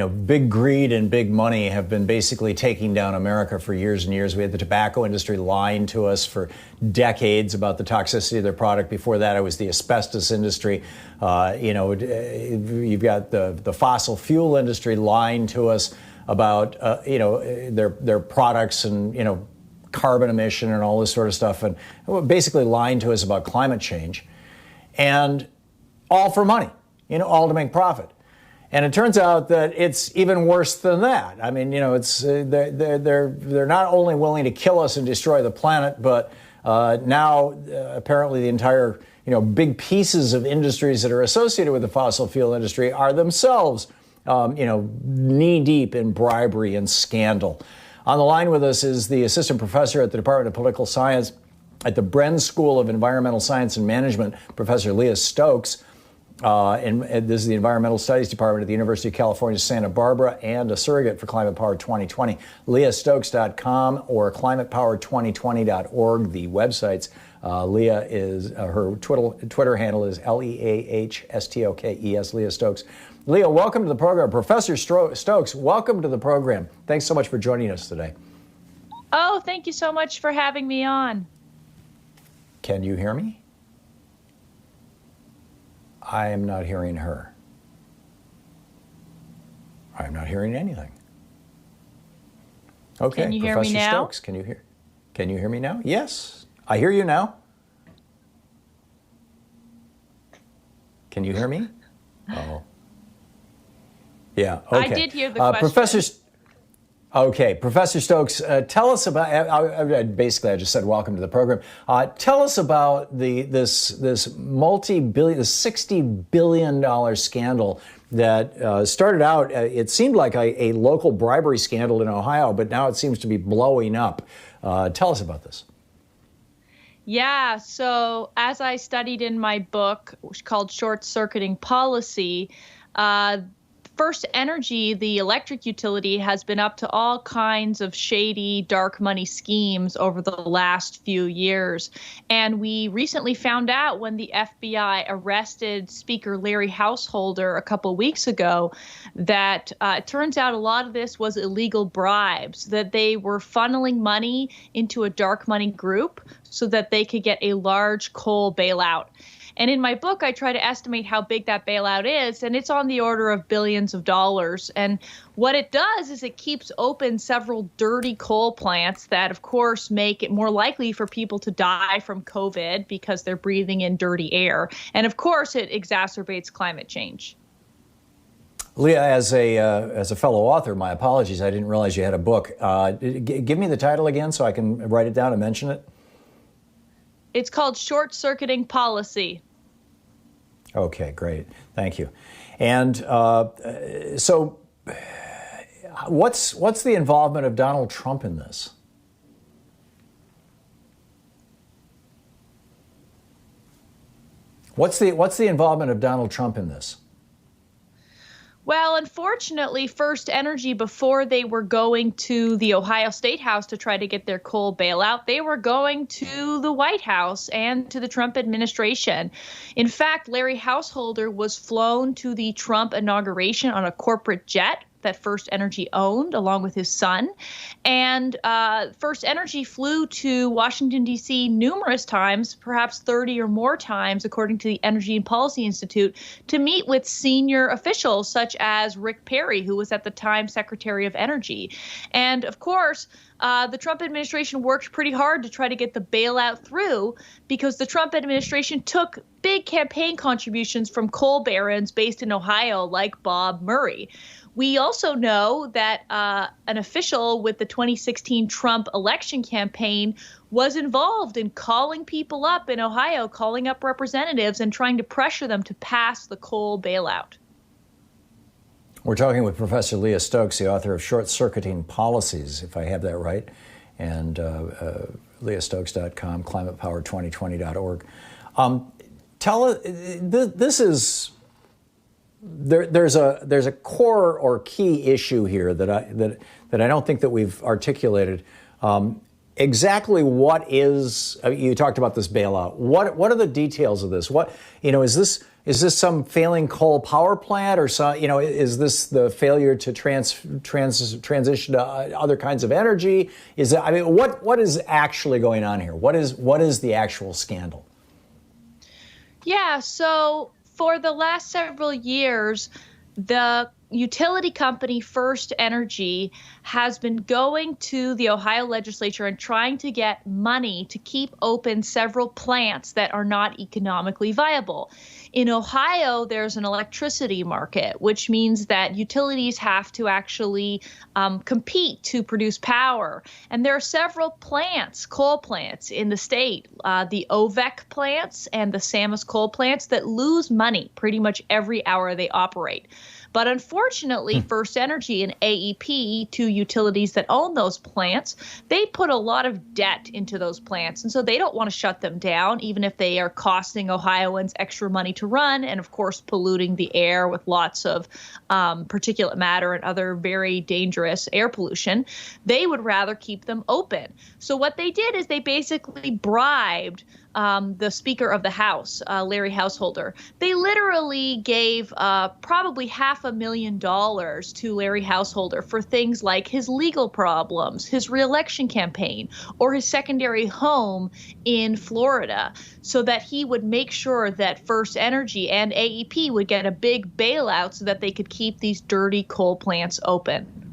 big greed and big money have been basically taking down America for years and years. We had the tobacco industry lying to us for decades about the toxicity of their product. Before that, it was the asbestos industry. You've got the fossil fuel industry lying to us about, their products and, carbon emission and all this sort of stuff, and basically lying to us about climate change, and all for money, all to make profit. And it turns out that it's even worse than that. I mean, it's they're not only willing to kill us and destroy the planet, but now apparently the entire big pieces of industries that are associated with the fossil fuel industry are themselves knee deep in bribery and scandal. On the line with us is the assistant professor at the Department of Political Science at the Bren School of Environmental Science and Management, Professor Leah Stokes. And this is the Environmental Studies Department at the University of California, Santa Barbara, and a surrogate for Climate Power 2020. LeahStokes.com or ClimatePower2020.org, the websites. Leah is, her Twitter handle is LeahStokes, Leah Stokes. Leah, welcome to the program. Professor Stokes, welcome to the program. Thanks so much for joining us today. Oh, thank you so much for having me on. Can you hear me? I am not hearing her. I'm not hearing anything. Okay, can you hear Professor me now? Stokes, can you hear me now? Yes, I hear you now. Can you hear me? Oh. Yeah, okay. I did hear the question. Professor Stokes, tell us about, basically I just said welcome to the program. Tell us about this multi-billion, the $60 billion scandal that started out, it seemed like a local bribery scandal in Ohio, but now it seems to be blowing up. Tell us about this. Yeah, so as I studied in my book, which is called Short Circuiting Policy, First Energy, the electric utility, has been up to all kinds of shady, dark money schemes over the last few years. And we recently found out when the FBI arrested Speaker Larry Householder a couple weeks ago that it turns out a lot of this was illegal bribes, that they were funneling money into a dark money group so that they could get a large coal bailout. And in my book, I try to estimate how big that bailout is, and it's on the order of billions of dollars. And what it does is it keeps open several dirty coal plants that, of course, make it more likely for people to die from COVID because they're breathing in dirty air. And, of course, it exacerbates climate change. Leah, as a fellow author, my apologies, I didn't realize you had a book. Give me the title again so I can write it down and mention it. It's called Short Circuiting Policy. Okay, great. Thank you. And so what's the involvement of Donald Trump in this? What's the involvement of Donald Trump in this? Well, unfortunately, First Energy, before they were going to the Ohio State House to try to get their coal bailout, they were going to the White House and to the Trump administration. In fact, Larry Householder was flown to the Trump inauguration on a corporate jet that First Energy owned, along with his son. And First Energy flew to Washington, D.C. numerous times, perhaps 30 or more times, according to the Energy and Policy Institute, to meet with senior officials such as Rick Perry, who was at the time Secretary of Energy. And of course, the Trump administration worked pretty hard to try to get the bailout through because the Trump administration took big campaign contributions from coal barons based in Ohio like Bob Murray. We also know that an official with the 2016 Trump election campaign was involved in calling people up in Ohio, calling up representatives and trying to pressure them to pass the coal bailout. We're talking with Professor Leah Stokes, the author of Short Circuiting Policies, if I have that right, and LeahStokes.com, ClimatePower2020.org. Tell us, this is... There's a core or key issue here that I don't think that we've articulated. Exactly what is, you talked about this bailout. What are the details of this? What, is this some failing coal power plant, or some, is this the failure to transition to other kinds of energy? Is that, what is actually going on here? What is the actual scandal? Yeah, so for the last several years, the utility company First Energy has been going to the Ohio legislature and trying to get money to keep open several plants that are not economically viable. In Ohio, there's an electricity market, which means that utilities have to actually compete to produce power. And there are several plants, coal plants in the state, the OVEC plants and the Samus coal plants that lose money pretty much every hour they operate. But unfortunately, unfortunately, First Energy and AEP, two utilities that own those plants, they put a lot of debt into those plants. And so they don't want to shut them down, even if they are costing Ohioans extra money to run and, of course, polluting the air with lots of particulate matter and other very dangerous air pollution. They would rather keep them open. So what they did is they basically bribed the Speaker of the House, Larry Householder. They literally gave probably $500,000 to Larry Householder for things like his legal problems, his reelection campaign, or his secondary home in Florida, so that he would make sure that First Energy and AEP would get a big bailout so that they could keep these dirty coal plants open.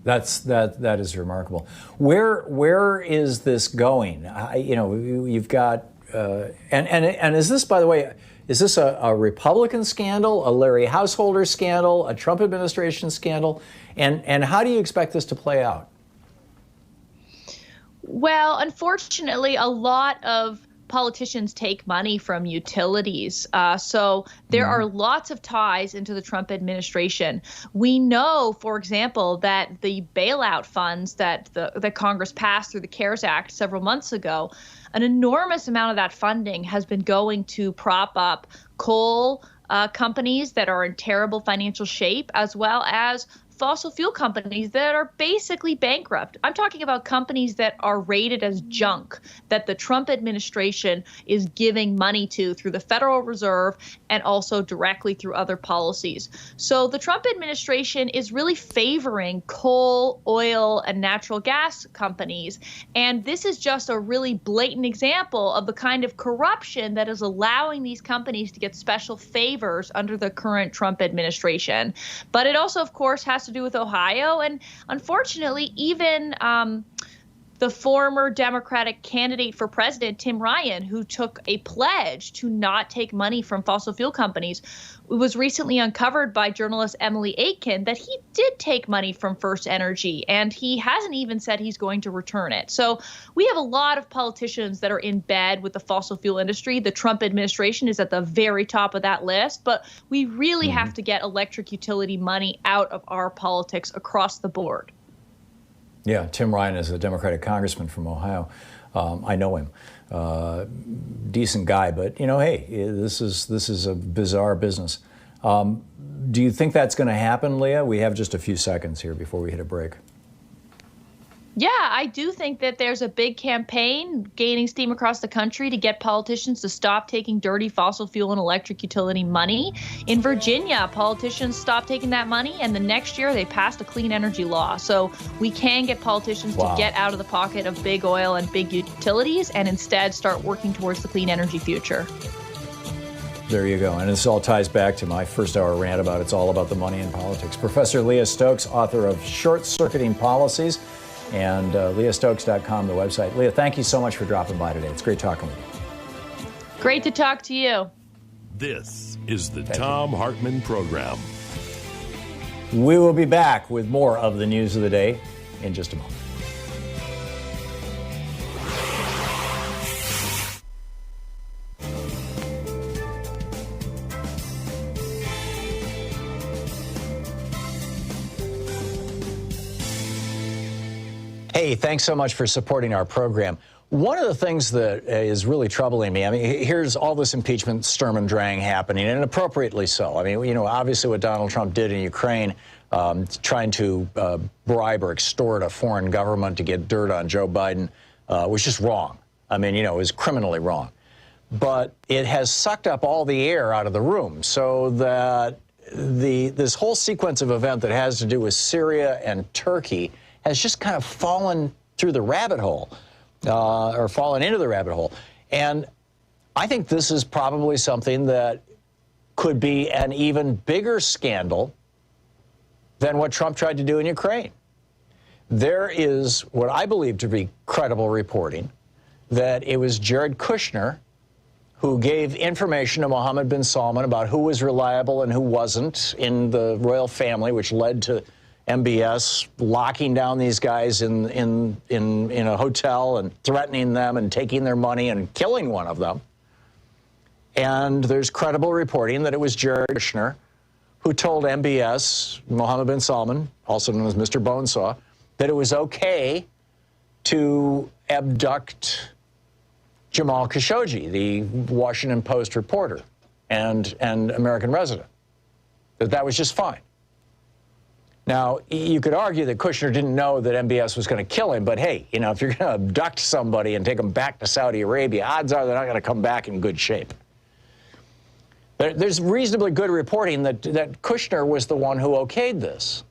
That is remarkable. Where is this going? You've got and is this, by the way, is this a Republican scandal, a Larry Householder scandal, a Trump administration scandal, and how do you expect this to play out? Well, unfortunately, a lot of politicians take money from utilities. So there are lots of ties into the Trump administration. We know, for example, that the bailout funds that the Congress passed through the CARES Act several months ago, an enormous amount of that funding has been going to prop up coal companies that are in terrible financial shape, as well as fossil fuel companies that are basically bankrupt. I'm talking about companies that are rated as junk, that the Trump administration is giving money to through the Federal Reserve and also directly through other policies. So the Trump administration is really favoring coal, oil, and natural gas companies. And this is just a really blatant example of the kind of corruption that is allowing these companies to get special favors under the current Trump administration. But it also, of course, has to do with Ohio. And unfortunately, even the former Democratic candidate for president, Tim Ryan, who took a pledge to not take money from fossil fuel companies, was recently uncovered by journalist Emily Aitken that he did take money from First Energy, and he hasn't even said he's going to return it. So we have a lot of politicians that are in bed with the fossil fuel industry. The Trump administration is at the very top of that list, but we really have to get electric utility money out of our politics across the board. Yeah, Tim Ryan is a Democratic congressman from Ohio. I know him. Decent guy, but hey, this is a bizarre business. Do you think that's going to happen, Leah? We have just a few seconds here before we hit a break. Yeah, I do think that there's a big campaign gaining steam across the country to get politicians to stop taking dirty fossil fuel and electric utility money. In Virginia, politicians stopped taking that money, and the next year they passed a clean energy law. So we can get politicians to get out of the pocket of big oil and big utilities and instead start working towards the clean energy future. There you go. And this all ties back to my first hour rant about it's all about the money in politics. Professor Leah Stokes, author of Short-Circuiting Policies, and leahstokes.com, the website. Leah, thank you so much for dropping by today. It's great talking with you. Great to talk to you. This is the Thom Hartmann Program. We will be back with more of the news of the day in just a moment. Hey, thanks so much for supporting our program. One of the things that is really troubling me, here's all this impeachment Sturm und Drang happening, and appropriately so. Obviously what Donald Trump did in Ukraine, trying to bribe or extort a foreign government to get dirt on Joe Biden, was just wrong. It was criminally wrong. But it has sucked up all the air out of the room, so that this whole sequence of events that has to do with Syria and Turkey has just kind of fallen through the rabbit hole, or fallen into the rabbit hole. And I think this is probably something that could be an even bigger scandal than what Trump tried to do in Ukraine. There is what I believe to be credible reporting that it was Jared Kushner who gave information to Mohammed bin Salman about who was reliable and who wasn't in the royal family, which led to MBS locking down these guys in a hotel and threatening them and taking their money and killing one of them. And there's credible reporting that it was Jared Kushner who told MBS, Mohammed bin Salman, also known as Mr. Bonesaw, that it was okay to abduct Jamal Khashoggi, the Washington Post reporter and American resident, that was just fine. Now, you could argue that Kushner didn't know that MBS was going to kill him, but hey, you know, if you're going to abduct somebody and take them back to Saudi Arabia, odds are they're not going to come back in good shape. There's reasonably good reporting that Kushner was the one who okayed this.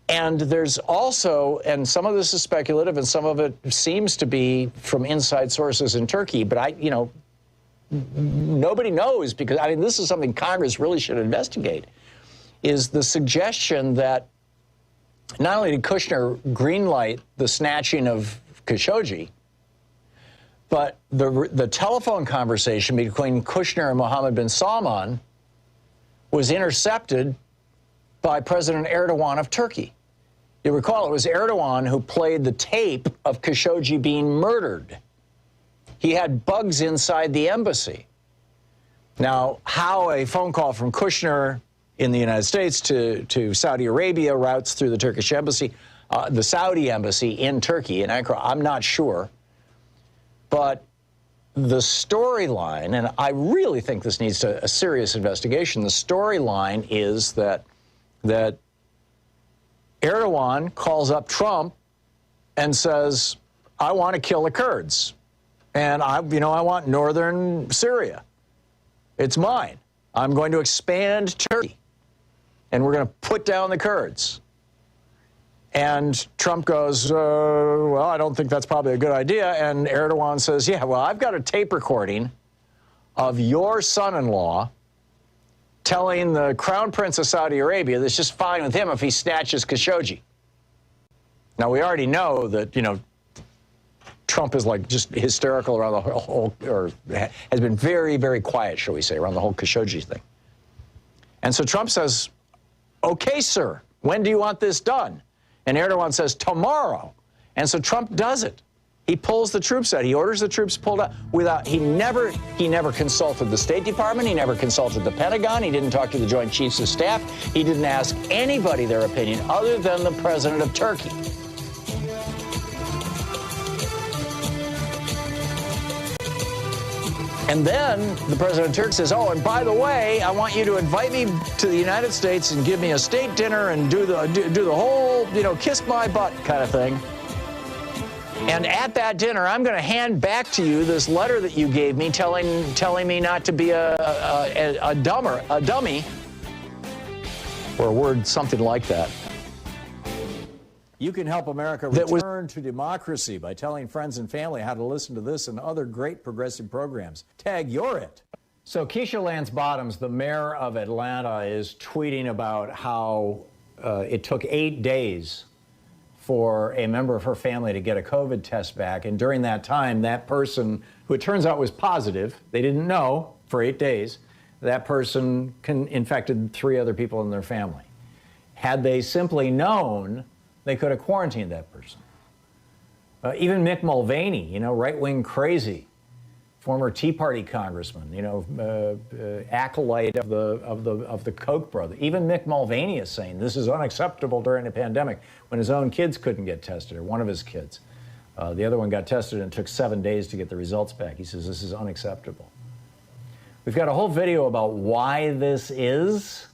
And there's also, and some of this is speculative and some of it seems to be from inside sources in Turkey, but nobody knows, because, I mean, this is something Congress really should investigate, is the suggestion that not only did Kushner greenlight the snatching of Khashoggi, but the telephone conversation between Kushner and Mohammed bin Salman was intercepted by President Erdogan of Turkey. You recall, it was Erdogan who played the tape of Khashoggi being murdered. He had bugs inside the embassy. Now, how a phone call from Kushner in the United States to Saudi Arabia routes through the Turkish embassy, the Saudi embassy in Turkey, in Ankara, I'm not sure. But the storyline, and I really think this needs a serious investigation, the storyline is that Erdogan calls up Trump and says, I want to kill the Kurds, and I want northern Syria. It's mine. I'm going to expand Turkey, and we're going to put down the Kurds. And Trump goes, well, I don't think that's probably a good idea. And Erdogan says, yeah, well, I've got a tape recording of your son-in-law telling the Crown Prince of Saudi Arabia that's just fine with him if he snatches Khashoggi. Now, we already know that, Trump is like just hysterical around the whole, or has been very, very quiet, shall we say, around the whole Khashoggi thing. And so Trump says, okay, sir, when do you want this done? And Erdogan says, tomorrow. And so Trump does it. He pulls the troops out. He orders the troops pulled out he never consulted the State Department. He never consulted the Pentagon. He didn't talk to the Joint Chiefs of Staff. He didn't ask anybody their opinion other than the president of Turkey. And then the president of Turkey says, oh, and by the way, I want you to invite me to the United States and give me a state dinner and do the whole, kiss my butt kind of thing. And at that dinner, I'm going to hand back to you this letter that you gave me telling me not to be a dummy, or a word something like that. You can help America return to democracy by telling friends and family how to listen to this and other great progressive programs. Tag You're It. So Keisha Lance Bottoms, the mayor of Atlanta, is tweeting about how it took 8 days for a member of her family to get a COVID test back. And during that time, that person, who it turns out was positive, they didn't know for 8 days, that person infected 3 other people in their family. Had they simply known, they could have quarantined that person. Even Mick Mulvaney, right-wing crazy, former Tea Party congressman, acolyte of the Koch brothers. Even Mick Mulvaney is saying this is unacceptable during a pandemic when his own kids couldn't get tested, or one of his kids. The other one got tested and it took 7 days to get the results back. He says this is unacceptable. We've got a whole video about why this is,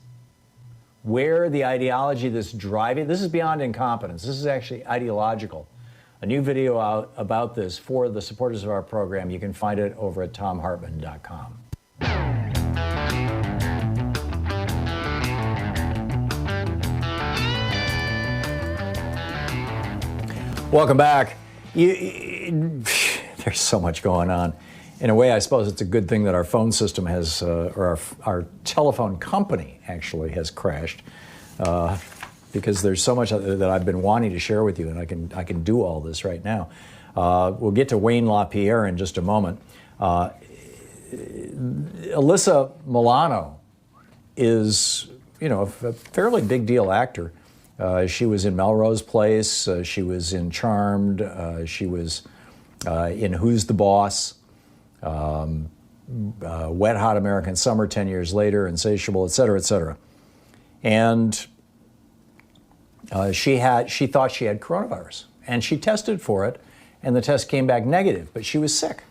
where the ideology that's driving, this is beyond incompetence, this is actually ideological. A new video out about this for the supporters of our program. You can find it over at thomhartmann.com. Welcome back. There's so much going on. In a way, I suppose it's a good thing that our phone system has, or our telephone company actually has crashed, because there's so much that I've been wanting to share with you, and I can do all this right now. We'll get to Wayne LaPierre in just a moment. Alyssa Milano is, a fairly big deal actor. She was in Melrose Place. She was in Charmed. She was in Who's the Boss? Wet Hot American Summer 10 years later, Insatiable, et cetera, et cetera. And she thought she had coronavirus, and she tested for it, and the test came back negative, but she was sick.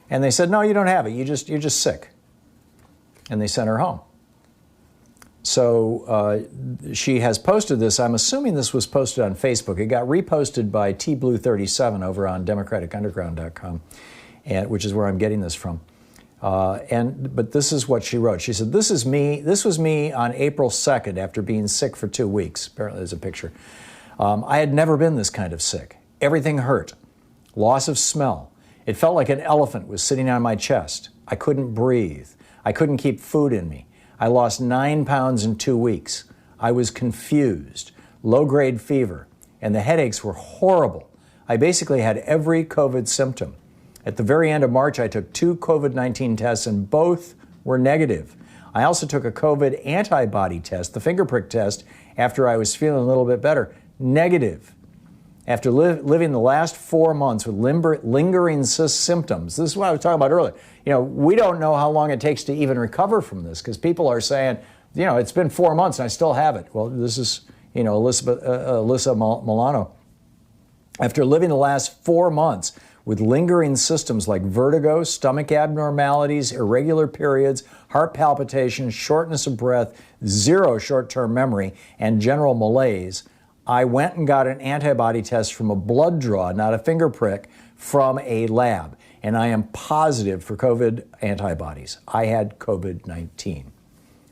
And they said, no, you don't have it. You're just sick. And they sent her home. So she has posted this. I'm assuming this was posted on Facebook. It got reposted by tblue37 over on democraticunderground.com, which is where I'm getting this from. But this is what she wrote. She said, this was me on April 2nd after being sick for 2 weeks. Apparently there's a picture. I had never been this kind of sick. Everything hurt. Loss of smell. It felt like an elephant was sitting on my chest. I couldn't breathe. I couldn't keep food in me. I lost 9 pounds in 2 weeks. I was confused, low-grade fever, and the headaches were horrible. I basically had every COVID symptom. At the very end of March, I took 2 COVID-19 tests, and both were negative. I also took a COVID antibody test, the finger prick test, after I was feeling a little bit better. Negative. After living the last 4 months with lingering symptoms, this is what I was talking about earlier. We don't know how long it takes to even recover from this, because people are saying, it's been 4 months and I still have it. Well, this is, Alyssa Milano. After living the last 4 months with lingering symptoms like vertigo, stomach abnormalities, irregular periods, heart palpitations, shortness of breath, zero short-term memory, and general malaise, I went and got an antibody test from a blood draw, not a finger prick, from a lab. And I am positive for COVID antibodies. I had COVID-19.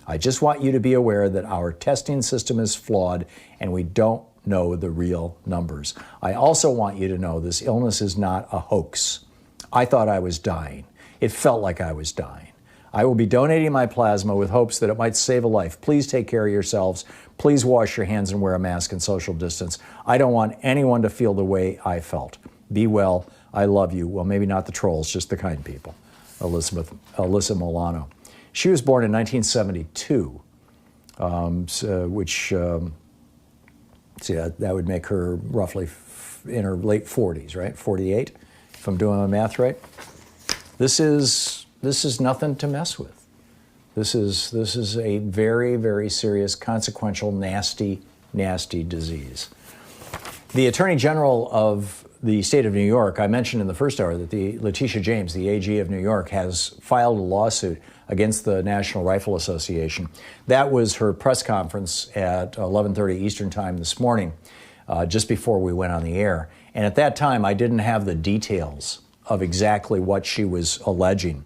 I just want you to be aware that our testing system is flawed and we don't know the real numbers. I also want you to know this illness is not a hoax. I thought I was dying. It felt like I was dying. I will be donating my plasma with hopes that it might save a life. Please take care of yourselves. Please wash your hands and wear a mask and social distance. I don't want anyone to feel the way I felt. Be well. I love you. Well, maybe not the trolls, just the kind people. Alyssa Milano. She was born in 1972, that would make her roughly in her late 40s, right? 48, if I'm doing my math right. This is nothing to mess with. This is a very, very serious, consequential, nasty, nasty disease. The Attorney General of the state of New York, I mentioned in the first hour that Letitia James, the AG of New York, has filed a lawsuit against the National Rifle Association. That was her press conference at 11:30 Eastern Time this morning, just before we went on the air. And at that time, I didn't have the details of exactly what she was alleging.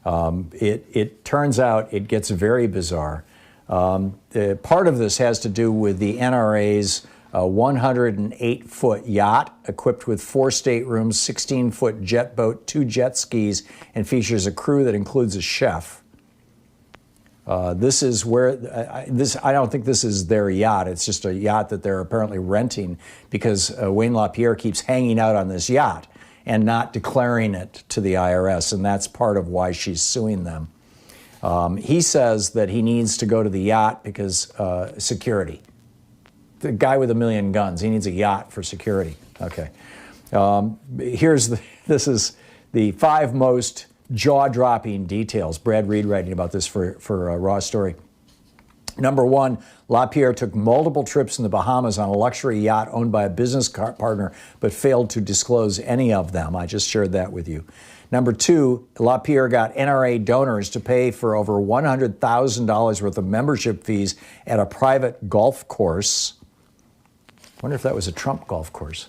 It turns out it gets very bizarre. Part of this has to do with the NRA's 108-foot yacht equipped with 4 staterooms, 16-foot jet boat, 2 jet skis, and features a crew that includes a chef. This is where I don't think this is their yacht. It's just a yacht that they're apparently renting because Wayne LaPierre keeps hanging out on this yacht and not declaring it to the IRS, and that's part of why she's suing them. He says that he needs to go to the yacht because security. The guy with 1 million guns, he needs a yacht for security. Okay. This is the 5 most jaw-dropping details. Brad Reed writing about this for Raw Story. Number 1, LaPierre took multiple trips in the Bahamas on a luxury yacht owned by a business partner, but failed to disclose any of them. I just shared that with you. Number 2, LaPierre got NRA donors to pay for over $100,000 worth of membership fees at a private golf course. I wonder if that was a Trump golf course.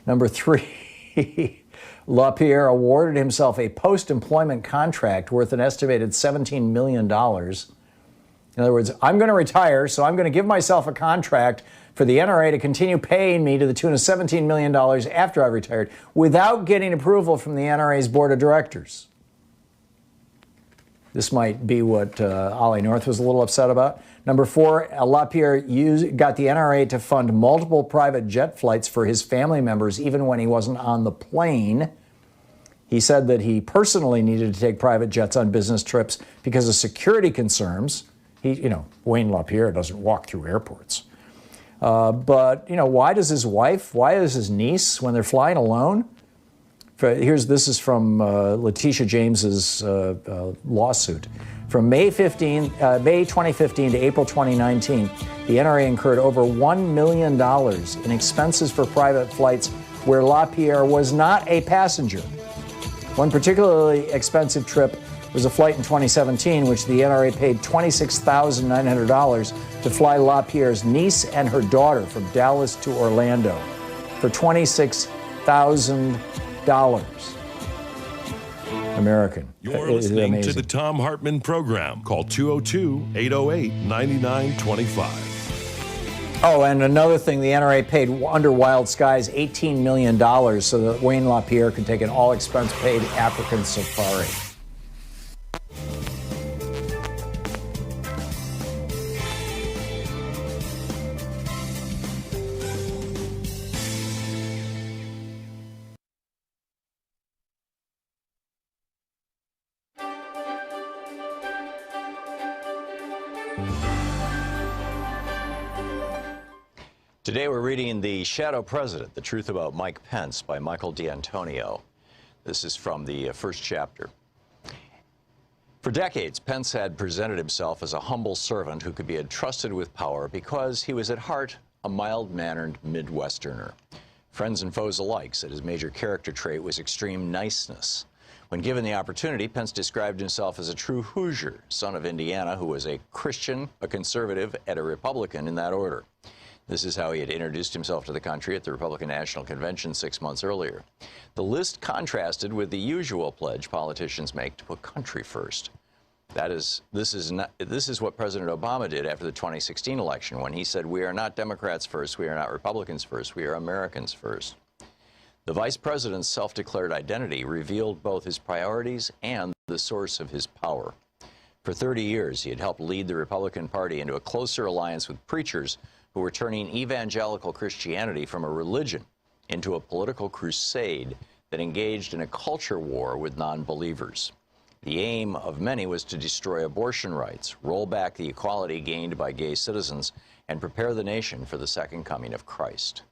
Number 3, LaPierre awarded himself a post-employment contract worth an estimated $17 million. In other words, I'm going to retire, so I'm going to give myself a contract for the NRA to continue paying me to the tune of $17 million after I've retired without getting approval from the NRA's board of directors. This might be what Ollie North was a little upset about. Number 4, LaPierre got the NRA to fund multiple private jet flights for his family members even when he wasn't on the plane. He said that he personally needed to take private jets on business trips because of security concerns. Wayne LaPierre doesn't walk through airports. But why does his wife, why does his niece, when they're flying alone, This is from Letitia James's lawsuit. From May 2015 to April 2019, the NRA incurred over $1 million in expenses for private flights where LaPierre was not a passenger. One particularly expensive trip was a flight in 2017, which the NRA paid $26,900 to fly LaPierre's niece and her daughter from Dallas to Orlando for $26,000. American. You're listening to the Thom Hartmann Program. Call 202-808-9925. Oh, and another thing, the NRA paid Under Wild Skies $18 million so that Wayne LaPierre could take an all-expense-paid African safari. Today we're reading The Shadow President, The Truth About Mike Pence by Michael D'Antonio. This is from the first chapter. For decades, Pence had presented himself as a humble servant who could be entrusted with power because he was at heart a mild-mannered Midwesterner. Friends and foes alike said his major character trait was extreme niceness. When given the opportunity, Pence described himself as a true Hoosier, son of Indiana, who was a Christian, a conservative, and a Republican in that order. This is how he had introduced himself to the country at the Republican National Convention 6 months earlier. The list contrasted with the usual pledge politicians make to put country first. This is what President Obama did after the 2016 election when he said, "We are not Democrats first, we are not Republicans first, we are Americans first." The vice president's self-declared identity revealed both his priorities and the source of his power. For 30 years, he had helped lead the Republican Party into a closer alliance with preachers who were turning evangelical Christianity from a religion into a political crusade that engaged in a culture war with non-believers. The aim of many was to destroy abortion rights, roll back the equality gained by gay citizens, and prepare the nation for the second coming of Christ.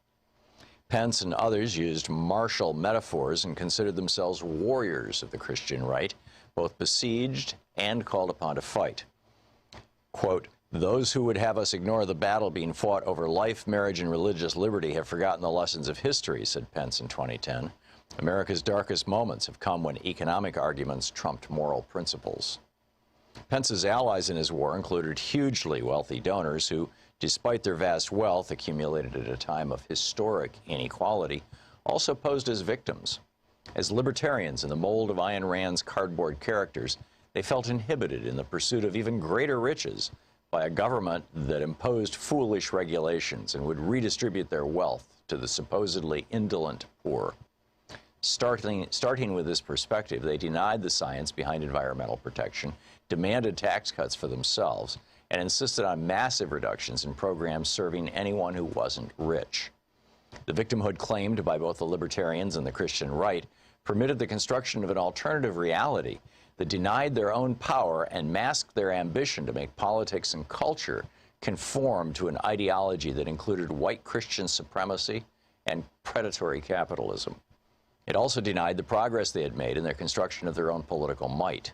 Pence and others used martial metaphors and considered themselves warriors of the Christian right, both besieged and called upon to fight. Quote, "Those who would have us ignore the battle being fought over life, marriage, and religious liberty have forgotten the lessons of history," said Pence in 2010. "America's darkest moments have come when economic arguments trumped moral principles." Pence's allies in his war included hugely wealthy donors who, despite their vast wealth accumulated at a time of historic inequality, also posed as victims. As libertarians in the mold of Ayn Rand's cardboard characters, they felt inhibited in the pursuit of even greater riches by a government that imposed foolish regulations and would redistribute their wealth to the supposedly indolent poor. Starting with this perspective, they denied the science behind environmental protection, demanded tax cuts for themselves, and insisted on massive reductions in programs serving anyone who wasn't rich. The victimhood claimed by both the libertarians and the Christian right permitted the construction of an alternative reality that denied their own power and masked their ambition to make politics and culture conform to an ideology that included white Christian supremacy and predatory capitalism. It also denied the progress they had made in their construction of their own political might.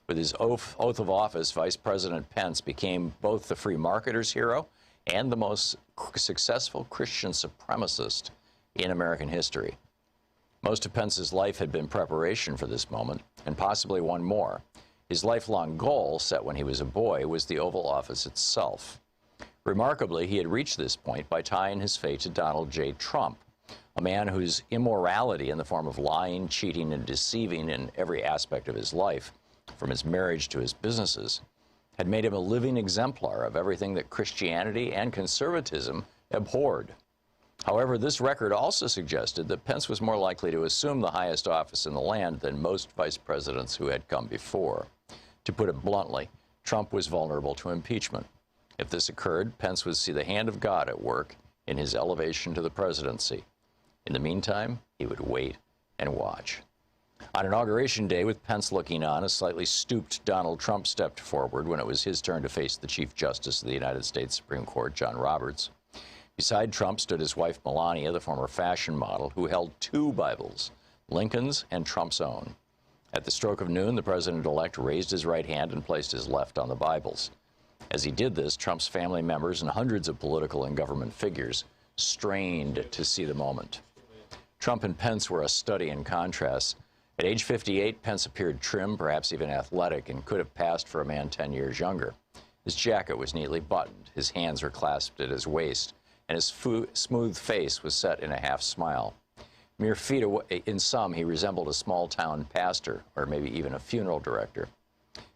With his oath of office, Vice President Pence became both the free marketer's hero and the most successful Christian supremacist in American history. Most of Pence's life had been preparation for this moment, and possibly one more. His lifelong goal, set when he was a boy, was the Oval Office itself. Remarkably, he had reached this point by tying his fate to Donald J. Trump, a man whose immorality in the form of lying, cheating, and deceiving in every aspect of his life, from his marriage to his businesses, had made him a living exemplar of everything that Christianity and conservatism abhorred. However, this record also suggested that Pence was more likely to assume the highest office in the land than most vice presidents who had come before. To put it bluntly, Trump was vulnerable to impeachment. If this occurred, Pence would see the hand of God at work in his elevation to the presidency. In the meantime, he would wait and watch. On Inauguration Day, with Pence looking on, a slightly stooped Donald Trump stepped forward when it was his turn to face the Chief Justice of the United States Supreme Court, John Roberts. Beside Trump stood his wife, Melania, the former fashion model, who held two Bibles, Lincoln's and Trump's own. At the stroke of noon, the president-elect raised his right hand and placed his left on the Bibles. As he did this, Trump's family members and hundreds of political and government figures strained to see the moment. Trump and Pence were a study in contrast. At age 58, Pence appeared trim, perhaps even athletic, and could have passed for a man 10 years younger. His jacket was neatly buttoned, his hands were clasped at his waist, and his smooth face was set in a half smile. Mere feet away, in some, he resembled a small-town pastor, or maybe even a funeral director.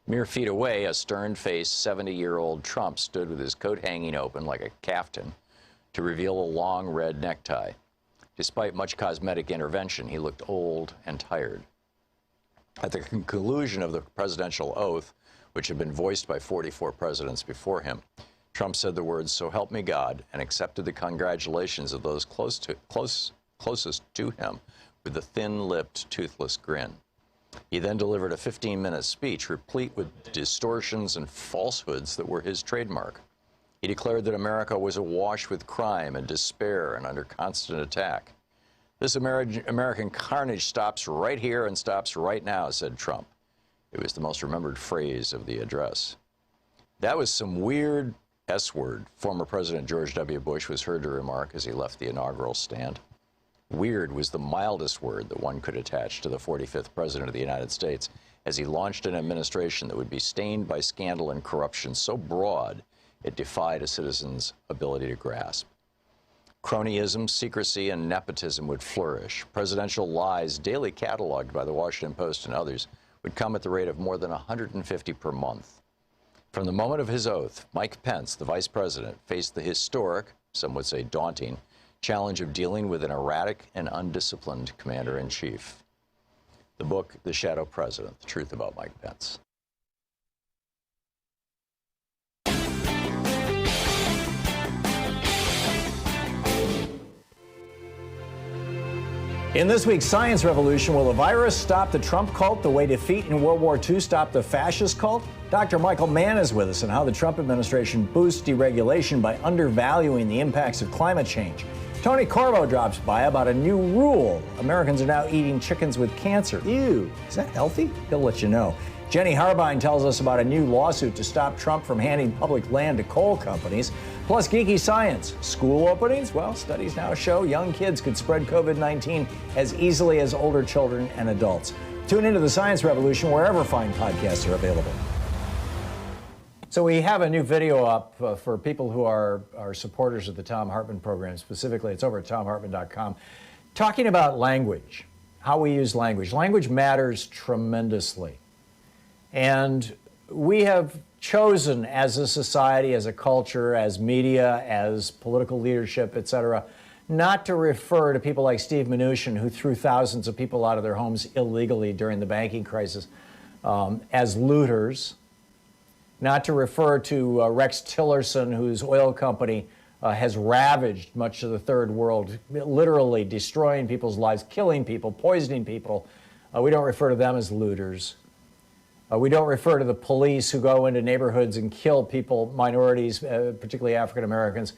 Mere feet away, a stern-faced 70-year-old Trump stood with his coat hanging open like a caftan to reveal a long red necktie. Despite much cosmetic intervention, he looked old and tired. At the conclusion of the presidential oath, which had been voiced by 44 presidents before him, Trump said the words, "So help me God," and accepted the congratulations of those closest to him with a thin-lipped, toothless grin. He then delivered a 15-minute speech replete with distortions and falsehoods that were his trademark. He declared that America was awash with crime and despair and under constant attack. "This American carnage stops right here and stops right now," said Trump. It was the most remembered phrase of the address. That was some weird S-word, former President George W. Bush was heard to remark as he left the inaugural stand. Weird was the mildest word that one could attach to the 45th President of the United States as he launched an administration that would be stained by scandal and corruption so broad it defied a citizen's ability to grasp. Cronyism, secrecy, and nepotism would flourish. Presidential lies, daily cataloged by the Washington Post and others, would come at the rate of more than 150 per month. From the moment of his oath, Mike Pence, the vice president, faced the historic, some would say daunting, challenge of dealing with an erratic and undisciplined commander-in-chief. The book, The Shadow President, The Truth About Mike Pence. In this week's Science Revolution, will the virus stop the Trump cult the way defeat in World War II stopped the fascist cult? Dr. Michael Mann is with us on how the Trump administration boosts deregulation by undervaluing the impacts of climate change. Tony Corvo drops by about a new rule. Americans are now eating chickens with cancer. Ew, is that healthy? He'll let you know. Jenny Harbine tells us about a new lawsuit to stop Trump from handing public land to coal companies. Plus, geeky science. School openings? Well, studies now show young kids could spread COVID-19 as easily as older children and adults. Tune into the Science Revolution wherever fine podcasts are available. So we have a new video up for people who are supporters of the Thom Hartmann Program. Specifically, it's over at thomhartmann.com, talking about language, how we use language. Language matters tremendously. And we have chosen as a society, as a culture, as media, as political leadership, et cetera, not to refer to people like Steve Mnuchin, who threw thousands of people out of their homes illegally during the banking crisis, as looters, not to refer to Rex Tillerson, whose oil company has ravaged much of the third world, literally destroying people's lives, killing people, poisoning people. We don't refer to them as looters. We don't refer to the police who go into neighborhoods and kill people, minorities, particularly African Americans.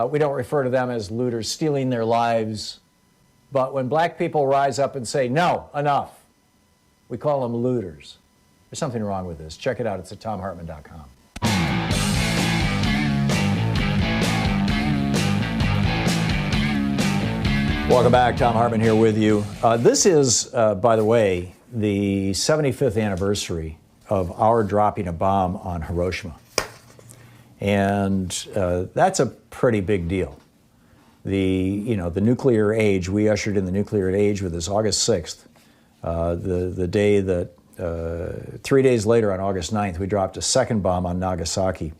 We don't refer to them as looters, stealing their lives. But when black people rise up and say, no, enough, we call them looters. There's something wrong with this. Check it out. It's at thomhartmann.com. Welcome back. Thom Hartmann here with you. This is, by the way, the 75th anniversary of our dropping a bomb on Hiroshima. And that's a pretty big deal. The nuclear age, we ushered in the nuclear age with this August 6th, the day that 3 days later on August 9th, we dropped a second bomb on Nagasaki.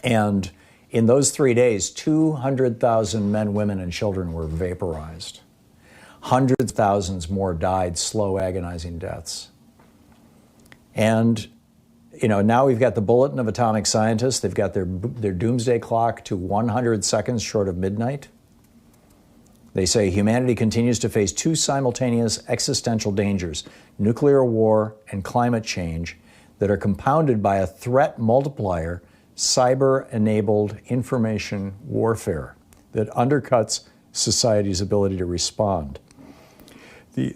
And in those 3 days, 200,000 men, women, and children were vaporized. Hundreds of thousands more died slow, agonizing deaths. And, now we've got the bulletin of atomic scientists. They've got their doomsday clock to 100 seconds short of midnight. They say humanity continues to face two simultaneous existential dangers, nuclear war and climate change, that are compounded by a threat multiplier, cyber-enabled information warfare that undercuts society's ability to respond.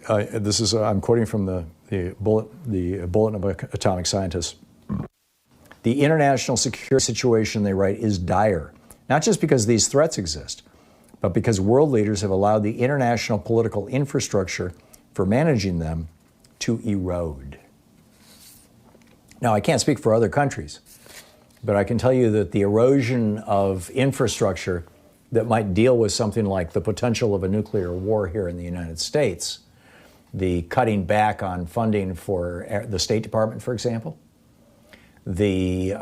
I'm quoting from the Bulletin of Atomic Scientists. The international security situation, they write, is dire, not just because these threats exist, but because world leaders have allowed the international political infrastructure for managing them to erode. Now, I can't speak for other countries, but I can tell you that the erosion of infrastructure that might deal with something like the potential of a nuclear war here in the United States, the cutting back on funding for the State Department, for example, the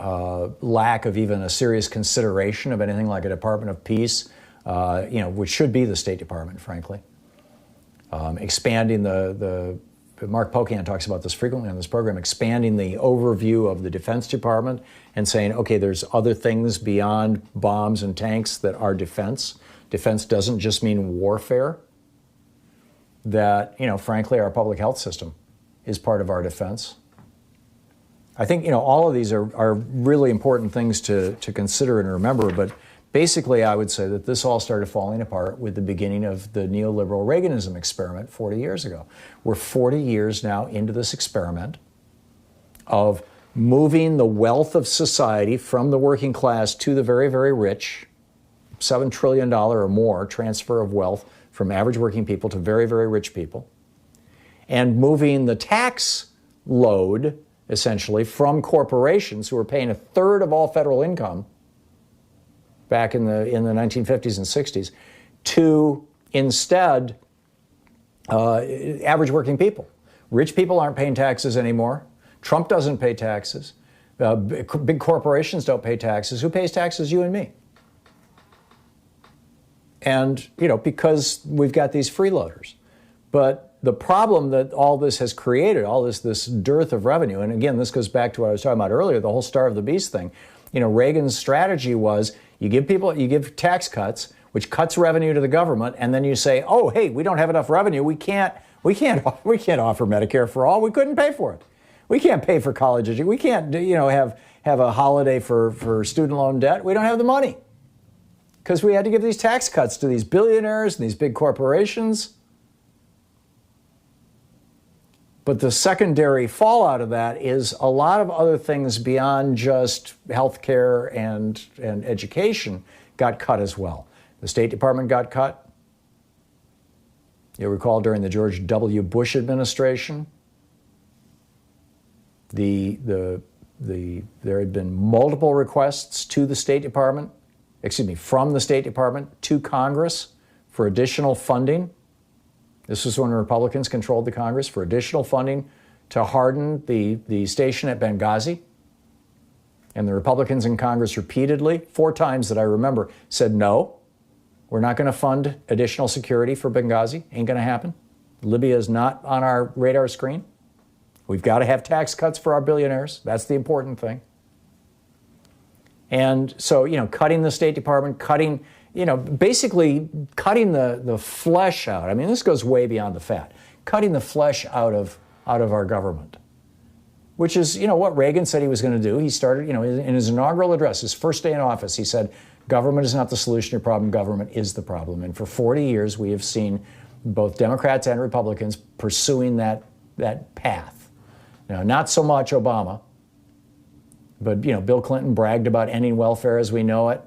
lack of even a serious consideration of anything like a Department of Peace, which should be the State Department, frankly. Expanding Mark Pocan talks about this frequently on this program, expanding the overview of the Defense Department and saying, okay, there's other things beyond bombs and tanks that are defense. Defense doesn't just mean warfare. That, frankly, our public health system is part of our defense. I think, all of these are really important things to consider and remember, but basically I would say that this all started falling apart with the beginning of the neoliberal Reaganism experiment 40 years ago. We're 40 years now into this experiment of moving the wealth of society from the working class to the very, very rich, $7 trillion or more transfer of wealth from average working people to very, very rich people, and moving the tax load essentially from corporations who are paying a third of all federal income back in the 1950s and 60s to instead average working people. Rich people aren't paying taxes anymore. Trump doesn't pay taxes. Big corporations don't pay taxes. Who pays taxes? You and me. And, because we've got these freeloaders. But the problem that all this has created, all this dearth of revenue, and again, this goes back to what I was talking about earlier, the whole Star of the Beast thing. Reagan's strategy was you give tax cuts, which cuts revenue to the government, and then you say, oh, hey, we don't have enough revenue. We can't offer Medicare for all. We couldn't pay for it. We can't pay for college education. We can't, have a holiday for student loan debt. We don't have the money because we had to give these tax cuts to these billionaires and these big corporations. But the secondary fallout of that is a lot of other things beyond just healthcare and education got cut as well. The State Department got cut. You'll recall during the George W. Bush administration, there had been multiple requests to the State Department, from the State Department to Congress for additional funding. This was when Republicans controlled the Congress, for additional funding to harden the station at Benghazi. And the Republicans in Congress repeatedly, 4 times that I remember, said, no, we're not going to fund additional security for Benghazi. Ain't going to happen. Libya is not on our radar screen. We've got to have tax cuts for our billionaires. That's the important thing. And so, cutting the State Department, basically cutting the flesh out. I mean, this goes way beyond the fat. Cutting the flesh out of our government, which is, what Reagan said he was going to do. He started, in his inaugural address, his first day in office, he said, government is not the solution to your problem, government is the problem. And for 40 years, we have seen both Democrats and Republicans pursuing that path. Now, not so much Obama, but, Bill Clinton bragged about ending welfare as we know it.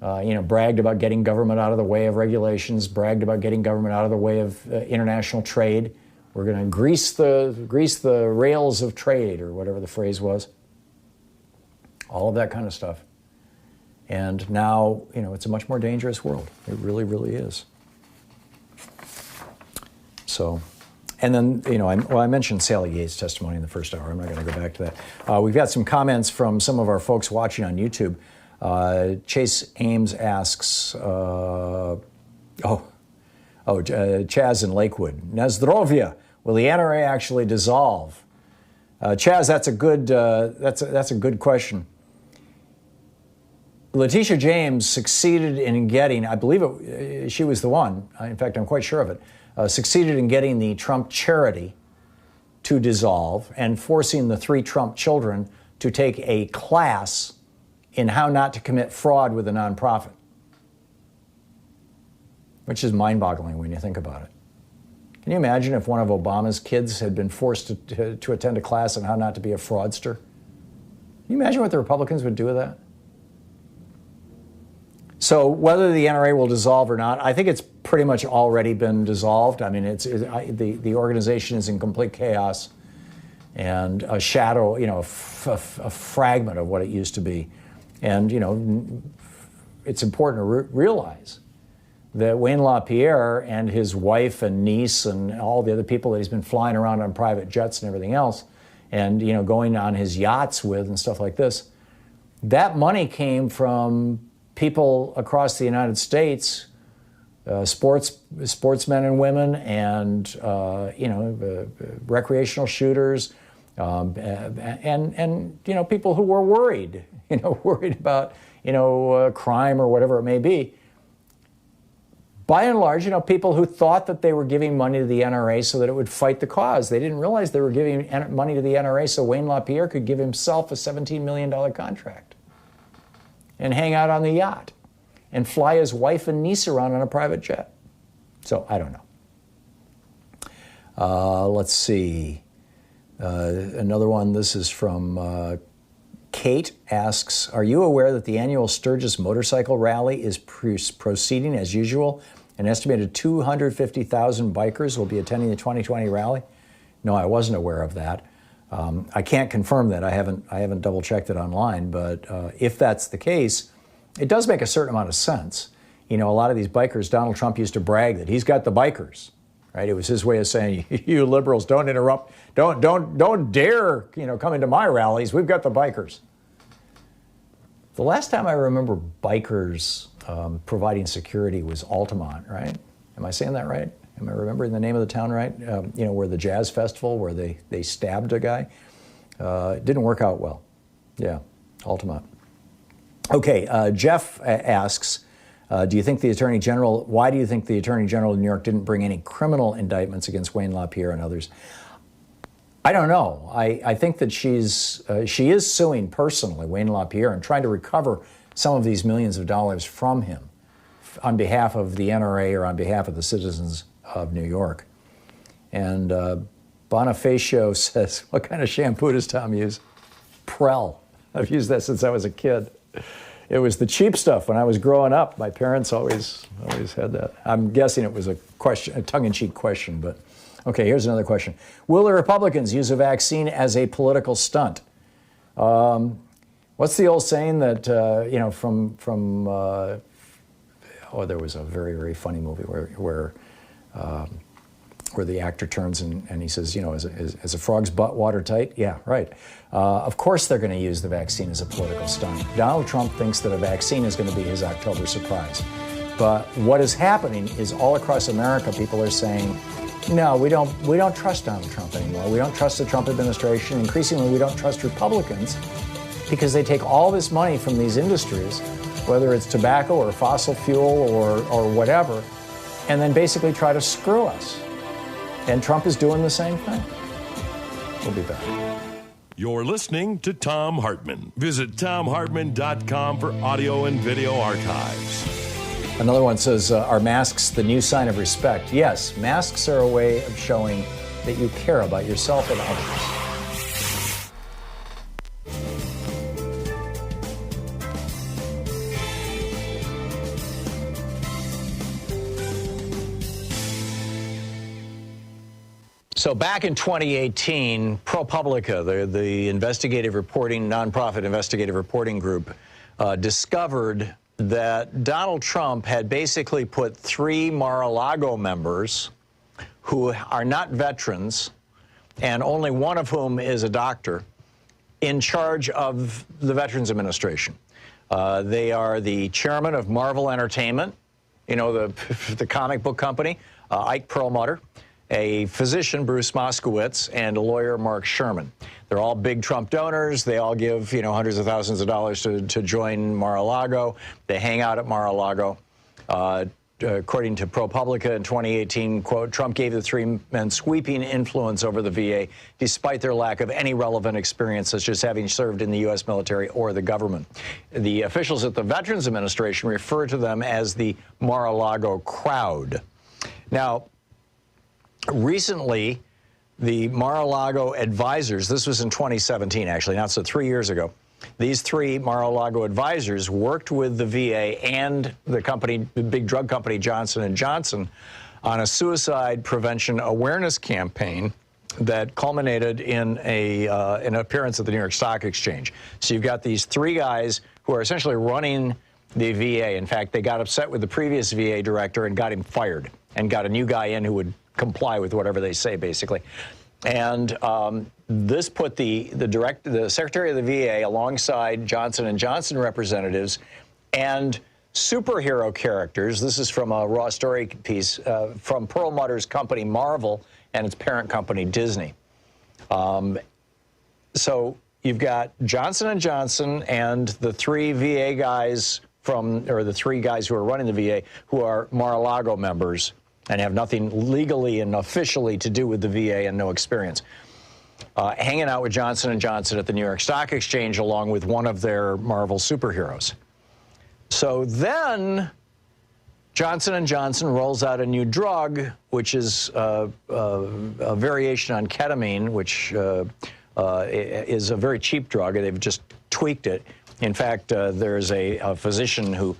Bragged about getting government out of the way of regulations, bragged about getting government out of the way of international trade. We're going to grease the rails of trade, or whatever the phrase was. All of that kind of stuff. And now, it's a much more dangerous world. It really, really is. So, and then, I mentioned Sally Yates' testimony in the first hour. I'm not going to go back to that. We've got some comments from some of our folks watching on YouTube. Chase Ames asks, Chaz in Lakewood, Nazdrovia, will the NRA actually dissolve? Chaz, that's a good question. Letitia James succeeded in getting, I believe she was the one, in fact, I'm quite sure of it, succeeded in getting the Trump charity to dissolve and forcing the 3 Trump children to take a class in how not to commit fraud with a nonprofit, which is mind-boggling when you think about it. Can you imagine if one of Obama's kids had been forced to attend a class on how not to be a fraudster? Can you imagine what the Republicans would do with that? So whether the NRA will dissolve or not, I think it's pretty much already been dissolved. I mean, the organization is in complete chaos and a shadow, a fragment of what it used to be. And, it's important to realize that Wayne LaPierre and his wife and niece and all the other people that he's been flying around on private jets and everything else and, going on his yachts with and stuff like this, that money came from people across the United States, sportsmen and women, and recreational shooters, and people who were worried, worried about crime or whatever it may be. By and large, people who thought that they were giving money to the NRA so that it would fight the cause. They didn't realize they were giving money to the NRA so Wayne LaPierre could give himself a $17 million contract and hang out on the yacht and fly his wife and niece around on a private jet. So I don't know. Let's see. Another one, this is from Kate, asks, are you aware that the annual Sturgis motorcycle rally is proceeding as usual? An estimated 250,000 bikers will be attending the 2020 rally? No, I wasn't aware of that. I can't confirm that. I haven't double checked it online, but if that's the case, it does make a certain amount of sense. A lot of these bikers, Donald Trump used to brag that he's got the bikers, right? It was his way of saying, you liberals don't interrupt, don't dare, come into my rallies. We've got the bikers. The last time I remember bikers providing security was Altamont, right? Am I saying that right? Am I remembering the name of the town right? Where the jazz festival, where they stabbed a guy. It didn't work out well. Yeah, Altamont. Okay, Jeff asks, why do you think the Attorney General of New York didn't bring any criminal indictments against Wayne LaPierre and others? I don't know. I think that she is suing personally Wayne LaPierre and trying to recover some of these millions of dollars from him on behalf of the NRA or on behalf of the citizens of New York. And Bonifacio says, what kind of shampoo does Tom use? Prel. I've used that since I was a kid. It was the cheap stuff when I was growing up. My parents always had that. I'm guessing it was a tongue-in-cheek question, but okay, here's another question. Will the Republicans use a vaccine as a political stunt? What's the old saying that, there was a very, very funny movie where the actor turns and he says, is a frog's butt watertight? Yeah, right. Of course they're going to use the vaccine as a political stunt. Donald Trump thinks that a vaccine is going to be his October surprise. But what is happening is all across America, people are saying, no, we don't trust Donald Trump anymore. We don't trust the Trump administration. Increasingly, we don't trust Republicans because they take all this money from these industries, whether it's tobacco or fossil fuel or whatever, and then basically try to screw us. And Trump is doing the same thing. We'll be back. You're listening to Thom Hartmann. Visit thomhartmann.com for audio and video archives. Another one says, are masks the new sign of respect? Yes, masks are a way of showing that you care about yourself and others. So back in 2018, ProPublica, the investigative reporting, nonprofit investigative reporting group, discovered that Donald Trump had basically put 3 Mar-a-Lago members who are not veterans, and only one of whom is a doctor, in charge of the Veterans Administration. They are the chairman of Marvel Entertainment, the comic book company, Ike Perlmutter, a physician, Bruce Moskowitz, and a lawyer, Mark Sherman. They're all big Trump donors. They all give, hundreds of thousands of dollars to join Mar-a-Lago. They hang out at Mar-a-Lago. According to ProPublica in 2018, quote, Trump gave the 3 men sweeping influence over the VA, despite their lack of any relevant experience, such as having served in the U.S. military or the government. The officials at the Veterans Administration refer to them as the Mar-a-Lago crowd. Now, recently, the Mar-a-Lago advisors, this was in 2017 actually, not so 3 years ago, these three Mar-a-Lago advisors worked with the VA and the company, the big drug company Johnson & Johnson, on a suicide prevention awareness campaign that culminated in an appearance at the New York Stock Exchange. So you've got these three guys who are essentially running the VA. In fact, they got upset with the previous VA director and got him fired and got a new guy in who would comply with whatever they say, basically. And this put the Secretary of the VA alongside Johnson & Johnson representatives and superhero characters. This is from a Raw Story piece from Perlmutter's company Marvel and its parent company Disney. So you've got Johnson & Johnson and the three VA guys or the three guys who are running the VA who are Mar-a-Lago members and have nothing legally and officially to do with the VA and no experience, hanging out with Johnson & Johnson at the New York Stock Exchange along with one of their Marvel superheroes. So then Johnson & Johnson rolls out a new drug, which is a variation on ketamine, which is a very cheap drug. They've just tweaked it. In fact, there's a physician who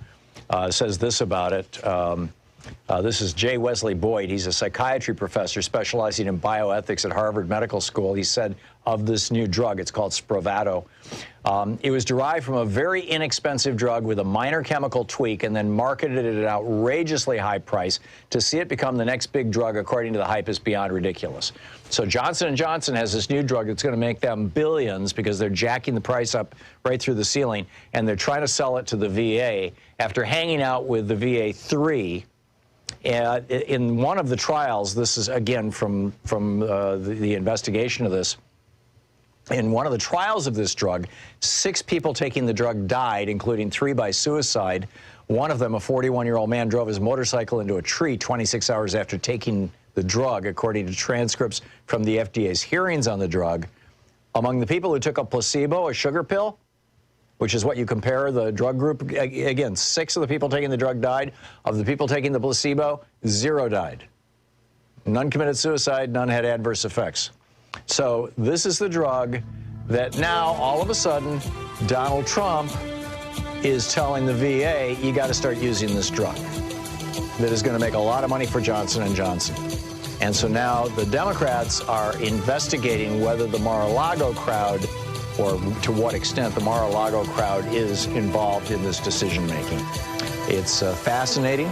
says this about it. This is J. Wesley Boyd. He's a psychiatry professor specializing in bioethics at Harvard Medical School. He said of this new drug, it's called Spravato. It was derived from a very inexpensive drug with a minor chemical tweak and then marketed at an outrageously high price. To see it become the next big drug, according to the hype, is beyond ridiculous. So Johnson & Johnson has this new drug that's going to make them billions because they're jacking the price up right through the ceiling, and they're trying to sell it to the VA after hanging out with the VA3. In one of the trials, this is again from the investigation of this, in one of the trials of this drug, 6 people taking the drug died, including 3 by suicide. One of them, a 41-year-old man, drove his motorcycle into a tree 26 hours after taking the drug, according to transcripts from the FDA's hearings on the drug. Among the people who took a placebo, a sugar pill, which is what you compare the drug group, again, 6 of the people taking the drug died. Of the people taking the placebo, 0 died. None committed suicide, none had adverse effects. So this is the drug that now, all of a sudden, Donald Trump is telling the VA, you got to start using this drug that is going to make a lot of money for Johnson & Johnson. And so now the Democrats are investigating whether the Mar-a-Lago crowd, or to what extent the Mar-a-Lago crowd is involved in this decision-making. It's fascinating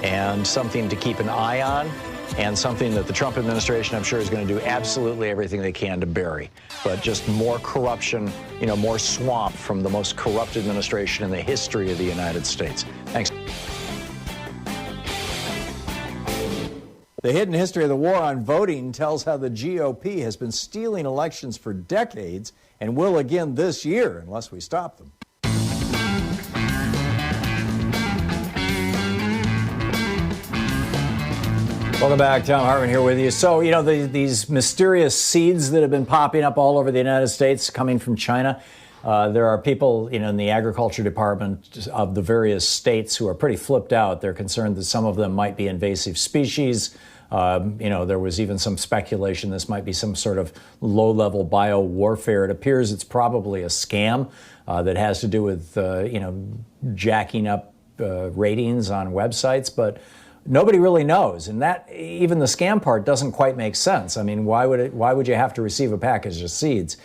and something to keep an eye on, and something that the Trump administration, I'm sure, is going to do absolutely everything they can to bury. But just more corruption, more swamp from the most corrupt administration in the history of the United States. Thanks. The hidden history of the war on voting tells how the GOP has been stealing elections for decades and will again this year unless we stop them. Welcome back. Thom Hartmann here with you. So, these mysterious seeds that have been popping up all over the United States coming from China. There are people, in the agriculture department of the various states who are pretty flipped out. They're concerned that some of them might be invasive species. There was even some speculation this might be some sort of low-level bio-warfare. It appears it's probably a scam that has to do with, jacking up ratings on websites, but nobody really knows. And that, even the scam part doesn't quite make sense. I mean, why would you have to receive a package of seeds?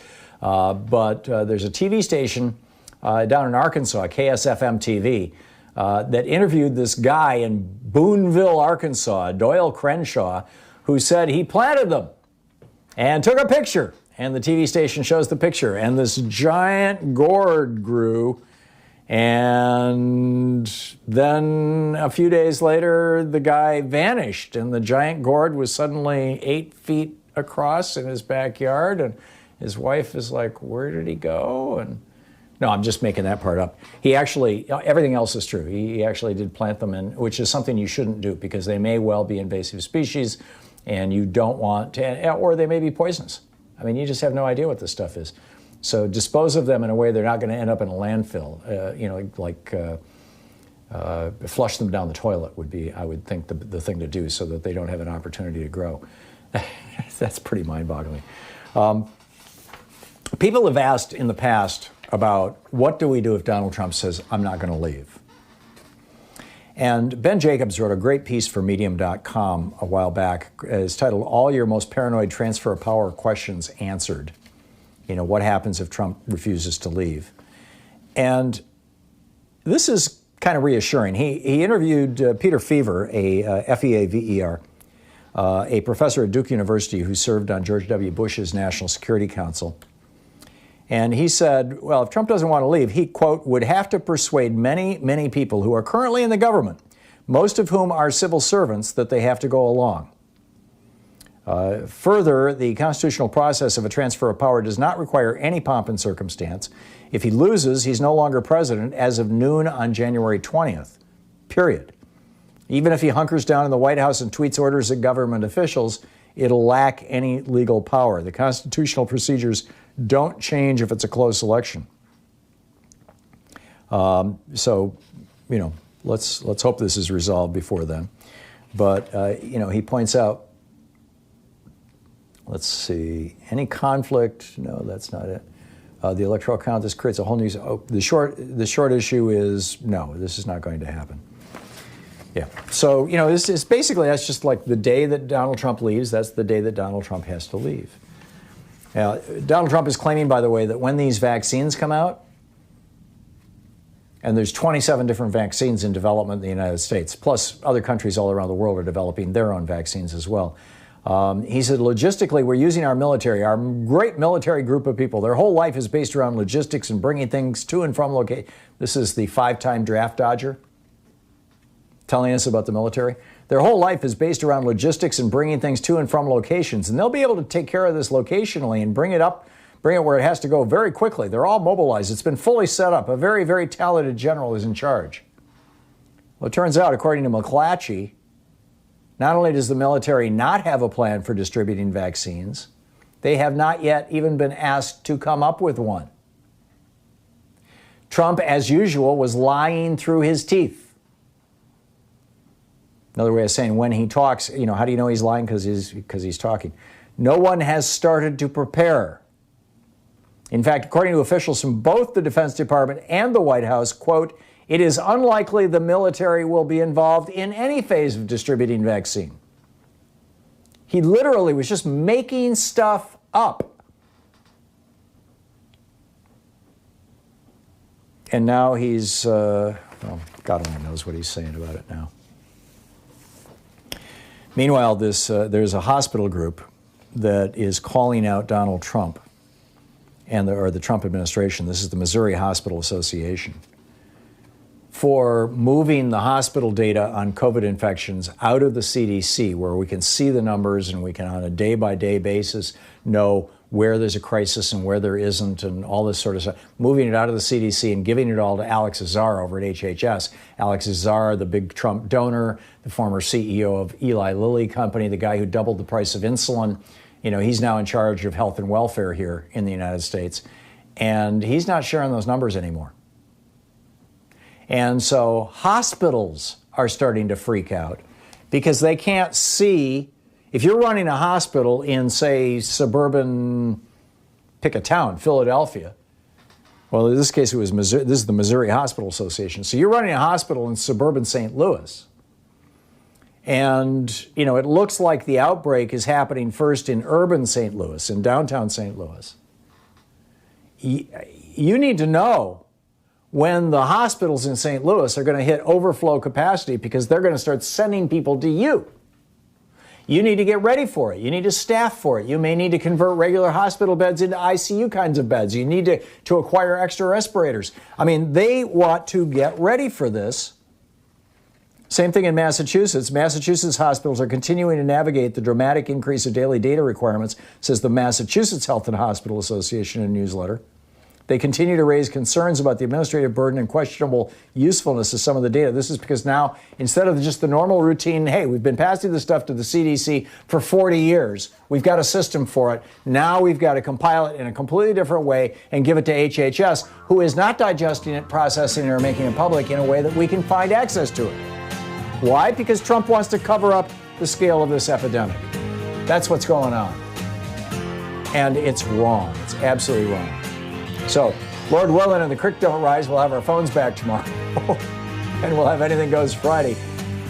But there's a TV station down in Arkansas, KSFM TV, that interviewed this guy in Boonville, Arkansas, Doyle Crenshaw, who said he planted them and took a picture. And the TV station shows the picture. And this giant gourd grew. And then a few days later, the guy vanished. And the giant gourd was suddenly 8 feet across in his backyard. And his wife is like, where did he go? And no, I'm just making that part up. He actually, everything else is true. He actually did plant them in, which is something you shouldn't do because they may well be invasive species and you don't want to, or they may be poisonous. I mean, you just have no idea what this stuff is. So dispose of them in a way they're not going to end up in a landfill, flush them down the toilet would be, I would think, the thing to do so that they don't have an opportunity to grow. That's pretty mind-boggling. People have asked in the past about what do we do if Donald Trump says, I'm not going to leave? And Ben Jacobs wrote a great piece for Medium.com a while back. It's titled, All Your Most Paranoid Transfer of Power Questions Answered. You know, what happens if Trump refuses to leave? And this is kind of reassuring. He interviewed Peter Fever, Feaver, a professor at Duke University who served on George W. Bush's National Security Council. And he said, well, if Trump doesn't want to leave, he, quote, would have to persuade many, many people who are currently in the government, most of whom are civil servants, that they have to go along. Further, the constitutional process of a transfer of power does not require any pomp and circumstance. If he loses, he's no longer president as of noon on January 20th, period. Even if he hunkers down in the White House and tweets orders at government officials, it'll lack any legal power. The constitutional procedures don't change if it's a close election. So, you know, let's hope this is resolved before then. But, you know, he points out, let's see, any conflict? No, that's not it. The electoral count, this creates a whole new... the short issue is, no, this is not going to happen. Yeah. So, you know, this is basically, that's just like the day that Donald Trump leaves, that's the day that Donald Trump has to leave. Now, Donald Trump is claiming, by the way, that when these vaccines come out, and there's 27 different vaccines in development in the United States, plus other countries all around the world are developing their own vaccines as well. He said, logistically, we're using our military, our great military group of people. Their whole life is based around logistics and bringing things to and from location. This is the 5-time draft dodger telling us about the military. Their whole life is based around logistics and bringing things to and from locations. And they'll be able to take care of this locationally and bring it where it has to go very quickly. They're all mobilized. It's been fully set up. A very, very talented general is in charge. Well, it turns out, according to McClatchy, not only does the military not have a plan for distributing vaccines, they have not yet even been asked to come up with one. Trump, as usual, was lying through his teeth. Another way of saying when he talks, you know, how do you know he's lying? Because he's talking. No one has started to prepare. In fact, according to officials from both the Defense Department and the White House, quote, it is unlikely the military will be involved in any phase of distributing vaccine. He literally was just making stuff up. And now he's, well, God only knows what he's saying about it now. Meanwhile, there's a hospital group that is calling out Donald Trump and the Trump administration. This is the Missouri Hospital Association, for moving the hospital data on COVID infections out of the CDC, where we can see the numbers and we can, on a day-by-day basis, know where there's a crisis and where there isn't and all this sort of stuff, moving it out of the CDC and giving it all to Alex Azar over at HHS. Alex Azar, the big Trump donor, the former CEO of Eli Lilly Company, the guy who doubled the price of insulin. You know, he's now in charge of health and welfare here in the United States. And he's not sharing those numbers anymore. And so hospitals are starting to freak out because they can't see. If you're running a hospital in, say, suburban, pick a town, Philadelphia. Well, in this case, it was Missouri. This is the Missouri Hospital Association. So you're running a hospital in suburban St. Louis. And, you know, it looks like the outbreak is happening first in urban St. Louis, in downtown St. Louis. You need to know when the hospitals in St. Louis are going to hit overflow capacity, because they're going to start sending people to you. You need to get ready for it. You need to staff for it. You may need to convert regular hospital beds into ICU kinds of beds. You need to acquire extra respirators. I mean, they want to get ready for this. Same thing in Massachusetts. Massachusetts hospitals are continuing to navigate the dramatic increase of daily data requirements, says the Massachusetts Health and Hospital Association in a newsletter. they continue to raise concerns about the administrative burden and questionable usefulness of some of the data. This is because now, instead of just the normal routine, hey, we've been passing this stuff to the CDC for 40 years, we've got a system for it. Now we've got to compile it in a completely different way and give it to HHS, who is not digesting it, processing it, or making it public in a way that we can find access to it. Why? Because Trump wants to cover up the scale of this epidemic. That's what's going on. And it's wrong. It's absolutely wrong. So, Lord willing and the creek don't rise, we'll have our phones back tomorrow. And we'll have Anything Goes Friday.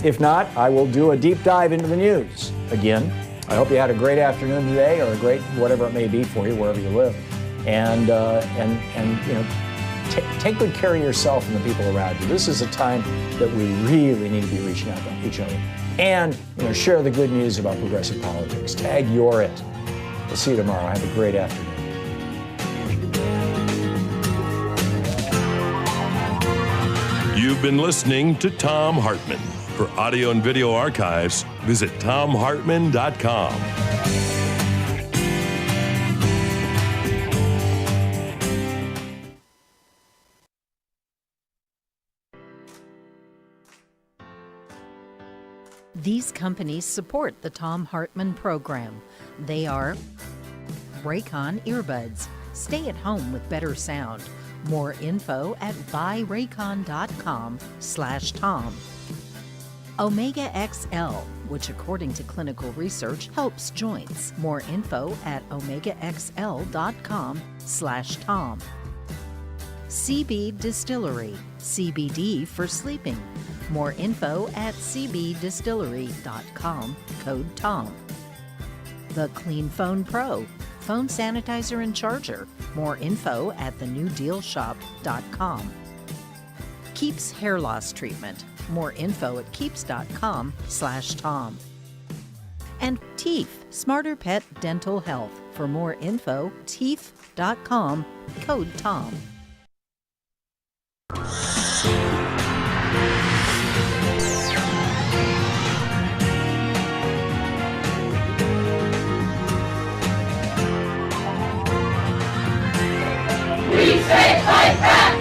If not, I will do a deep dive into the news again. I hope you had a great afternoon today, or a great whatever it may be for you, wherever you live. And you know, take good care of yourself and the people around you. This is a time that we really need to be reaching out to each other. And, you know, share the good news about progressive politics. Tag You're It. We'll see you tomorrow. Have a great afternoon. You've been listening to Thom Hartmann. For audio and video archives, visit thomhartmann.com. These companies support the Thom Hartmann Program. They are Raycon Earbuds. Stay at home with better sound. More info at buyraycon.com/Tom. Omega XL, which according to clinical research helps joints. More info at omegaxl.com/Tom. CB Distillery, CBD for sleeping. More info at cbdistillery.com, code TOM. The Clean Phone Pro, phone sanitizer and charger. More info at thenewdealshop.com. Keeps hair loss treatment. More info at keeps.com/Tom. And Teeth, Smarter Pet Dental Health. For more info, teeth.com, code TOM. We say fight back!